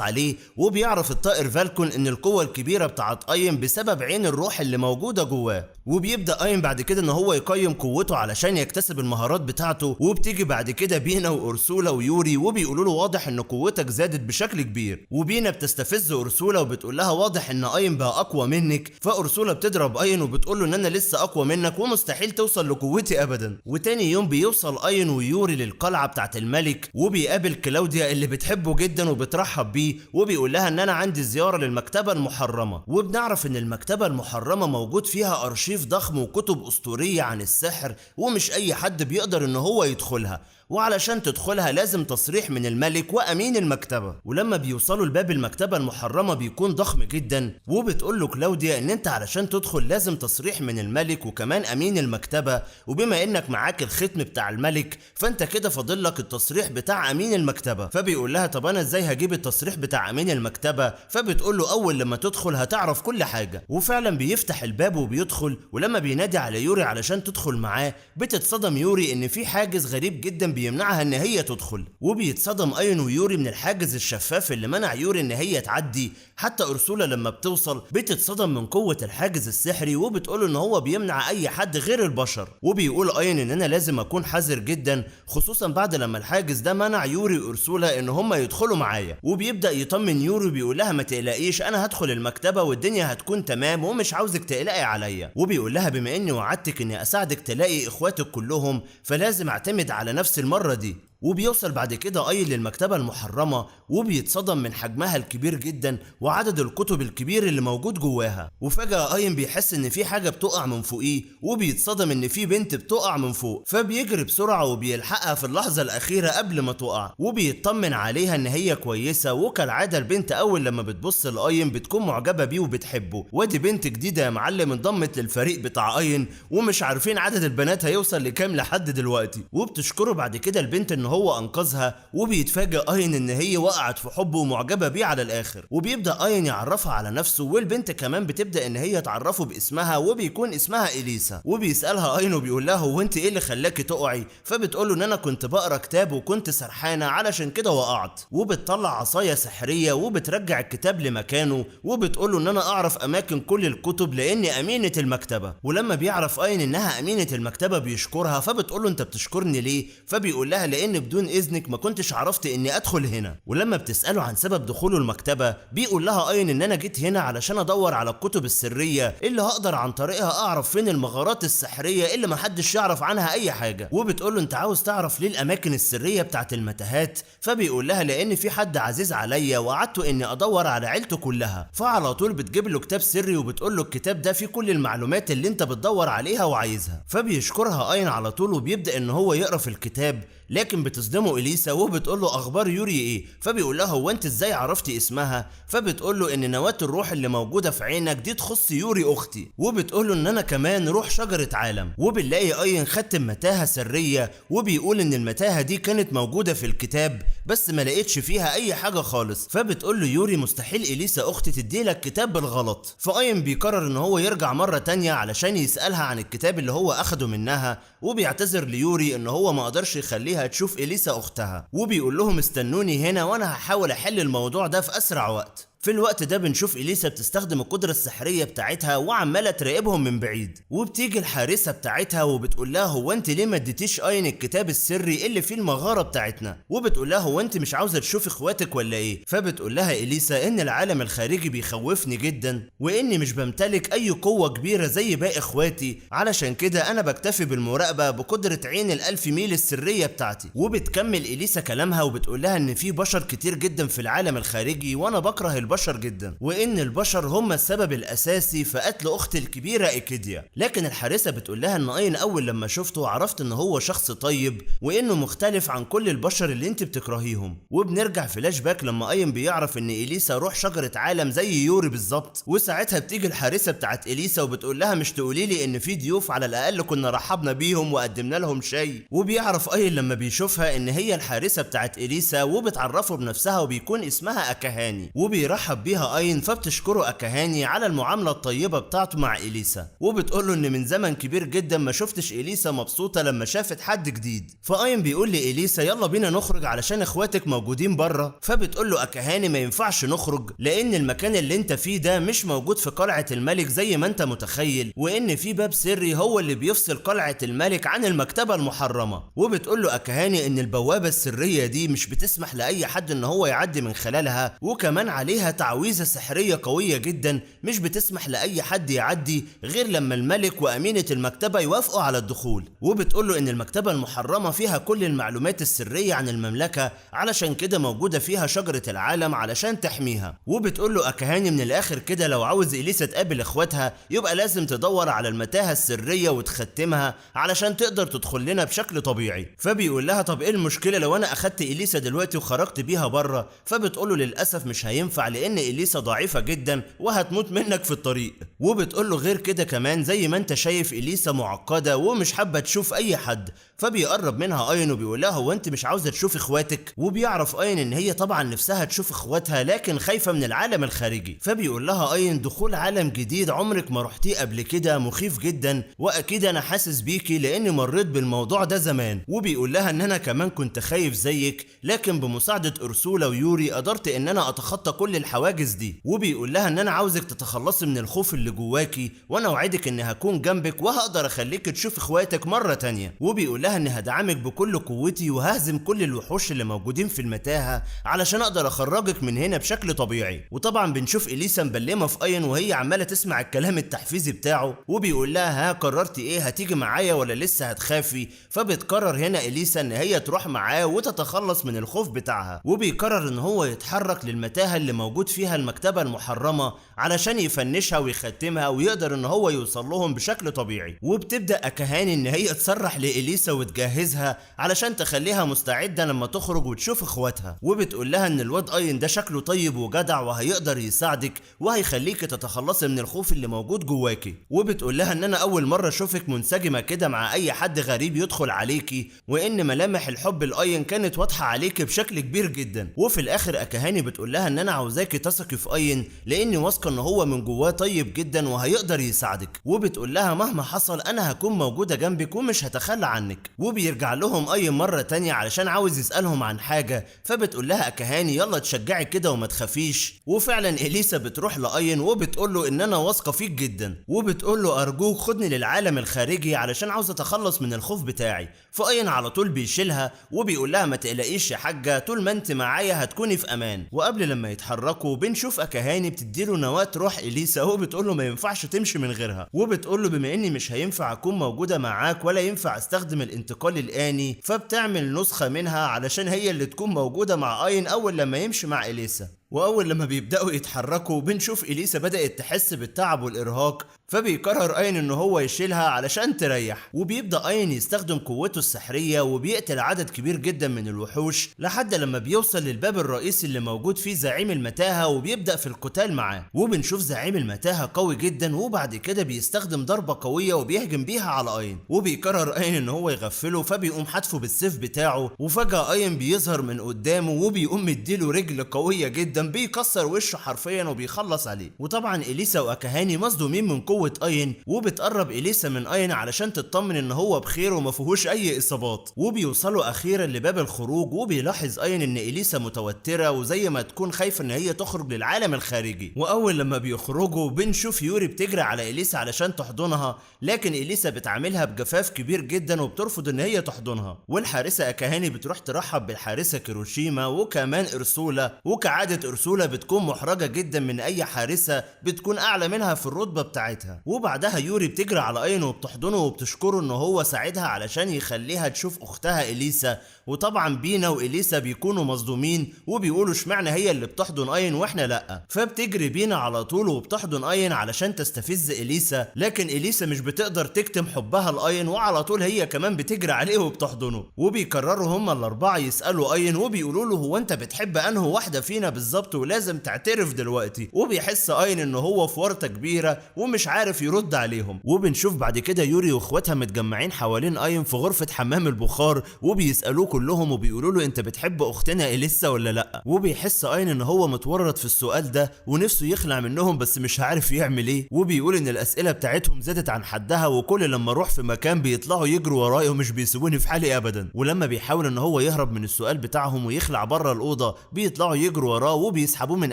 عليه. وبيعرف الطائر فالكون ان القوة الكبيرة بتاعت اين بسبب عين الروح اللي موجودة جواه. وبيبدأ اين بعد كده ان هو يقيم قوته علشان يكتسب المهارات بتاعته. وبتيجي بعد كده بينا وأرسولا ويوري وبيقولوا له واضح ان قوتك زادت بشكل كبير، وبينا بتستفز أرسولا وبتقول لها واضح ان اين بقى اقوى منك. فأرسولا بتضرب اين وبتقول له ان انا لسه اقوى منك ومستحيل توصل لقوتي ابدا. وتاني يوم بيوصل اين ويوري للقلعة بتاعت الملك، وبيقابل كلاوديا اللي بتحبه جدا وبترحب بيه، وبيقول لها ان انا عندي زيارة للمكتبة المحرمة. وبنعرف ان المكتبة المحرمة موجود فيها ارشيف ضخم وكتب اسطورية عن السحر، ومش اي حد بيقدر ان هو يدخلها، وعلشان تدخلها لازم تصريح من الملك وامين المكتبة. ولما بيوصلوا لباب المكتبة المحرمة بيكون ضخم جدا، وبتقول له كلاوديا ان انت علشان تدخل لازم تصريح من الملك وكمان امين المكتبة، وبما انك معاك الختم بتاع الملك فانت كده فاضل لك التصريح بتاع امين المكتبة. فبيقول لها طب انا ازاي هجيب التصريح بتاع امين المكتبة؟ فبتقول له اول لما تدخل هتعرف كل حاجة. وفعلا بيفتح الباب وبيدخل، ولما بينادي على يوري علشان تدخل معاه بتتصدم يوري ان في حاجز غريب جدا بيمنعها ان هي تدخل، وبيتصدم اين ويوري من الحاجز الشفاف اللي منع يوري ان هي تعدي. حتى أرسولا لما بتوصل بتتصدم من قوة الحاجز السحري، وبتقول ان هو بيمنع اي حد غير البشر. وبيقول اين ان انا لازم اكون حذر جدا، خصوصا بعد لما الحاجز ده منع يوري وأرسولا ان هم يدخلوا معايا. وبيبدأ يطمن يوري وبيقول لها ما تقلقيش انا هدخل المكتبة والدنيا هتكون تمام ومش عاوزك تقلقي عليا. وبيقول لها بما اني وعدتك اني اساعدك تلاقي اخواتك كلهم فلازم اعتمد على نفس المرة دي. وبيوصل بعد كده اين للمكتبة المحرمة وبيتصدم من حجمها الكبير جدا وعدد الكتب الكبير اللي موجود جواها. وفجأة اين بيحس ان في حاجة بتقع من فوقيه وبيتصدم ان في بنت بتقع من فوق، فبيجري بسرعة وبيلحقها في اللحظة الأخيرة قبل ما تقع وبيطمن عليها ان هي كويسة. وكالعادة البنت اول لما بتبص لاين بتكون معجبة بيه وبتحبه. ودي بنت جديدة يا معلم انضمت للفريق بتاع اين ومش عارفين عدد البنات هيوصل لكام لحد دلوقتي. وبتشكره بعد كده البنت ان هو انقذها، وبيتفاجئ اين ان هي وقعت في حبه ومعجبة بيه على الاخر. وبيبدأ اين يعرفها على نفسه، والبنت كمان بتبدأ ان هي تعرفه باسمها وبيكون اسمها اليسا. وبيسألها اين وبيقول لها هو انت ايه اللي خلاكي تقعي؟ فبتقوله ان انا كنت بقرا كتاب وكنت سرحانة علشان كده وقعت. وبتطلع عصاية سحرية وبترجع الكتاب لمكانه وبتقوله ان انا اعرف اماكن كل الكتب لاني امينة المكتبة. ولما بيعرف اين انها امينة المكتبة بيشكرها، فبتقوله انت بتشكرني ليه؟ فبيقول لها لان بدون اذنك ما كنتش عرفت اني ادخل هنا. ولما بتسأله عن سبب دخوله المكتبة بيقول لها اين ان انا جيت هنا علشان ادور على الكتب السرية اللي هقدر عن طريقها اعرف فين المغارات السحرية اللي محدش يعرف عنها اي حاجة. وبتقوله انت عاوز تعرف ليه الاماكن السرية بتاعت المتاهات؟ فبيقول لها لان في حد عزيز عليا وعدته اني ادور على عيلته كلها. فعلى طول بتجيب له كتاب سري وبتقول له الكتاب ده فيه كل المعلومات اللي انت بتدور عليها وعايزها. فبيشكرها اين على طول وبيبدأ ان هو يقرا في الكتاب، لكن بتصدمه اليسا وبتقول له اخبار يوري ايه؟ فبيقول لها هو انت ازاي عرفتي اسمها؟ فبتقول له ان نواة الروح اللي موجوده في عينك دي تخص يوري اختي. وبتقول له ان انا كمان روح شجره عالم. وبنلاقي اين ختم متاهه سريه وبيقول ان المتاهه دي كانت موجوده في الكتاب بس ما لقيتش فيها اي حاجه خالص. فبتقول له يوري مستحيل اليسا اختي تدي لك كتاب بالغلط. فاين بيقرر ان هو يرجع مره تانية علشان يسالها عن الكتاب اللي هو اخده منها، وبيعتذر ليوري ان هو ما قدرش يخليها تشوف اليسا اختها. وبيقول لهم استنوني هنا وانا هحاول احل الموضوع ده في اسرع وقت. في الوقت ده بنشوف اليسا بتستخدم القدرة السحرية بتاعتها وعمالة تراقبهم من بعيد. وبتيجي الحارسة بتاعتها وبتقول لها هو انت ليه ما اديتيش اين الكتاب السري اللي فيه المغارة بتاعتنا؟ وبتقول لها هو انت مش عاوزة تشوفي اخواتك ولا ايه؟ فبتقول لها اليسا ان العالم الخارجي بيخوفني جدا واني مش بمتلك اي قوة كبيرة زي باقي اخواتي، علشان كده انا بكتفي بالمراقبة بقدرة عين الالف ميل السرية بتاعتي. وبتكمل اليسا كلامها وبتقول لها ان في بشر كتير جدا في العالم الخارجي وانا بكره البشر جدا، وان البشر هم السبب الاساسي في قتل اختي الكبيره ايكيديا. لكن الحارسه بتقول لها ان اين اول لما شفته عرفت ان هو شخص طيب وانه مختلف عن كل البشر اللي انت بتكرهيهم. وبنرجع فلاش باك لما اين بيعرف ان اليسا روح شجره عالم زي يوري بالظبط. وساعتها بتيجي الحارسه بتاعت اليسا وبتقول لها مش تقولي لي ان في ضيوف على الاقل كنا رحبنا بيهم وقدمنا لهم شاي. وبيعرف اين لما بيشوفها ان هي الحارسه بتاعت اليسا وبتعرفه بنفسها وبيكون اسمها اكاهاني. وبيرحب بيها اين فبتشكره اكاهاني على المعامله الطيبه بتاعته مع اليسا. وبتقول له ان من زمن كبير جدا ما شفتش اليسا مبسوطه لما شافت حد جديد. فاين بيقول لاليسا يلا بينا نخرج علشان اخواتك موجودين بره. فبتقول له اكاهاني ما ينفعش نخرج لان المكان اللي انت فيه ده مش موجود في قلعه الملك زي ما انت متخيل، وان في باب سري هو اللي بيفصل قلعه الملك عن المكتبه المحرمه. وبتقول له اكاهاني ان البوابه السريه دي مش بتسمح لاي حد ان هو يعدي من خلالها، وكمان عليها تعويذة سحرية قوية جدا مش بتسمح لأي حد يعدي غير لما الملك وأمينة المكتبة يوافقوا على الدخول. وبتقوله إن المكتبة المحرمة فيها كل المعلومات السرية عن المملكة علشان كده موجودة فيها شجرة العالم علشان تحميها. وبتقوله أكاهاني من الآخر كده لو عاوز إليسا تقابل إخواتها يبقى لازم تدور على المتاهة السرية وتختمها علشان تقدر تدخل لنا بشكل طبيعي. فبيقول لها طب إيه المشكلة لو أنا أخدت إليسا دلوقتي وخرجت بيها بره؟ فبتقوله للأسف مش هينفع لأن إليسا ضعيفة جدا وهتموت منك في الطريق. وبتقول له غير كده كمان زي ما انت شايف إليسا معقدة ومش حابة تشوف أي حد. فبيقرب منها اين وبيقول لها هو انت مش عاوزة تشوف اخواتك؟ وبيعرف اين ان هي طبعا نفسها تشوف اخواتها لكن خايفة من العالم الخارجي. فبيقول لها اين دخول عالم جديد عمرك ما رحتيه قبل كده مخيف جدا واكيد انا حاسس بيكي لاني مريت بالموضوع ده زمان. وبيقول لها ان انا كمان كنت خايف زيك لكن بمساعدة ارسولا ويوري قدرت ان انا اتخطى كل الحواجز دي، وبيقول لها ان انا عاوزك تتخلصي من الخوف اللي جواكي، وانا اوعدك اني هكون جنبك وهقدر اخليك تشوف اخواتك مرة تانية. وبيقول لها اني هدعمك بكل قوتي وههزم كل الوحوش اللي موجودين في المتاهة علشان اقدر اخرجك من هنا بشكل طبيعي. وطبعا بنشوف اليسا مبلمة في اين وهي عمالة تسمع الكلام التحفيزي بتاعه، وبيقول لها ها قررتي ايه، هتيجي معايا ولا لسه هتخافي؟ فبتقرر هنا اليسا ان هي تروح معاه وتتخلص من الخوف بتاعها، وبيقرر ان هو يتحرك للمتاهة اللي موجود فيها المكتبة المحرمة علشان يفنشها ويختمها ويقدر ان هو يوصل لهم بشكل طبيعي. وبتبدأ اكاهاني ان هي تصرح لإليسا وتجهزها علشان تخليها مستعدة لما تخرج وتشوف اخواتها، وبتقول لها ان الواد اين ده شكله طيب وجدع وهيقدر يساعدك وهيخليك تتخلصي من الخوف اللي موجود جواكي. وبتقول لها ان انا اول مرة اشوفك منسجمة كده مع اي حد غريب يدخل عليكي، وان ملامح الحب الاين كانت واضحة عليكي بشكل كبير جدا. وفي الاخر اكاهاني بتقول لها ان انا عاوزاكي تثقي في اين لاني واثقة ان هو من جواه طيب جدا وهيقدر يساعدك. وبتقول لها مهما حصل انا هكون موجودة جنبك ومش هتخلى عنك. وبيرجع لهم اين مرة تانية علشان عاوز يسألهم عن حاجة، فبتقول لها اكاهاني يلا تشجعي كده وما تخافيش. وفعلا اليسا بتروح لاين وبتقول له ان انا واثقة فيك جدا، وبتقول له ارجوك خدني للعالم الخارجي علشان عاوز اتخلص من الخوف بتاعي. فاين على طول بيشيلها وبيقول لها ما تقلقيش يا حاجة، طول ما انت معايا هتكوني في امان. وقبل لما يتحركوا بنشوف اكاهاني بتديله نواة روح اليسا، وبتقول له ما ينفعش تمشي من غيرها، وبتقول له بما اني مش هينفع اكون موجودة معاك ولا ينفع استخدم الانتقال الآني، فبتعمل نسخة منها علشان هي اللي تكون موجودة مع اين اول لما يمشي مع اليسا. واول لما بيبداوا يتحركوا بنشوف اليسا بدات تحس بالتعب والارهاق، فبيقرر اين ان هو يشيلها علشان تريح. وبيبدا اين يستخدم قوته السحريه وبيقتل عدد كبير جدا من الوحوش لحد لما بيوصل للباب الرئيسي اللي موجود فيه زعيم المتاهه وبيبدا في القتال معاه. وبنشوف زعيم المتاهه قوي جدا، وبعد كده بيستخدم ضربه قويه وبيهجم بيها على اين، وبيقرر اين ان هو يغفله فبيقوم حاتفه بالسيف بتاعه. وفجاه اين بيظهر من قدامه وبيقوم مديله رجل قويه جدا بيكسر وشه حرفيا وبيخلص عليه. وطبعا اليسا واكاهاني مصدومين من قوه اين، وبتقرب اليسا من اين علشان تطمن ان هو بخير وما فيهوش اي اصابات. وبيوصلوا اخيرا لباب الخروج، وبيلاحظ اين ان اليسا متوتره وزي ما تكون خايفه ان هي تخرج للعالم الخارجي. واول لما بيخرجوا بنشوف يوري بتجري على اليسا علشان تحضنها، لكن اليسا بتعاملها بجفاف كبير جدا وبترفض ان هي تحضنها. والحارسه اكاهاني بتروح ترحب بالحارسه كيروشيما وكمان ارسولا، وكعاده ارسولا بتكون محرجة جدا من اي حارسة بتكون اعلى منها في الرتبة بتاعتها. وبعدها يوري بتجري على اين وبتحضنه وبتشكره ان هو ساعدها علشان يخليها تشوف اختها اليسا. وطبعا بينا واليسا بيكونوا مصدومين وبيقولوا اشمعنى هي اللي بتحضن اين واحنا لا، فبتجري بينا على طول وبتحضن اين علشان تستفز اليسا، لكن اليسا مش بتقدر تكتم حبها لاين وعلى طول هي كمان بتجري عليه وبتحضنه. وبيقرروا هما الاربعة يسألوا اين وبيقولوا له هو انت بتحب انه واحدة فينا بالظبط ولازم تعترف دلوقتي. وبيحس اين ان هو في ورطة كبيرة ومش عارف يرد عليهم. وبنشوف بعد كده يوري واخواتها متجمعين حوالين اين في غرفة حمام البخار وبيسألوه كلهم وبيقولوا له انت بتحب اختنا اليسا ولا لا. وبيحس اين ان هو متورط في السؤال ده ونفسه يخلع منهم بس مش عارف يعمل ايه. وبيقول ان الاسئلة بتاعتهم زادت عن حدها وكل لما اروح في مكان بيطلعوا يجروا ورايا ومش بيسيبوني في حالي ابدا. ولما بيحاول ان هو يهرب من السؤال بتاعهم ويخلع بره الاوضة بيطلعوا يجروا وراه وبيسحبوه من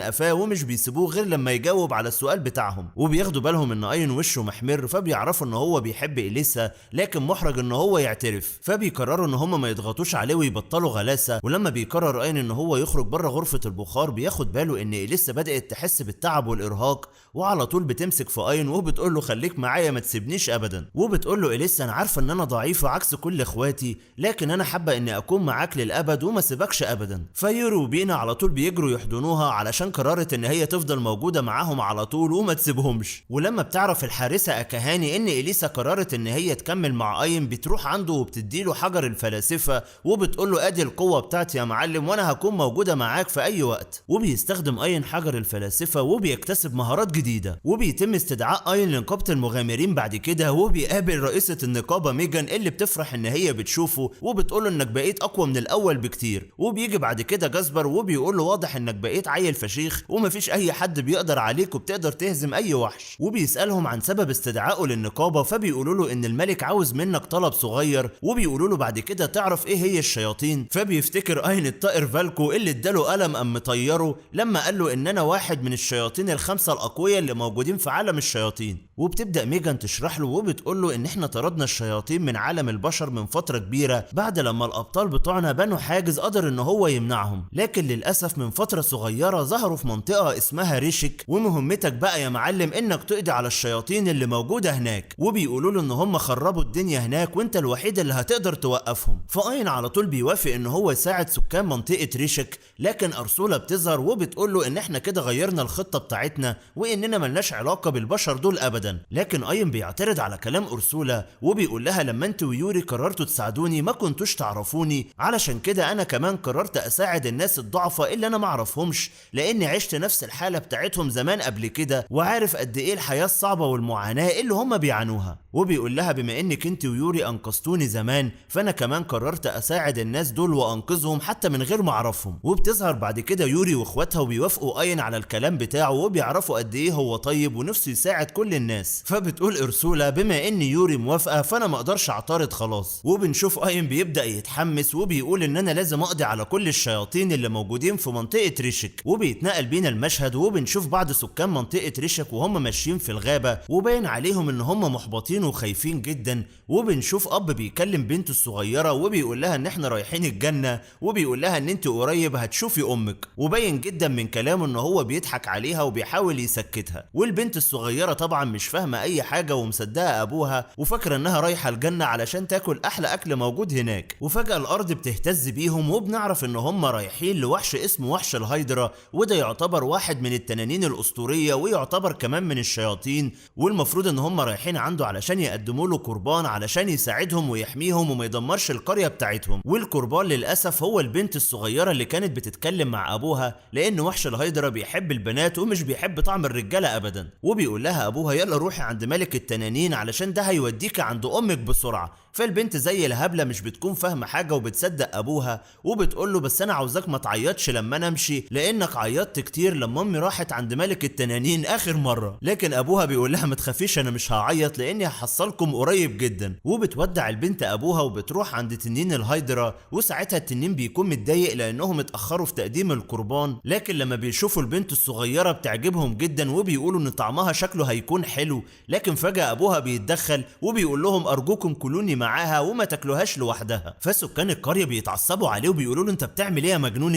قفاه ومش بيسيبوه غير لما يجاوب على السؤال بتاعهم. وبياخدوا بالهم ان اين وشه محمر فبيعرفوا ان هو بيحب اليسا لكن محرج ان هو يعترف، فبيقرروا ان هم ما يضغطوش عليه ويبطلوا غلاسة. ولما بيقرر اين ان هو يخرج بره غرفة البخار بياخد باله ان اليسا بدأت تحس بالتعب والارهاق وعلى طول بتمسك في اين وبتقول له خليك معايا ما تسيبنيش ابدا. وبتقول له اليسا انا عارفه ان انا ضعيفه عكس كل اخواتي لكن انا حابه اني اكون معاك للابد وما سيبكش ابدا. فيوري وبينا على طول بيجروا يحضنوها علشان قررت ان هي تفضل موجوده معاهم على طول وما تسيبهمش. ولما بتعرف الحارسه اكاهاني ان اليسا قررت ان هي تكمل مع اين بتروح عنده وبتديله حجر الفلاسفه وبتقول له ادي القوه بتاعتي يا معلم وانا هكون موجوده معاك في اي وقت. وبيستخدم اين حجر الفلاسفه وبيكتسب مهارات جديده. وبيتم استدعاء اين لنقابه المغامرين بعد كده وبيقابل رئيسه النقابه ميجان اللي بتفرح ان هي بتشوفه وبتقول له انك بقيت اقوى من الاول بكتير. وبيجي بعد كده جاسبر وبيقول له واضح انك بقيت عيل فشيخ ومفيش اي حد بيقدر عليك وبتقدر تهزم اي وحش. وبيسالهم بيسألهم عن سبب استدعائه للنقابة، فبيقولوا له ان الملك عاوز منك طلب صغير، وبيقولوا له بعد كده تعرف ايه هي الشياطين. فبيفتكر اين الطائر فالكو اللي اداله قلم ام مطيره لما قال له ان انا واحد من الشياطين الخمسة الاقوياء اللي موجودين في عالم الشياطين. وبتبدأ ميجان تشرح له وبتقول له ان احنا طردنا الشياطين من عالم البشر من فترة كبيرة بعد لما الابطال بتوعنا بنوا حاجز قدر ان هو يمنعهم، لكن للاسف من فترة صغيرة ظهروا في منطقة اسمها ريشك، ومهمتك بقى يا معلم انك تقضي على الشياطين اللي موجودة هناك. وبيقولوا له ان هم خربوا الدنيا هناك وانت الوحيد اللي هتقدر توقفهم. فاين على طول بيوافق ان هو يساعد سكان منطقة ريشك، لكن ارسولا بتظهر وبتقول له ان احنا كده غيرنا الخطة بتاعتنا واننا ملناش علاقة بالبشر دول ابدا. لكن اين بيعترض على كلام ارسولا وبيقول لها لما انت ويوري قررتوا تساعدوني ما كنتوش تعرفوني، علشان كده انا كمان قررت اساعد الناس الضعفاء اللي انا معرفهمش، لاني عشت نفس الحالة بتاعتهم زمان قبل كده وعارف قد ايه الحياة الصعبة والمعاناة اللي هم بيعانوها. وبيقول لها بما انك انت ويوري انقذتوني زمان فانا كمان قررت اساعد الناس دول وانقذهم حتى من غير ما اعرفهم. وبتظهر بعد كده يوري واخواتها وبيوافقوا اين على الكلام بتاعه وبيعرفوا قد ايه هو طيب ونفسه يساعد كل الناس. فبتقول ارسولا بما ان يوري موافقه فانا ما اقدرش اعترض خلاص. وبنشوف اين بيبدا يتحمس وبيقول ان انا لازم اقضي على كل الشياطين اللي موجودين في منطقه ريشك. وبيتنقل بينا المشهد وبنشوف بعض سكان منطقه ريشك وهم ماشيين في الغابه وباين عليهم ان هم محبطين وخايفين جدا. وبنشوف اب بيكلم بنته الصغيره وبيقول لها ان احنا رايحين الجنه، وبيقول لها ان انت قريب هتشوفي امك، وباين جدا من كلامه ان هو بيضحك عليها وبيحاول يسكتها. والبنت الصغيره طبعا مش فاهمه اي حاجه ومصدقه ابوها وفاكره انها رايحه الجنه علشان تاكل احلى اكل موجود هناك. وفجاه الارض بتهتز بيهم وبنعرف ان هم رايحين لوحش اسمه وحش الهيدرا، وده يعتبر واحد من التنانين الاسطوريه ويعتبر كمان من الشياطين، والمفروض ان هم رايحين عنده علشان يقدموا له قربان علشان يساعدهم ويحميهم وما يدمرش القريه بتاعتهم. والقربان للاسف هو البنت الصغيره اللي كانت بتتكلم مع ابوها، لان وحش الهيدرا بيحب البنات ومش بيحب طعم الرجاله ابدا. وبيقول لها ابوها يلا روحي عند ملك التنانين علشان ده هيوديك عند امك بسرعه. فالبنت زي الهبله مش بتكون فاهمه حاجه وبتصدق ابوها وبتقول له بس انا عاوزاك ما تعيطش لما انا امشي لانك عيطت كتير لما امي راحت عند ملك التنانين اخر مره. لكن ابوها بيقول لها ما تخافيش انا مش هعيط لاني هحصلكم قريب جدا. وبتودع البنت ابوها وبتروح عند تنين الهيدرا، وساعتها التنين بيكون متضايق لانهم اتاخروا في تقديم القربان، لكن لما بيشوفوا البنت الصغيره بتعجبهم جدا وبيقولوا ان طعمها شكله هيكون حلو. لكن فجاه ابوها بيتدخل وبيقول لهم ارجوكم كلوني معاها وما تاكلوهاش لوحدها. فسكان القريه بيتعصبوا عليه وبيقولوا له انت بتعمل ايه يا مجنون،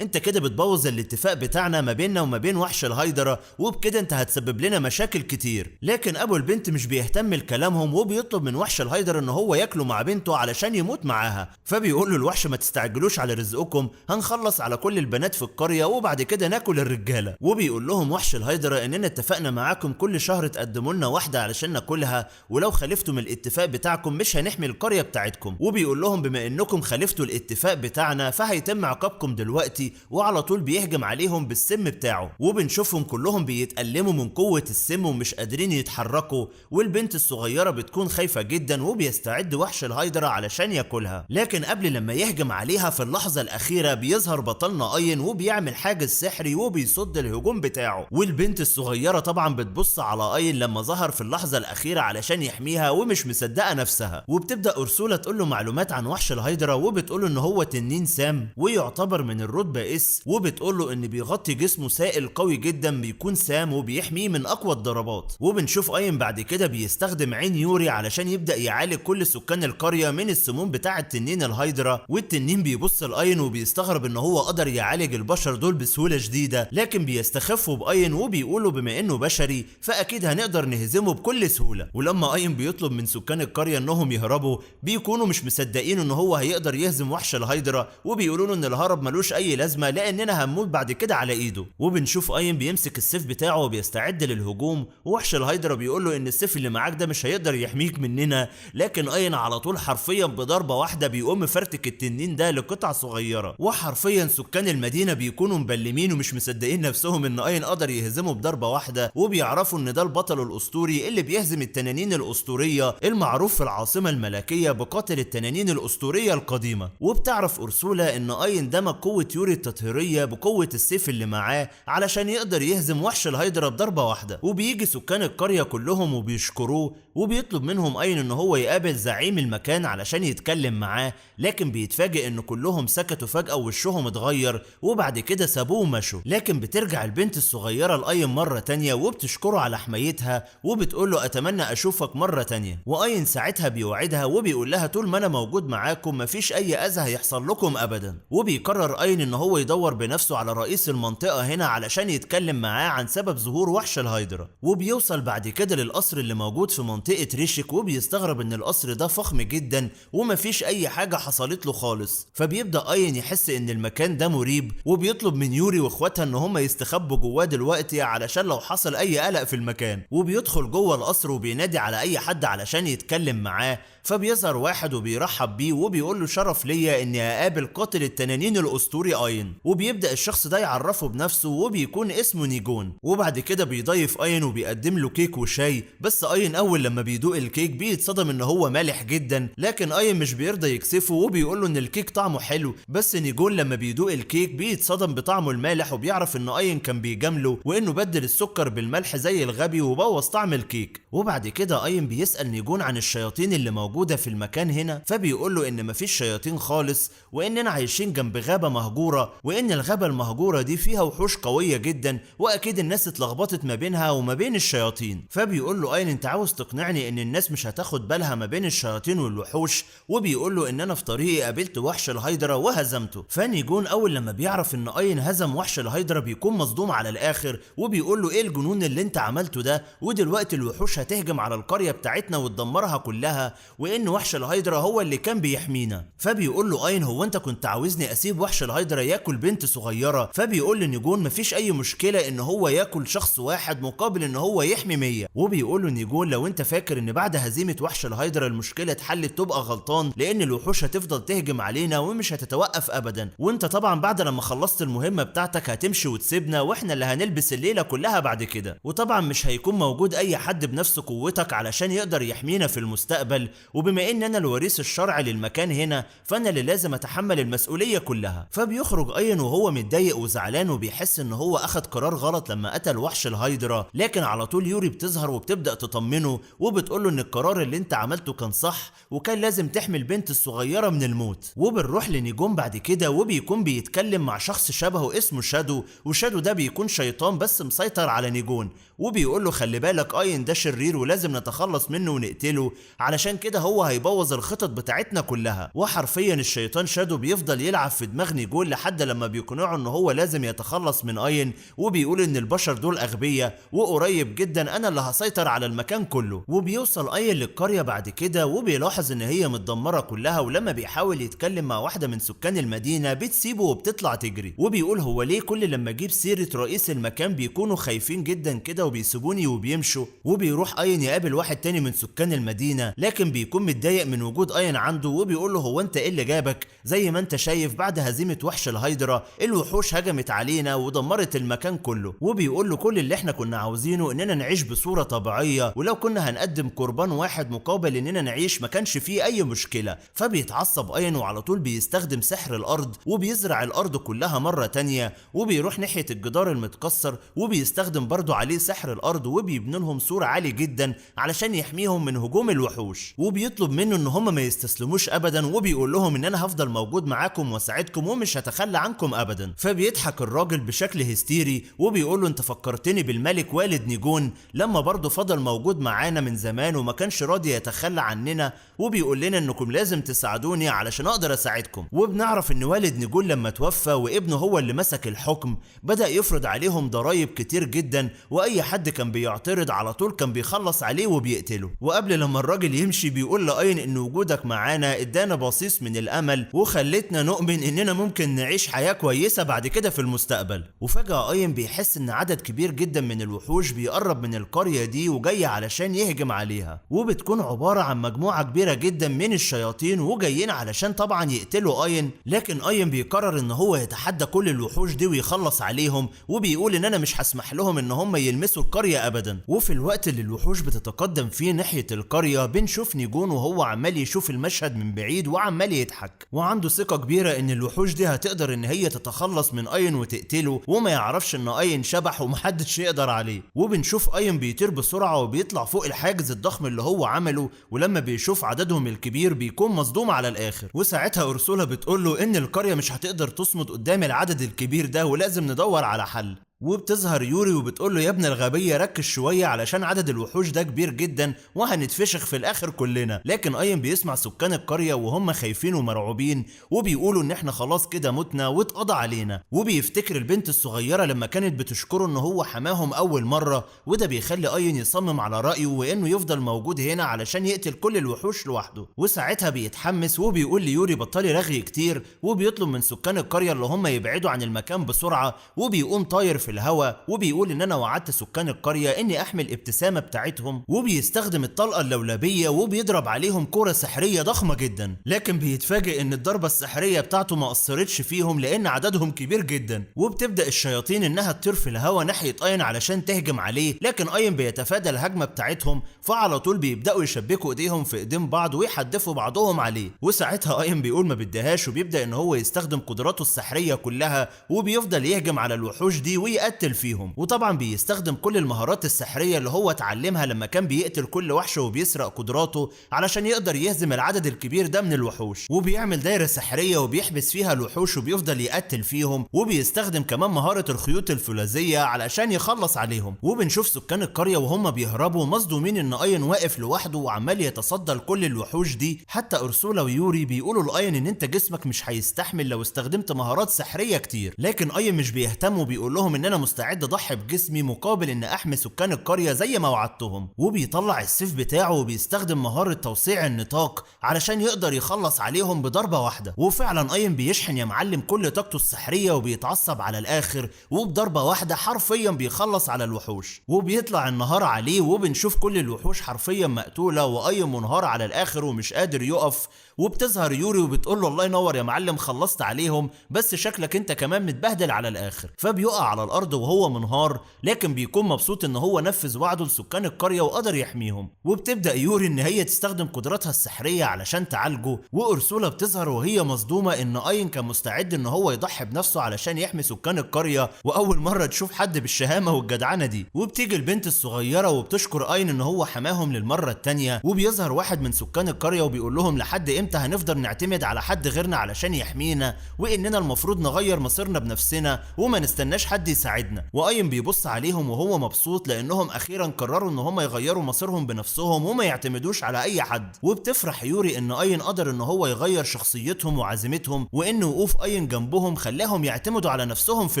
انت كده بتبوظ الاتفاق بتاعنا ما بيننا وما بين وحش الهيدرا وبكده انت هتسبب لنا مشاكل كتير. لكن ابو البنت مش بيهتم لكلامهم وبيطلب من وحش الهيدرا ان هو ياكله مع بنته علشان يموت معاها. فبيقول له الوحش ما تستعجلوش على رزقكم، هنخلص على كل البنات في القريه وبعد كده ناكل الرجاله. وبيقول لهم وحش الهيدرا اننا اتفقنا معاكم كل شهر تقدموا لنا واحده علشان ناكلها، ولو خالفتم الاتفاق بتاعكم مش هنحمي القريه بتاعتكم. وبيقول لهم بما انكم خالفتوا الاتفاق بتاعنا فهيتم عقابكم دلوقتي، وعلى طول بيهجم عليهم بالسم بتاعه. وبنشوفهم كلهم بيتألموا من قوه السم ومش قادرين يتحركوا، والبنت الصغيره بتكون خايفه جدا وبيستعد وحش الهيدرا علشان ياكلها. لكن قبل لما يهجم عليها في اللحظه الاخيره بيظهر بطلنا اين وبيعمل حاجز سحري وبيصد الهجوم بتاعه. والبنت الصغيره طبعا بتبص على اين لما ظهر في اللحظه الاخيره علشان يحميها ومش مصدقه نفسها. وبتبدا ارسولا تقول له معلومات عن وحش الهيدرا وبتقول له ان هو تنين سام ويعتبر من الرتبه اس، وبتقول له ان بيغطي جسمه سائل قوي جدا بيكون سام وبيحميه من اقوى الضربات. وبنشوف اين بعد كده بيستخدم عين يوري علشان يبدا يعالج كل سكان القريه من السموم بتاعه تنين الهيدرا. والتنين بيبص لاين وبيستغرب ان هو قدر يعالج البشر دول بسهوله شديده، لكن بيستخفوا باين وبيقولوا بما انه بشري فاكيد هنقدر نهزمه بكل سهوله. ولما اين بيطلب من سكان القريه انهم يهربوا بيكونوا مش مصدقين ان هو هيقدر يهزم وحش الهيدرا، وبيقولوا له ان الهرب ملوش اي لازمه لاننا هنموت بعد كده على ايده. وبنشوف اين بيمسك السيف بتاعه وبيستعد للهجوم، ووحش الهيدرا بيقول له ان السيف اللي معاك ده مش هيقدر يحميك مننا، لكن اين على طول حرفيا بضربه واحده بيقوم مفرتك التنين ده لقطع صغيره. وحرفيا سكان المدينه بيكونوا مبلمين ومش مصدقين نفسهم ان اين قدر يهزمه بضربه واحده، وبيعرفوا ان ده البطل الاسطوري اللي بيهزم التنانين الاسطوريه المعروف في العاصمه الملكيه بقاتل التنانين الاسطوريه القديمه. وبتعرف ارسولا ان اين دمج قوه يوري التطهيريه بقوه السيف اللي معاه علشان يقدر يهزم وحش الهيدرا بضربه واحده. وبيجي سكان القرية كلهم وبيشكروه، وبيطلب منهم أين إن هو يقابل زعيم المكان علشان يتكلم معاه، لكن بيتفاجئ إن كلهم سكتوا فجأة ووشهم اتغير، وبعد كده سابوه ومشوا. لكن بترجع البنت الصغيرة لأين مرة تانية وبتشكره على حمايتها، وبتقول له أتمنى أشوفك مرة تانية. وأين ساعتها بيوعدها وبيقول لها طول ما أنا موجود معاكم مفيش أي أذى هيحصل لكم أبدا. وبيقرر أين إن هو يدور بنفسه على رئيس المنطقة هنا علشان يتكلم معاه عن سبب ظهور وحش الهايدرا. وبيوصل بعد كده للقصر اللي موجود في منطقة ريشك، وبيستغرب إن القصر ده فخم جدا ومفيش أي حاجة حصلت له خالص. فبيبدأ أين يحس إن المكان ده مريب، وبيطلب من يوري واخواتها إن هم يستخبوا جواه دلوقتي علشان لو حصل أي قلق في المكان. وبيدخل جوه القصر وبينادي على أي حد علشان يتكلم معاه، فبيظهر واحد وبيرحب بيه وبيقول له شرف ليا إني أقابل قاتل التنانين الأسطوري أين. وبيبدأ الشخص ده يعرفه بنفسه وبيكون اسمه نيجون. وبعد كده بيضيف أين وبيقدم له كيك وشاي، بس أين أول لما بيدوق الكيك بيتصدم إن هو مالح جدا، لكن أين مش بيرضى يكسفه وبيقول له إن الكيك طعمه حلو. بس نيجون لما بيدوق الكيك بيتصدم بطعمه المالح، وبيعرف إن أين كان بيجامله وإنه بدل السكر بالملح زي الغبي وبوظ طعم الكيك. وبعد كده أين بيسأل نيجون عن الشياطين اللي موجودة في المكان هنا، فبيقول له إن مفيش شياطين خالص، وإننا عايشين جنب غابة مهجورة، وإن الغابة المهجورة دي فيها وحوش قوية جدا، وأكيد الناس اتلخبطت ما بينها وما بين الشياطين. فبيقول له أين أنت عاوز تقنعني إن الناس مش هتاخد بالها ما بين الشياطين والوحوش؟ وبيقول له إن أنا في طريقي قابلت وحش الهايدرا وهزمته. فنيجون أول لما بيعرف إن أين هزم وحش الهايدرا بيكون مصدوم على الآخر، وبيقول له إيه الجنون اللي أنت عملته ده؟ ودلوقتي الوحوش هتهجم على القرية بتاعتنا وتدمرها كلها، وإن وحش الهايدرا هو اللي كان بيحمينا. فبيقول له أين هو أنت كنت عاوزني أسيب وحش الهايدرا ياكل بنت صغيرة؟ فبيقول لنيجون مفيش أي مشكلة إن هو ياكل شخص واحد مقابل إن هو يحمي 100. وبيقول له نيجون لو أنت فاكر إن بعد هزيمة وحش الهايدرا المشكلة اتحلت تبقى غلطان، لأن الوحوش هتفضل تهجم علينا ومش هتتوقف أبدا، وأنت طبعا بعد لما خلصت المهمة بتاعتك هتمشي وتسيبنا وإحنا اللي هنلبس الليلة كلها بعد كده، وطبعا مش هيكون موجود أي حد بنفس قوتك علشان يقدر يحمينا في المستقبل، وبما إن أنا الوريث الشرعي للمكان هنا فأنا اللي لازم أتحمل المسؤولية كلها. فبيخرج أين وهو متضايق وزعلان وبيحس إن هو أخد قرار غلط لما قتل وحش الهايدرا، لكن على طول يوري بتظهر وبتبدأ تطمنه وبتقول له إن القرار اللي أنت عملته كان صح، وكان لازم تحمي البنت الصغيرة من الموت. وبنروح لنيجون بعد كده وبيكون بيتكلم مع شخص شبهه اسمه شادو، وشادو ده بيكون شيطان بس مسيطر على نيجون، وبيقول له خلي بالك أين ده شرير ولازم نتخلص منه ونقتله، علشان كده هو هيبوظ الخطط بتاعتنا كلها. وحرفيا الشيطان شادو بيفضل يلعب في دماغ نيجون لحد لما بيقنعه ان هو لازم يتخلص من أين، وبيقول ان البشر دول اغبياء وقريب جدا انا اللي هسيطر على المكان كله. وبيوصل أين للقرية بعد كده وبيلاحظ ان هي متدمرة كلها، ولما بيحاول يتكلم مع واحدة من سكان المدينة بتسيبه وبتطلع تجري، وبيقول هو ليه كل لما اجيب سيرة رئيس المكان بيكونوا خايفين جدا كده وبيسيبوني وبيمشوا. وبيروح أين يقابل واحد تاني من سكان المدينة، لكن بيكون متضايق من وجود أين عنده، وبيقول له هو انت ايه اللي جابك؟ زي ما انت شايف بعد هزيمة وحش الهايدرا الوحوش هجمت علينا ودمرت المكان كله. وبيقول له كل اللي احنا كنا عاوزينه اننا نعيش بصورة طبيعية، ولو كنا هنقدم قربان واحد مقابل اننا نعيش ما كانش فيه اي مشكلة. فبيتعصب أين وعلى طول بيستخدم سحر الارض وبيزرع الارض كلها مرة تانية، وبيروح ناحية الجدار المتكسر وبيستخدم برضو عليه سحر الارض وبيبني لهم سور عالي جدا علشان يحميهم من هجوم الوحوش، وبيطلب منه ان هم ما يستسلموش ابدا، وبيقول لهم ان انا هفضل موجود معاكم واساعدكم ومش هتخلى عنكم ابدا. فبيضحك الراجل بشكل هستيري وبيقول له انت فكرتني بالملك والد نيجون لما برضه فضل موجود معانا من زمان وما كانش راضي يتخلى عننا، وبيقول لنا انكم لازم تساعدوني علشان اقدر اساعدكم. وبنعرف ان والد نيجون لما توفى وابنه هو اللي مسك الحكم بدأ يفرض عليهم ضرايب كتير جدا، واي حد كان بيعترض على طول كان بيخلص عليه وبيقتله. وقبل لما الراجل يمشي بيقول لأين ان وجودك معانا ادانا بصيص من الامل وخلتنا نؤمن اننا ممكن نعيش حياة كويسة بعد كده في المستقبل. وفجأة أين بيحس ان عدد كبير جدا من الوحوش بيقرب من القرية دي وجاي علشان يهجم عليها، وبتكون عبارة عن مجموعة كبيرة جدا من الشياطين وجايين علشان طبعا يقتلوا أين، لكن أين بيقرر ان هو يتحدى كل الوحوش دي ويخلص عليهم، وبيقول ان انا مش هسمح لهم ان هم يلمسوا القرية ابدا. وفي الوقت اللي الوحوش بتتقدم فيه ناحية القرية بنشوف نيجون وهو عمال يشوف المشهد من بعيد وعمال يضحك، وعنده ثقة كبيرة ان الوحوش دي هتقدر ان هي تتخلص من أين وتقتله، وما يعرفش ان أين شبح ومحدش يقدر عليه. وبنشوف اين بيطير بسرعة وبيطلع فوق الحاجز الضخم اللي هو عمله، ولما بيشوف عددهم الكبير بيكون مصدوم على الاخر. وساعتها أرسولا بتقول له ان القرية مش هتقدر تصمد قدام العدد الكبير ده ولازم ندور على حل. وبتظهر يوري وبتقول له يا ابن الغبية ركز شوية علشان عدد الوحوش ده كبير جدا وهنتفشخ في الاخر كلنا. لكن اين بيسمع سكان القرية وهم خايفين ومرعوبين وبيقولوا ان احنا خلاص كده متنا واتقضى علينا. وبيفتكر البنت الصغيرة لما كانت بتشكره ان هو حماهم اول مرة، وده بيخلي اين يصمم على رأيه وانه يفضل موجود هنا علشان يقتل كل الوحوش لوحده. وساعتها بيتحمس وبيقول ليوري بطلي رغي كتير، وبيطلب من سكان القرية اللي هم يبعدوا عن المكان بسرعة، وبيقوم طاير في الهوا وبيقول ان انا وعدت سكان القرية اني احمي الابتسامة بتاعتهم. وبيستخدم الطلقة اللولبية وبيضرب عليهم كرة سحرية ضخمة جدا، لكن بيتفاجئ ان الضربة السحرية بتاعته ما اثرتش فيهم لان عددهم كبير جدا. وبتبدأ الشياطين انها تطير في الهوا ناحية اين علشان تهجم عليه، لكن اين بيتفادى الهجمة بتاعتهم، فعلى طول بيبدأوا يشبكوا ايديهم في ايدين بعض ويحدفوا بعضهم عليه. وساعتها اين بيقول ما بدهاش وبيبدأ ان هو يستخدم قدراته السحرية كلها وبيفضل يهجم على الوحوش دي ويقتل فيهم. وطبعا بيستخدم كل المهارات السحرية اللي هو اتعلمها لما كان بيقتل كل وحش وبيسرق قدراته علشان يقدر يهزم العدد الكبير ده من الوحوش. وبيعمل دايرة سحرية وبيحبس فيها الوحوش وبيفضل يقتل فيهم، وبيستخدم كمان مهارة الخيوط الفولاذية علشان يخلص عليهم. وبنشوف سكان القرية وهم بيهربوا مصدومين ان اين واقف لوحده وعمال يتصدى لكل الوحوش دي. حتى أرسولا ويوري بيقولوا لاين ان انت جسمك مش هيستحمل لو استخدمت مهارات سحرية كتير، لكن اين مش بيهتم وبيقول لهم ان انا مستعد اضحي بجسمي مقابل ان احمي سكان القرية زي ما وعدتهم. وبيطلع السيف بتاعه وبيستخدم مهارة توسيع النطاق علشان يقدر يخلص عليهم بضربة واحدة. وفعلا اين بيشحن يا معلم كل طاقته السحرية وبيتعصب على الاخر، وبضربة واحدة حرفيا بيخلص على الوحوش. وبيطلع النهار عليه وبنشوف كل الوحوش حرفيا مقتولة واين منهار على الاخر ومش قادر يقف. وبتظهر يوري وبتقول له الله ينور يا معلم خلصت عليهم، بس شكلك انت كمان متبهدل على الاخر. فبيقع على الارض وهو منهار، لكن بيكون مبسوط ان هو نفذ وعده لسكان القرية وقدر يحميهم. وبتبدأ يوري ان هي تستخدم قدراتها السحرية علشان تعالجه. وأرسولا بتظهر وهي مصدومة ان اين كان مستعد ان هو يضحي بنفسه علشان يحمي سكان القرية، واول مرة تشوف حد بالشهامة والجدعنة دي. وبتيجي البنت الصغيرة وبتشكر اين ان هو حماهم للمرة التانية. وبيظهر واحد من سكان القرية وبيقول لهم لحد امتى هنفضل نعتمد على حد غيرنا علشان يحمينا، واننا المفروض نغير مصيرنا بنفسنا وما نستناش حد يساعدنا. واين بيبص عليهم وهو مبسوط لانهم اخيرا قرروا ان هم يغيروا مصيرهم بنفسهم وما يعتمدوش على اي حد. وبتفرح يوري ان اين قدر ان هو يغير شخصيتهم وعزيمتهم، وان وقوف اين جنبهم خلاهم يعتمدوا على نفسهم في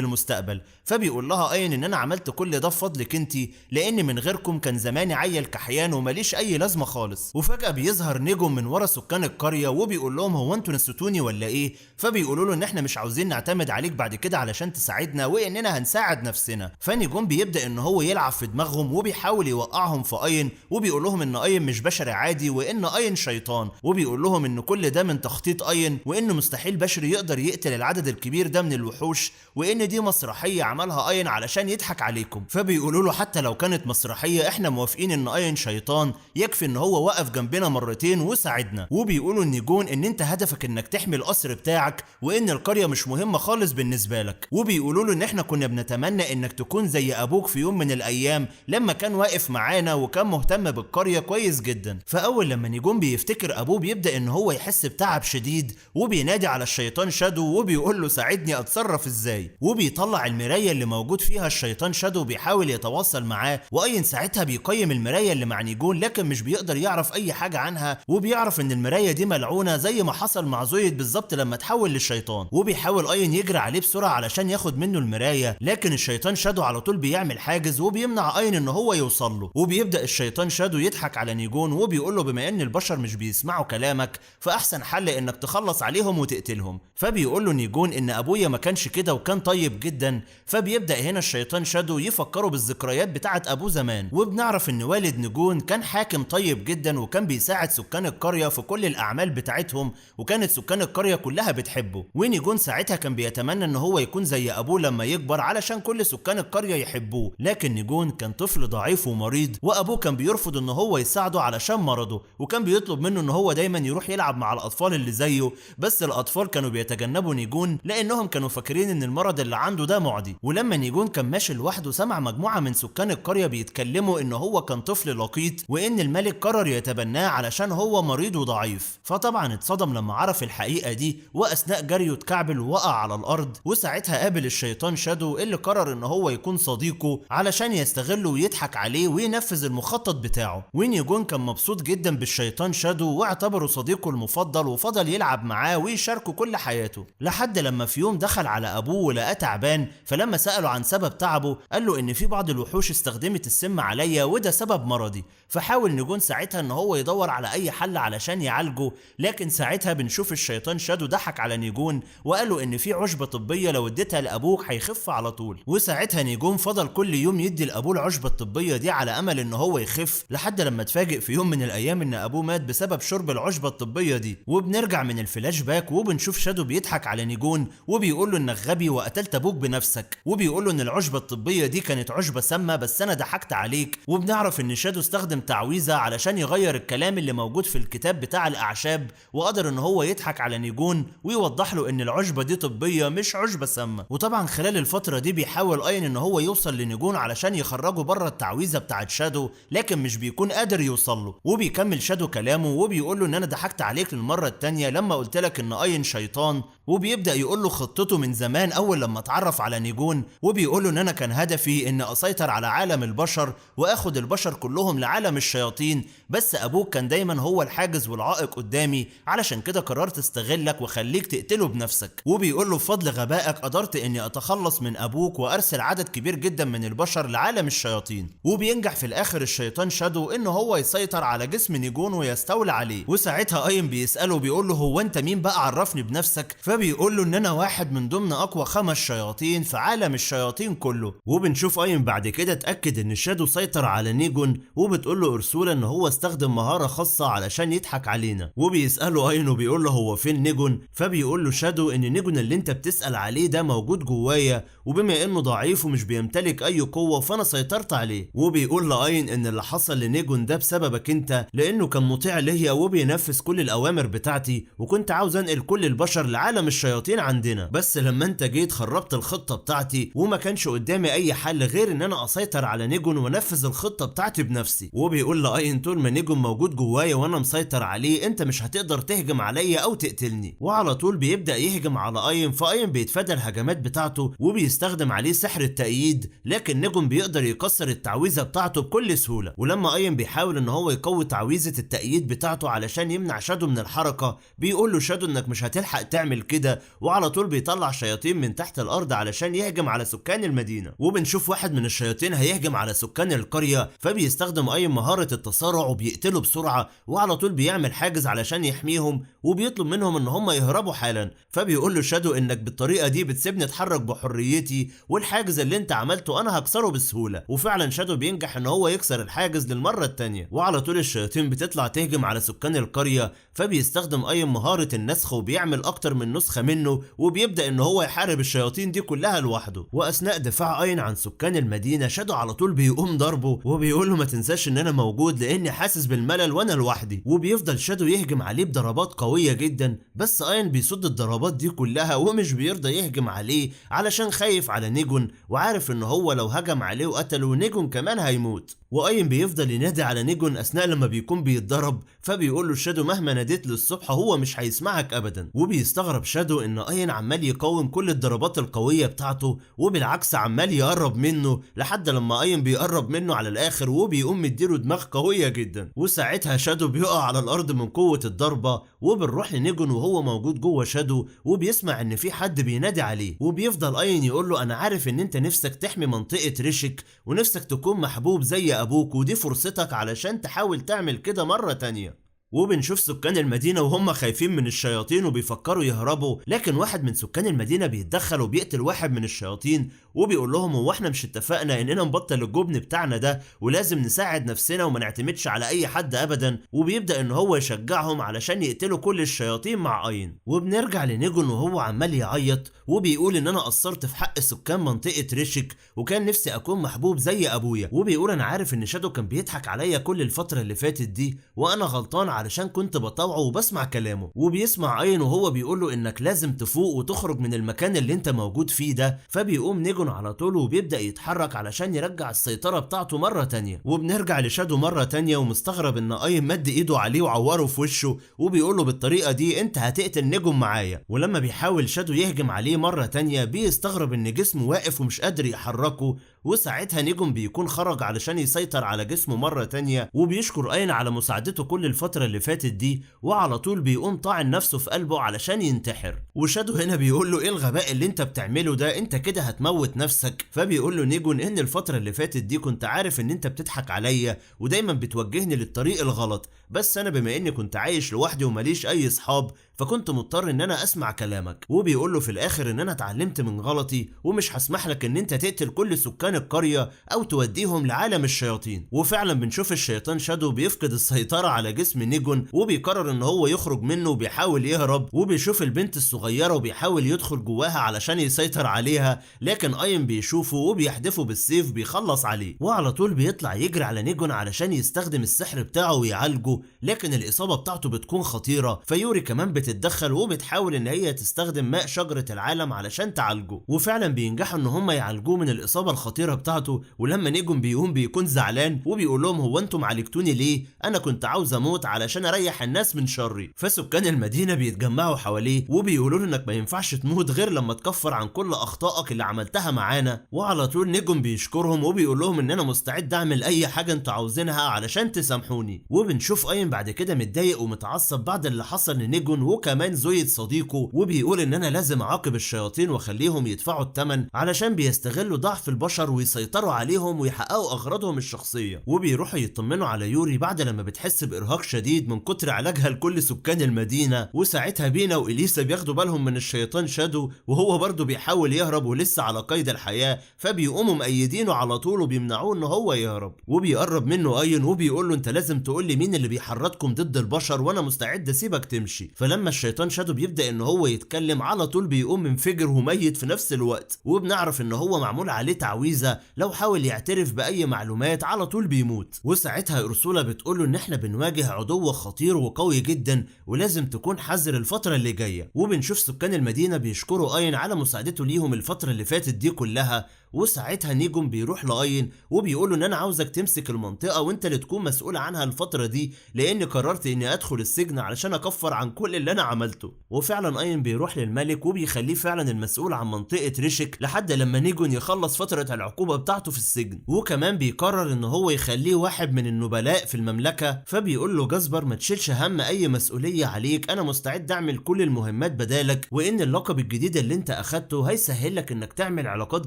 المستقبل. فبيقول لها اين ان انا عملت كل ده بفضلك انتي، لان من غيركم كان زماني عيل كحيان وماليش اي لازمه خالص. وفجاه بيظهر نجم من ورا سكان القريه وبيقول لهم هو انتوا نسيتوني ولا ايه؟ فبيقولوا له ان احنا مش عاوزين نعتمد عليك بعد كده علشان تساعدنا واننا هنساعد نفسنا. فنجم بيبدا ان هو يلعب في دماغهم وبيحاول يوقعهم في اين، وبيقول لهم ان اين مش بشري عادي وان اين شيطان. وبيقول لهم ان كل ده من تخطيط اين، وان مستحيل بشري يقدر يقتل العدد الكبير ده من الوحوش، وان دي مسرحيه عملها اين علشان يضحك عليكم. فبيقولوا له حتى لو كانت مسرحيه احنا موافقين ان اين شيطان، يكفي ان هو وقف جنبنا مرتين وساعدنا. وبيقولوا النجون ان انت هدفك انك تحمي القصر بتاعك وان القريه مش مهمه خالص بالنسبه لك. وبيقولوا له ان احنا كنا بنتمنى انك تكون زي ابوك في يوم من الايام لما كان واقف معانا وكان مهتم بالقريه كويس جدا. فاول لما نجوم بيفتكر ابوه بيبدا ان هو يحس بتعب شديد، وبينادي على الشيطان شادو وبيقول له ساعدني اتصرف ازاي. وبيطلع المرايه اللي موجود فيها الشيطان شادو وبيحاول يتواصل معاه. واين ساعتها بيقيم المرايه اللي مع نيجون لكن مش بيقدر يعرف اي حاجه عنها، وبيعرف ان المرايه دي ملعونه زي ما حصل مع زويد بالظبط لما تحول للشيطان. وبيحاول اين يجري عليه بسرعه علشان ياخد منه المرايه، لكن الشيطان شادو على طول بيعمل حاجز وبيمنع اين ان هو يوصل له. وبيبدا الشيطان شادو يضحك على نيجون وبيقول له بما ان البشر مش بيسمعوا كلامك فاحسن حل انك تخلص عليهم وتقتلهم. فبيقول له نيجون ان ابويا ما كانش كده وكان طيب جدا. فبيبدا هنا الشيطان شادو يفكروا بالذكريات بتاعه ابوه زمان، وبنعرف ان والد نيجون كان حاكم طيب جدا وكان بيساعد سكان القريه في كل الاعمال الاعمال بتاعتهم، وكانت سكان القريه كلها بتحبه. ونيجون ساعتها كان بيتمنى ان هو يكون زي ابوه لما يكبر علشان كل سكان القريه يحبوه، لكن نيجون كان طفل ضعيف ومريض، وابوه كان بيرفض ان هو يساعده علشان مرضه، وكان بيطلب منه ان هو دايما يروح يلعب مع الاطفال اللي زيه. بس الاطفال كانوا بيتجنبوا نيجون لانهم كانوا فاكرين ان المرض اللي عنده ده معدي. ولما نيجون كان ماشي لوحده سمع مجموعه من سكان القريه بيتكلموا ان هو كان طفل لقيط، وان الملك قرر يتبناه علشان هو مريض وضعيف. فطبعا اتصدم لما عرف الحقيقه دي، واثناء جريه اتكعبل ووقع على الارض. وساعتها قابل الشيطان شادو اللي قرر ان هو يكون صديقه علشان يستغله ويضحك عليه وينفذ المخطط بتاعه. ونيجون كان مبسوط جدا بالشيطان شادو واعتبره صديقه المفضل، وفضل يلعب معاه ويشاركه كل حياته، لحد لما في يوم دخل على ابوه ولقاه تعبان. فلما سأله عن سبب تعبه قال له ان في بعض الوحوش استخدمت السم عليا وده سبب مرضي. فحاول نيجون ساعتها ان هو يدور على اي حل علشان يعالجه، لكن ساعتها بنشوف الشيطان شادو ضحك على نيجون وقال له ان في عشبة طبية لو اديتها لابوك هيخف على طول. وساعتها نيجون فضل كل يوم يدي لابوه العشبة الطبية دي على امل ان هو يخف، لحد لما اتفاجئ في يوم من الايام ان ابوه مات بسبب شرب العشبة الطبية دي. وبنرجع من الفلاش باك وبنشوف شادو بيضحك على نيجون وبيقول له انك غبي وقتلت ابوك بنفسك، وبيقول له ان العشبة الطبية دي كانت عشبة سامة بس انا ضحكت عليك. وبنعرف ان شادو استخدم تعويذة علشان يغير الكلام اللي موجود في الكتاب بتاع الاعشاب، وقدر ان هو يضحك على نيجون ويوضح له ان العشبة دي طبية مش عشبة سامة. وطبعا خلال الفترة دي بيحاول اين ان هو يوصل لنيجون علشان يخرجه بره التعويذة بتاعت شادو، لكن مش بيكون قادر يوصل له. وبيكمل شادو كلامه وبيقول له ان انا ضحكت عليك للمرة التانية لما قلت لك ان اين شيطان. وبيبدأ يقول له خطته من زمان اول لما اتعرف على نيجون، وبيقول له ان انا كان هدفي ان اسيطر على عالم البشر واخد البشر كلهم لعالم الشياطين، بس ابوك كان دايما هو الحاجز والعائق قدامي، علشان كده قررت استغلك واخليك تقتله بنفسك. وبيقول له بفضل غبائك قدرت اني اتخلص من ابوك وارسل عدد كبير جدا من البشر لعالم الشياطين. وبينجح في الاخر الشيطان شادو ان هو يسيطر على جسم نيجون ويستولى عليه. وساعتها اين بيساله بيقول له هو انت مين بقى عرفني بنفسك؟ فبيقول له ان انا واحد من ضمن اقوى 5 شياطين في عالم الشياطين كله. وبنشوف اين بعد كده اتاكد ان شادو سيطر على نيجون، وبتقول له ارسولا ان هو استخدم مهارة خاصة علشان يضحك علينا. وبيساله اين وبيقول له هو فين نيجون؟ فبيقول له شادو ان نيجون اللي انت بتسال عليه ده موجود جوايا، وبما انه ضعيف ومش بيمتلك اي قوة فانا سيطرت عليه. وبيقول لاين ان اللي حصل لنيجون ده بسببك انت، لانه كان مطيع ليا وبينفذ كل الاوامر بتاعتي، وكنت عاوز انقل كل البشر لعالم الشياطين عندنا، بس لما انت جيت خربت الخطة بتاعتي وما كانش قدامي اي حل غير ان انا اسيطر على نيجون وانفذ الخطة بتاعتي بنفسي. وبيقول لاين طول ما نيجون موجود جوايا وانا مسيطر عليه انت مش هتقدر تهجم عليا او تقتلني. وعلى طول بيبدأ يهجم على اين، فاين بيتفادى الهجمات بتاعته وبيستخدم عليه سحر التأييد، لكن نيجون بيقدر يكسر التعويذة بتاعته بكل سهولة. ولما اين بيحاول ان هو يقوي تعويذة التأييد بتاعته علشان يمنع شادو من الحركة، بيقول له شادو انك مش هتلحق تعمل كده، وعلى طول بيطلع شياطين من تحت الارض علشان يهجم على سكان المدينة. وبنشوف واحد من الشياطين هيهجم على سكان القرية، فبيستخدم اين مهارة التسارع وبيقتله بسرعة، وعلى طول بيعمل حاجز علشان يحميهم وبيطلب منهم ان هم يهربوا حالا. فبيقول له شادو انك بالطريقة دي بتسيبني اتحرك بحريتي، والحاجز اللي انت عملته انا هكسره بسهولة. وفعلا شادو بينجح ان هو يكسر الحاجز للمرة التانية، وعلى طول الشياطين بتطلع تهجم على سكان القرية، فبيستخدم اين مهارة النسخ وبيعمل اكتر من نسخة منه، وبيبدأ ان هو يحارب الشياطين دي كلها لوحده. واثناء دفاع اين عن سكان المدينة شادو على طول بيقوم ضربه وبيقول له ما تنساش ان انا موجود لاني حاسس بالملل وانا لوحدي. وبيفضل شادو يهجم عليه بضربات قوية جدا، بس اين بيصد الضربات دي كلها ومش بيرضى يهجم عليه علشان خايف على نيجون، وعارف ان هو لو هجم عليه وقتله نيجون كمان هيموت. واين بيفضل ينادي على نيجون اثناء لما بيكون بيتضرب، فبيقول له شادو مهما ناديت للصبح هو مش هيسمعك ابدا. وبيستغرب شادو ان اين عمال يقاوم كل الضربات القوية بتاعته، وبالعكس عمال يقرب منه لحد لما اين بيقرب منه على الاخر وبيقوم مديله دماغ قوية جدا. وساعتها شادو بيقع على الارض من قوة الضربة، وبنروح لنيجون وهو موجود جوه شادو وبيسمع ان في حد بينادي عليه. وبيفضل اين يقول له انا عارف ان انت نفسك تحمي منطقة ريشك ونفسك تكون محبوب زي ابوك، ودي فرصتك علشان تحاول تعمل كده مرة تانية. وبنشوف سكان المدينة وهم خايفين من الشياطين وبيفكروا يهربوا، لكن واحد من سكان المدينة بيتدخل وبيقتل واحد من الشياطين وبيقول لهم هو احنا مش اتفقنا اننا نبطل الجبن بتاعنا ده ولازم نساعد نفسنا وما نعتمدش على اي حد ابدا. وبيبدأ ان هو يشجعهم علشان يقتلوا كل الشياطين مع اين. وبنرجع لنيجون وهو عمال يعيط وبيقول ان انا قصرت في حق سكان منطقة ريشك وكان نفسي اكون محبوب زي ابويا، وبيقول انا عارف ان شادو كان بيضحك عليا كل الفترة اللي فاتت دي وانا غلطان علشان كنت بطوعه وبسمع كلامه. وبيسمع اين وهو بيقول له انك لازم تفوق وتخرج من المكان اللي انت موجود فيه ده. فبيقوم نيجون على طول وبيبدأ يتحرك علشان يرجع السيطرة بتاعته مرة تانية. وبنرجع لشادو مرة تانية ومستغرب ان اين مد ايده عليه وعوره في وشه وبيقول له بالطريقة دي انت هتقتل نيجون معايا. ولما بيحاول شادو يهجم عليه مرة تانية بيستغرب ان جسمه واقف ومش قادر يحركه، وساعتها نيجون بيكون خرج علشان يسيطر على جسمه مرة تانية وبيشكر اين على مساعدته كل الفترة اللي فاتت دي، وعلى طول بيقوم طاعن نفسه في قلبه علشان ينتحر. وشادو هنا بيقول له ايه الغباء اللي انت بتعمله ده، انت كده هتموت نفسك. فبيقول له نيجون ان الفترة اللي فاتت دي كنت عارف ان انت بتضحك عليا ودايما بتوجهني للطريق الغلط، بس انا بما اني كنت عايش لوحدي وماليش اي اصحاب فكنت مضطر ان انا اسمع كلامك. وبيقول له في الاخر ان انا اتعلمت من غلطي ومش هسمح لك ان انت تقتل كل سكان القرية او توديهم لعالم الشياطين. وفعلا بنشوف الشيطان شادو بيفقد السيطرة على جسم نيجون وبيقرر ان هو يخرج منه وبيحاول يهرب. وبيشوف البنت الصغيرة وبيحاول يدخل جواها علشان يسيطر عليها، لكن اين بيشوفه وبيحدفه بالسيف بيخلص عليه، وعلى طول بيطلع يجري على نيجون علشان يستخدم السحر بتاعه ويعالجه، لكن الاصابة بتاعته بتكون خطيرة. فيوري كمان بتتدخل وبتحاول ان هي تستخدم ماء شجرة العالم علشان تعالجه، وفعلا بينجحوا ان هم يعالجوه من الاصابة الخطيرة بتاعته. ولما نيجون بيقوم بيكون زعلان وبيقول لهم هو انتم عالجتوني ليه؟ انا كنت عاوز اموت علشان اريح الناس من شري. فسكان المدينة بيتجمعوا حواليه وبيقولوا له انك ما ينفعش تموت غير لما تكفر عن كل اخطائك اللي عملتها معانا. وعلى طول نيجون بيشكرهم وبيقول لهم ان انا مستعد اعمل اي حاجة انتوا عاوزينها علشان تسامحوني. وبنشوف اين بعد كده متضايق ومتعصب بعد اللي حصل لنيجون وكمان زويد صديقه، وبيقول ان انا لازم اعاقب الشياطين واخليهم يدفعوا الثمن علشان بيستغلوا ضعف البشر ويسيطروا عليهم ويحققوا اغراضهم الشخصيه. وبيروحوا يطمنوا على يوري بعد لما بتحس بارهاق شديد من كتر علاجها لكل سكان المدينه. وساعتها بينا واليسا بياخدوا بالهم من الشيطان شادو وهو برضه بيحاول يهرب ولسه على قيد الحياه، فبيقوموا مأيدينه على طول وبيمنعوه ان هو يهرب. وبيقرب منه اين وبيقول له انت لازم تقول لي مين اللي بيحرضكم ضد البشر وانا مستعد اسيبك تمشي. فلما الشيطان شادو بيبدأ ان هو يتكلم على طول بيقوم منفجر وميت في نفس الوقت، وبنعرف ان هو معمول عليه تعويذة لو حاول يعترف باي معلومات على طول بيموت. وساعتها ارسولا بتقوله ان احنا بنواجه عدو خطير وقوي جدا ولازم تكون حذر الفترة اللي جاية. وبنشوف سكان المدينة بيشكروا اين على مساعدته ليهم الفترة اللي فاتت دي كلها. وساعتها نيجون بيروح لاين وبيقوله ان انا عاوزك تمسك المنطقة وانت اللي تكون مسؤول عنها الفترة دي لاني قررت اني ادخل السجن علشان اكفر عن كل اللي انا عملته. وفعلا اين بيروح للملك وبيخليه فعلا المسؤول عن منطقة ريشك لحد لما نيجون يخلص فترة العقوبة بتاعته في السجن. وكمان بيقرر ان هو يخليه واحد من النبلاء في المملكة. فبيقول له جاسبر ما تشيلش هم اي مسؤولية عليك، انا مستعد اعمل كل المهمات بدالك، وان اللقب الجديد اللي انت اخدته هيسهل لك انك تعمل علاقات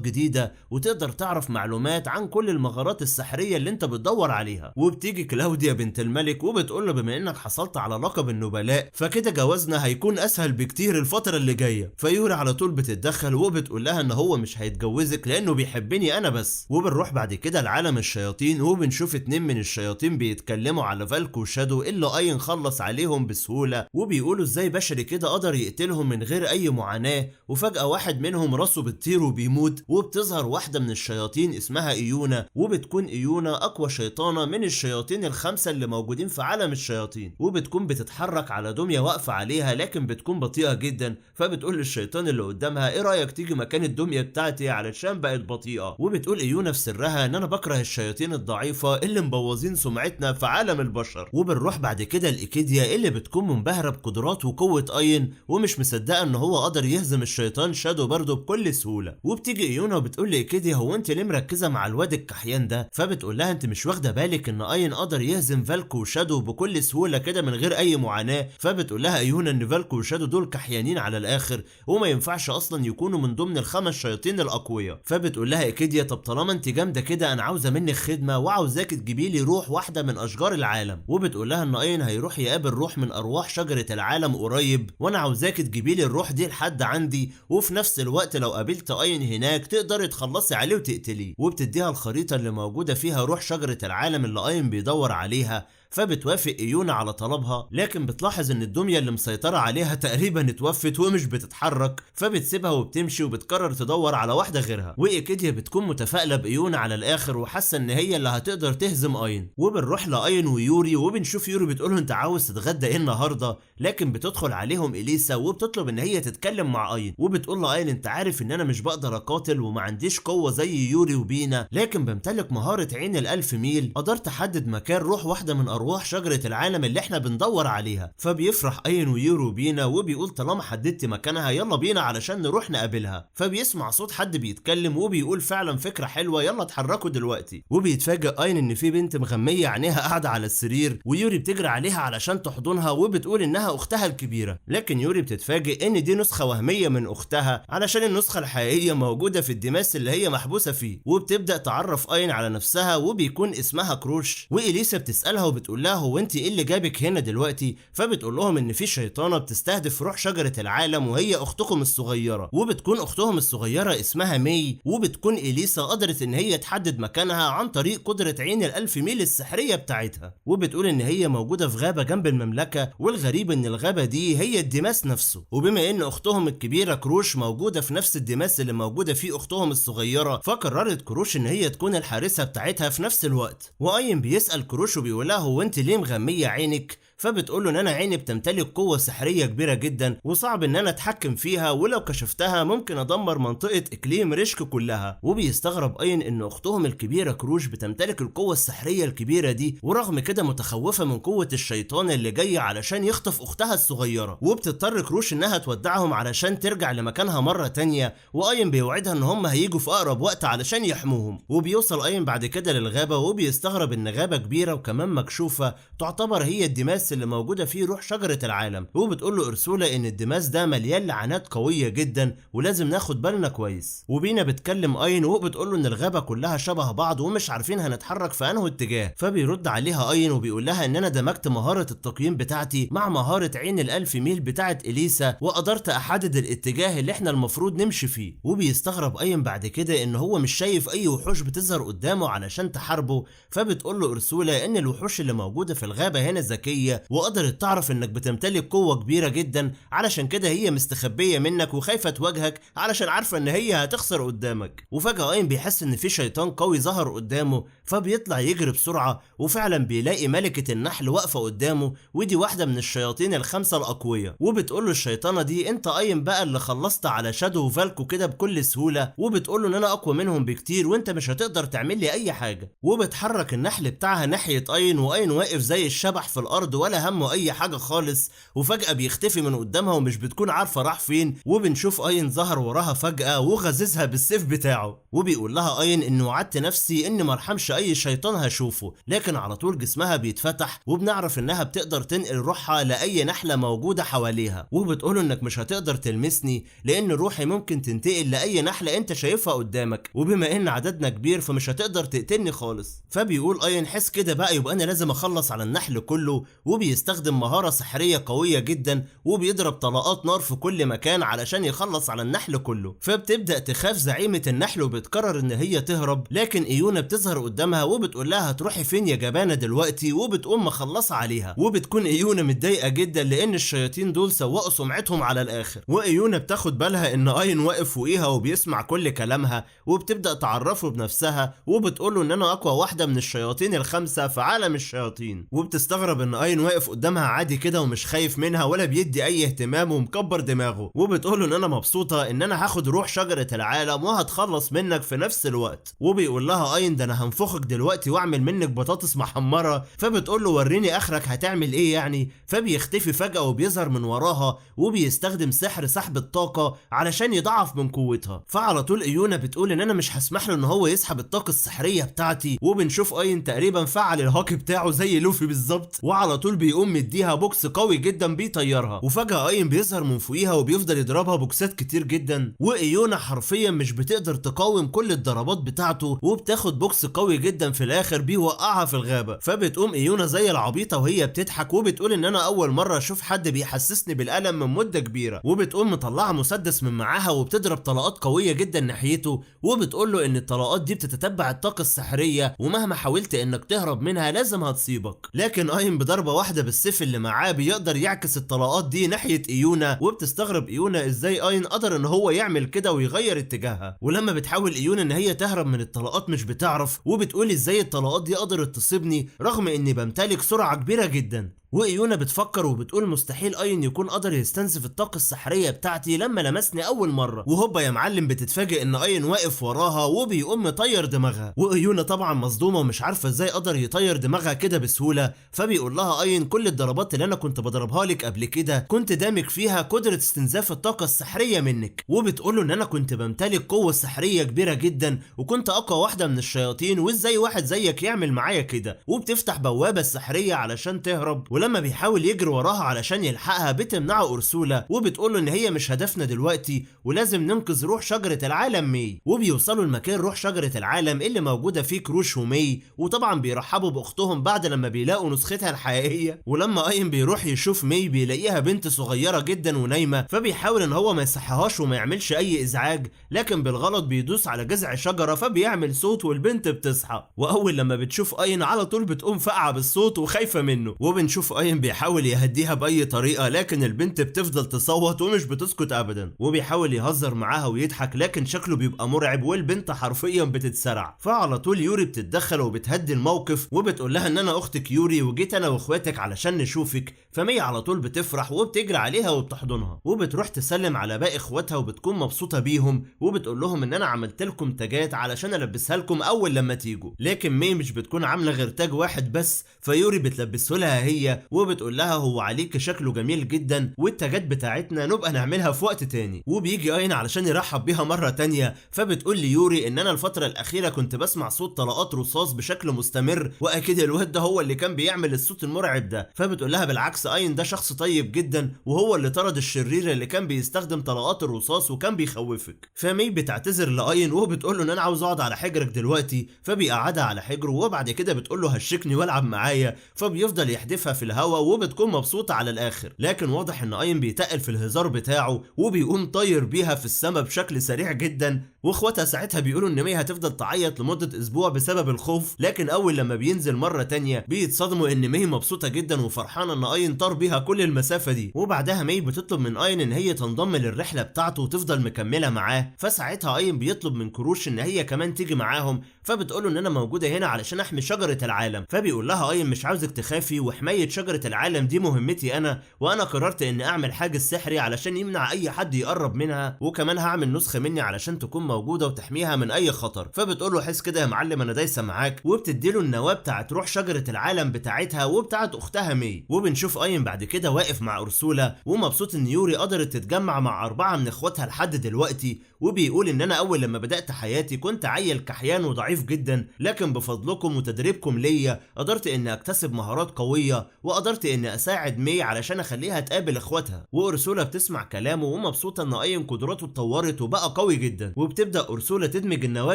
جديدة وتقدر تعرف معلومات عن كل المغارات السحرية اللي انت بتدور عليها. وبتيجي كلاوديا بنت الملك وبتقول له بما انك حصلت على لقب النبلاء فكده جوازنا هيكون اسهل بكتير الفترة اللي جاية. فيوري على طول بتتدخل وبتقول لها ان هو مش هيتجوزك لانه بيحبني انا بس. وبنروح بعد كده لعالم الشياطين وبنشوف 2 من الشياطين بيتكلموا على فالكو وشادو اللي اين خلص عليهم بسهولة، وبيقولوا ازاي بشري كده قدر يقتلهم من غير اي معاناة. وفجأة واحد منهم راسه بتطير وبيموت وبتظهر واحدة من الشياطين اسمها ايونا، وبتكون ايونا اقوى شيطانة من الشياطين ال5 اللي موجودين في عالم الشياطين. وبتكون بتتحرك على دمية واقفة عليها لكن بتكون بطيئة جدا. فبتقول للشيطان اللي قدامها ايه رأيك تيجي مكان الدمية بتاعتي علشان بقت بطيئة. وبتقول ايونا في سرها ان انا بكره الشياطين الضعيفة اللي مبوظين سمعتنا في عالم البشر. وبنروح بعد كده لايكيديا اللي بتكون منبهرة بقدرات وقوة اين ومش مصدقة ان هو قدر يهزم الشيطان شادو برضه بكل سهولة. وبتيجي ايونا وبتقول لايكيديا هو انت ليه مركزه مع الواد الكحيان ده؟ فبتقول لها انت مش واخده بالك ان اين قدر يهزم فالكو وشادو بكل سهوله كده من غير اي معاناه؟ فبتقول لها ايونا ان فالكو وشادو دول كحيانين على الاخر وما ينفعش اصلا يكونوا من ضمن ال5 شياطين الاقوياء. فبتقول لها ايكيديا طب طالما انت جامده كده انا عاوزه منك خدمه وعاوزاك تجيبي لي روح واحده من اشجار العالم. وبتقول لها ان اين هيروح يقابل روح من ارواح شجره العالم قريب وانا عاوزاك تجيبي لي الروح دي لحد عندي، وفي نفس الوقت لو قابلت اين هناك تقدري تخلصي عليه وتقتليه. وبتديها الخريطه اللي موجوده فيها روح شجره العالم اللي اين بيدور عليها. فبتوافق ايونا على طلبها، لكن بتلاحظ ان الدميه اللي مسيطره عليها تقريبا اتوفت ومش بتتحرك، فبتسيبها وبتمشي وبتقرر تدور على واحده غيرها. وايكيديا بتكون متفائله بايونا على الاخر وحاسه ان هي اللي هتقدر تهزم اين. وبنروح لاين ويوري وبنشوف يوري بتقوله انت عاوز تتغدى ايه النهارده، لكن بتدخل عليهم اليسا وبتطلب ان هي تتكلم مع اين. وبتقول له اين انت عارف ان انا مش بقدر اقاتل وما عنديش قوه زي يوري وبينا، لكن بمتلك مهاره عين ال1000 ميل، قدرت احدد مكان روح واحده من ارواح شجره العالم اللي احنا بندور عليها. فبيفرح اين ويوري وبينا وبيقول طالما حددت مكانها يلا بينا علشان نروح نقابلها. فبيسمع صوت حد بيتكلم وبيقول فعلا فكره حلوه يلا اتحركوا دلوقتي. وبيتفاجئ اين ان في بنت مغميه عينيها قاعده على السرير ويوري بتجري عليها علشان تحضنها وبتقول انها اختها الكبيره، لكن يوري بتتفاجئ ان دي نسخه وهميه من اختها علشان النسخه الحقيقيه موجوده في الدماس اللي هي محبوسه فيه. وبتبدا تعرف اين على نفسها وبيكون اسمها كروش. واليسا بتسالها وبتقول لها هو انت ايه اللي جابك هنا دلوقتي؟ فبتقول لهم ان في شيطانه بتستهدف روح شجره العالم وهي اختكم الصغيره، وبتكون اختهم الصغيره اسمها مي. وبتكون اليسا قدرت ان هي تحدد مكانها عن طريق قدره عين ال1000 ميل السحريه بتاعتها. وبتقول ان هي موجوده في غابه جنب المملكه، والغريب ان الغابه دي هي الدماس نفسه. وبما ان اختهم الكبيره كروش موجوده في نفس الدماس اللي موجوده فيه اختهم الصغيره، فقررت كروش ان هي تكون الحارسه بتاعتها في نفس الوقت. واين بيسال كروش وبيقول لها هو انت ليه مغميه عينك؟ فبتقول له ان انا عيني بتمتلك قوه سحريه كبيره جدا وصعب ان انا اتحكم فيها، ولو كشفتها ممكن ادمر منطقه اقليم ريشك كلها. وبيستغرب اين ان اختهم الكبيره كروش بتمتلك القوه السحريه الكبيره دي، ورغم كده متخوفه من قوه الشيطان اللي جاي علشان يخطف اختها الصغيره. وبتضطر كروش انها تودعهم علشان ترجع لمكانها مره تانية، واين بيوعدها ان هم هيجوا في اقرب وقت علشان يحموهم. وبيوصل اين بعد كده للغابه وبيستغرب ان غابه كبيره وكمان مكشوفه تعتبر هي الدماس اللي موجوده فيه روح شجره العالم. وبتقول له ارسولا ان الدماس ده مليان لعنات قويه جدا ولازم ناخد بالنا كويس. وبينا بتكلم اين وبتقول له ان الغابه كلها شبه بعض ومش عارفين هنتحرك في انه اتجاه. فبيرد عليها اين وبيقول لها ان انا دمجت مهاره التقييم بتاعتي مع مهاره عين ال1000 ميل بتاعت اليسا وقدرت احدد الاتجاه اللي احنا المفروض نمشي فيه. وبيستغرب اين بعد كده ان هو مش شايف اي وحوش بتظهر قدامه علشان تحاربه. فبتقول له ارسولا ان الوحوش اللي موجوده في الغابه هنا ذكيه وقدرت تعرف انك بتمتلك قوه كبيره جدا، علشان كده هي مستخبيه منك وخايفه تواجهك علشان عارفه ان هي هتخسر قدامك. وفجاه اين بيحس ان في شيطان قوي ظهر قدامه، فبيطلع يجري بسرعه وفعلا بيلاقي ملكه النحل واقفه قدامه، ودي واحده من الشياطين ال5 الاقوياء. وبتقول له الشيطانه دي انت اين بقى اللي خلصت على شادو وفالكو كده بكل سهوله؟ وبتقول له ان انا اقوى منهم بكتير وانت مش هتقدر تعمل لي اي حاجه. وبتحرك النحل بتاعها ناحيه اين، واين واقف زي الشبح في الارض ولا همه اي حاجه خالص، وفجاه بيختفي من قدامها ومش بتكون عارفه راح فين. وبنشوف اين ظهر وراها فجاه وغززها بالسيف بتاعه، وبيقول لها اين انه وعدت نفسي ان مرحمش اي شيطان هشوفه، لكن على طول جسمها بيتفتح وبنعرف انها بتقدر تنقل روحها لاي نحله موجوده حواليها. وبتقوله انك مش هتقدر تلمسني لان روحي ممكن تنتقل لاي نحله انت شايفها قدامك، وبما ان عددنا كبير فمش هتقدر تقتلني خالص. فبيقول اين حس كده بقى يبقى انا لازم اخلص على النحل كله، وبيستخدم مهاره سحريه قويه جدا وبيضرب طلقات نار في كل مكان علشان يخلص على النحل كله. فبتبدا تخاف زعيمه النحل وبتقرر ان هي تهرب، لكن ايونا بتظهر قدامها وبتقول لها هتروحي فين يا جبانه دلوقتي، وبتقوم مخلصه عليها. وبتكون ايونا متضايقه جدا لان الشياطين دول سوقوا سمعتهم على الاخر. وايونا بتاخد بالها ان اين واقف فوقيها وبيسمع كل كلامها، وبتبدا تعرفه بنفسها وبتقول له ان انا اقوى واحده من الشياطين ال5 في عالم الشياطين. وبتستغرب ان اين واقف قدامها عادي كده ومش خايف منها ولا بيدي اي اهتمام ومكبر دماغه، وبتقول له ان انا مبسوطه ان انا هاخد روح شجره العالم وهتخلص منك في نفس الوقت. وبيقول لها اين ده انا هنفخك دلوقتي واعمل منك بطاطس محمره. فبتقول له وريني اخرك هتعمل ايه يعني. فبيختفي فجاه وبيظهر من وراها وبيستخدم سحر سحب الطاقه علشان يضعف من قوتها. فعلى طول ايونا بتقول ان انا مش هسمح له ان هو يسحب الطاقه السحريه بتاعتي. وبنشوف اين تقريبا فعل الهاكي بتاعه زي لوفي بالظبط، وعلى طول بيقوم مديها بوكس قوي جدا بيطيرها. وفجاه اين بيظهر من فوقيها وبيفضل يضربها بوكسات كتير جدا، وايونا حرفيا مش بتقدر تقاوم كل الضربات بتاعته وبتاخد بوكس قوي جدا في الاخر بيوقعها في الغابه. فبتقوم ايونا زي العبيطه وهي بتضحك وبتقول ان انا اول مره اشوف حد بيحسسني بالالم من مده كبيره. وبتقوم مطلعه مسدس من معاها وبتضرب طلقات قويه جدا ناحيته، وبتقول له ان الطلقات دي بتتتبع الطاقه السحريه ومهما حاولت انك تهرب منها لازم هتصيبك. لكن اين بضربه واحده بالسيف اللي معاه بيقدر يعكس الطلقات دي ناحيه ايونا، وبتستغرب ايونا ازاي اين قدر ان هو يعمل كده ويغير اتجاهها. ولما بتحاول ايونا ان هي تهرب من الطلقات مش بتعرف، وبتقول ازاي الطلقات دي قدرت تصيبني رغم اني بمتلك سرعه كبيره جدا. وايونا بتفكر وبتقول مستحيل اين يكون قدر يستنزف الطاقه السحريه بتاعتي لما لمسني اول مره. وهوبا يا معلم بتتفاجئ ان اين واقف وراها وبيقوم مطير دماغها. وايونا طبعا مصدومه ومش عارفه ازاي قدر يطير دماغها كده بسهوله. فبيقول لها اين كل الضربات اللي انا كنت بضربها لك قبل كده كنت دامج فيها قدره استنزاف الطاقه السحريه منك. وبتقول له ان انا كنت بمتلك قوه سحريه كبيره جدا وكنت اقوى واحده من الشياطين، وازاي واحد زيك يعمل معايا كده. وبتفتح بوابه السحريه علشان تهرب، ولما بيحاول يجري وراها علشان يلحقها بتمنعه أورسولا وبتقوله ان هي مش هدفنا دلوقتي ولازم ننقذ روح شجرة العالم مي. وبيوصلوا لمكان روح شجرة العالم اللي موجودة فيه كروش ومي، وطبعا بيرحبوا باختهم بعد لما بيلاقوا نسختها الحقيقية. ولما اين بيروح يشوف مي بيلاقيها بنت صغيرة جدا ونايمة، فبيحاول ان هو ما يصحيهاش وما يعملش اي ازعاج، لكن بالغلط بيدوس على جذع شجرة فبيعمل صوت والبنت بتصحى. واول لما بتشوف اين على طول بتقوم فقعة بالصوت وخايفة منه. وبنشوف اين بيحاول يهديها باي طريقه، لكن البنت بتفضل تصوت ومش بتسكت ابدا. وبيحاول يهزر معاها ويضحك لكن شكله بيبقى مرعب والبنت حرفيا بتتسرع. فعلى طول يوري بتتدخل وبتهدي الموقف وبتقول لها ان انا اختك يوري وجيت انا واخواتك علشان نشوفك. فمي على طول بتفرح وبتجري عليها وبتحضنها وبتروح تسلم على باقي اخواتها وبتكون مبسوطه بيهم، وبتقول لهم ان انا عملت لكم تاجات علشان البسها لكم اول لما تيجوا. لكن مي مش بتكون عامله غير تاج واحد بس، فيوري بتلبسه لها هي وبتقول لها هو عليك شكله جميل جدا والتاجات بتاعتنا نبقى نعملها في وقت تاني. وبيجي اين علشان يرحب بيها مره تانيه، فبتقول لي يوري ان انا الفتره الاخيره كنت بسمع صوت طلقات رصاص بشكل مستمر، واكيد الواد ده هو اللي كان بيعمل الصوت المرعب ده. فبتقول لها بالعكس اين ده شخص طيب جدا وهو اللي طرد الشرير اللي كان بيستخدم طلقات الرصاص وكان بيخوفك. فمي بتعتذر لاين وبتقول له ان انا عاوز اقعد على حجرك دلوقتي، فبيقعدها على حجره وبعد كده بتقول له هشكني والعب معايا، فبيفضل يحدفها في الهواء وبتكون مبسوطه على الاخر. لكن واضح ان اين بيتقل في الهزار بتاعه وبيقوم طاير بيها في السماء بشكل سريع جدا. واخواتها ساعتها بيقولوا ان مي هتفضل تعيط لمده اسبوع بسبب الخوف، لكن اول لما بينزل مره تانيه بيتصدموا ان مي مبسوطه جدا وفرحانه ان اين طار بيها كل المسافه دي. وبعدها مي بتطلب من اين ان هي تنضم للرحله بتاعته وتفضل مكمله معاه. فساعتها اين بيطلب من كروش ان هي كمان تيجي معاهم، فبتقوله ان انا موجوده هنا علشان احمي شجره العالم. فبيقول لها اين مش عاوزك تخافي، وحمايه شجره العالم دي مهمتي انا، وانا قررت ان اعمل حاجز سحري علشان يمنع اي حد يقرب منها، وكمان هعمل نسخه مني علشان تكون موجوده وتحميها من اي خطر. فبتقول له حس كده يا معلم انا دايسه معاك، وبتديله النواه بتاعت روح شجره العالم بتاعتها وبتاعت اختها مي. وبنشوف اين بعد كده واقف مع اورسولا ومبسوط ان يوري قدرت تتجمع مع 4 من اخواتها لحد دلوقتي، وبيقول ان انا اول لما بدات حياتي كنت عيل كحيان وضعيف جدا، لكن بفضلكم وتدريبكم ليا قدرت ان اكتسب مهارات قويه وقدرت ان اساعد مي علشان اخليها تقابل اخواتها. واورسولا بتسمع كلامه ومبسوطه ان اين قدراته اتطورت وبقى قوي جدا. وبتبدا اورسولا تدمج النواه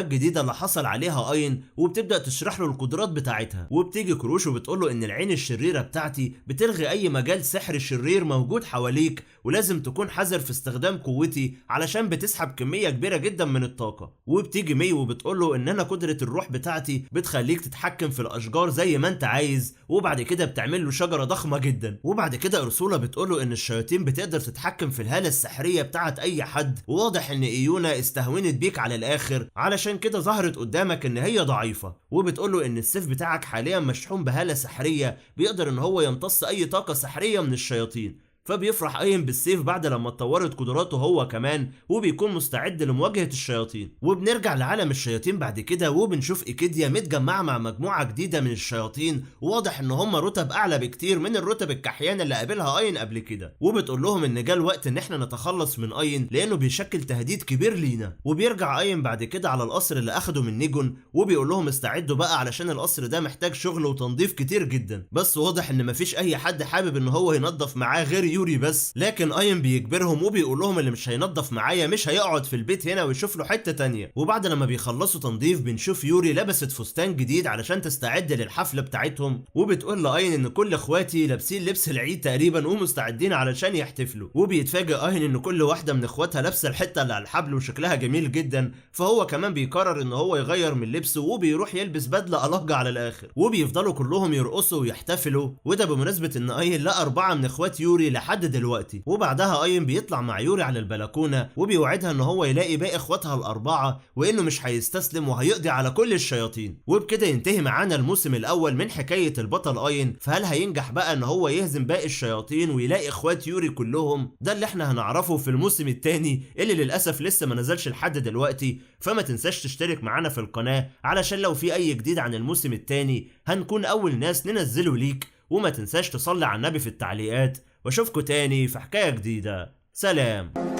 الجديده اللي حصل عليها اين وبتبدا تشرح له القدرات بتاعتها. وبتيجي كروش وبتقول له ان العين الشريره بتاعتي بتلغي اي مجال سحر شرير موجود حواليك، ولازم تكون حذر في استخدام قوتي علشان بتسحب كميه كبيره جدا من الطاقه. وبتيجي مي وبتقول له ان انا قدره الروح بتاعتي بتخليك تتحكم في الاشجار زي ما انت عايز، وبعد كده بتعمل له شجرة ضخمة جدا. وبعد كده أرسولا بتقوله إن الشياطين بتقدر تتحكم في الهالة السحرية بتاعت أي حد، وواضح إن إيونا استهونت بيك على الآخر، علشان كده ظهرت قدامك إن هي ضعيفة. وبتقوله إن السيف بتاعك حاليا مشحون بهالة سحرية بيقدر إن هو يمتص أي طاقة سحرية من الشياطين. فبيفرح اين بالسيف بعد لما اتطورت قدراته هو كمان، وبيكون مستعد لمواجهة الشياطين. وبنرجع لعالم الشياطين بعد كده، وبنشوف إيكيديا متجمعة مع مجموعة جديدة من الشياطين، وواضح ان هم رتب اعلى بكتير من الرتب الكحيانة اللي قابلها اين قبل كده. وبتقول لهم ان جه الوقت ان احنا نتخلص من اين لانه بيشكل تهديد كبير لينا. وبيرجع اين بعد كده على القصر اللي اخده من نيجون، وبيقول لهم استعدوا بقى علشان القصر ده محتاج شغل وتنظيف كتير جدا. بس واضح ان مفيش اي حد حابب ان هو ينظف معاه غير يوري بس، لكن اين بيجبرهم وبيقول لهم اللي مش هينظف معايا مش هيقعد في البيت هنا ويشوف له حته تانية. وبعد لما بيخلصوا تنظيف بنشوف يوري لبست فستان جديد علشان تستعد للحفله بتاعتهم، وبتقول لاين ان كل اخواتي لابسين لبس العيد تقريبا ومستعدين علشان يحتفلوا. وبيتفاجئ اين ان كل واحده من اخواتها لابسه الحته اللي على الحبل وشكلها جميل جدا، فهو كمان بيقرر ان هو يغير من لبسه وبيروح يلبس بدله ألقة على الاخر. وبيفضلوا كلهم يرقصوا ويحتفلوا، وده بمناسبه ان اين لقى 4 من اخوات يوري لحد دلوقتي. وبعدها اين بيطلع مع يوري على البلكونه وبيوعدها ان هو يلاقي باقي اخواتها الاربعه، وانه مش هيستسلم وهيقضي على كل الشياطين. وبكده ينتهي معانا الموسم الاول من حكايه البطل اين. فهل هينجح بقى ان هو يهزم باقي الشياطين ويلاقي اخوات يوري كلهم؟ ده اللي احنا هنعرفه في الموسم الثاني اللي للاسف لسه ما نزلش لحد دلوقتي. فما تنساش تشترك معانا في القناه علشان لو في اي جديد عن الموسم الثاني هنكون اول ناس ننزله ليك. وما تنساش تصلي على النبي في التعليقات، واشوفكوا تاني في حكاية جديدة. سلام.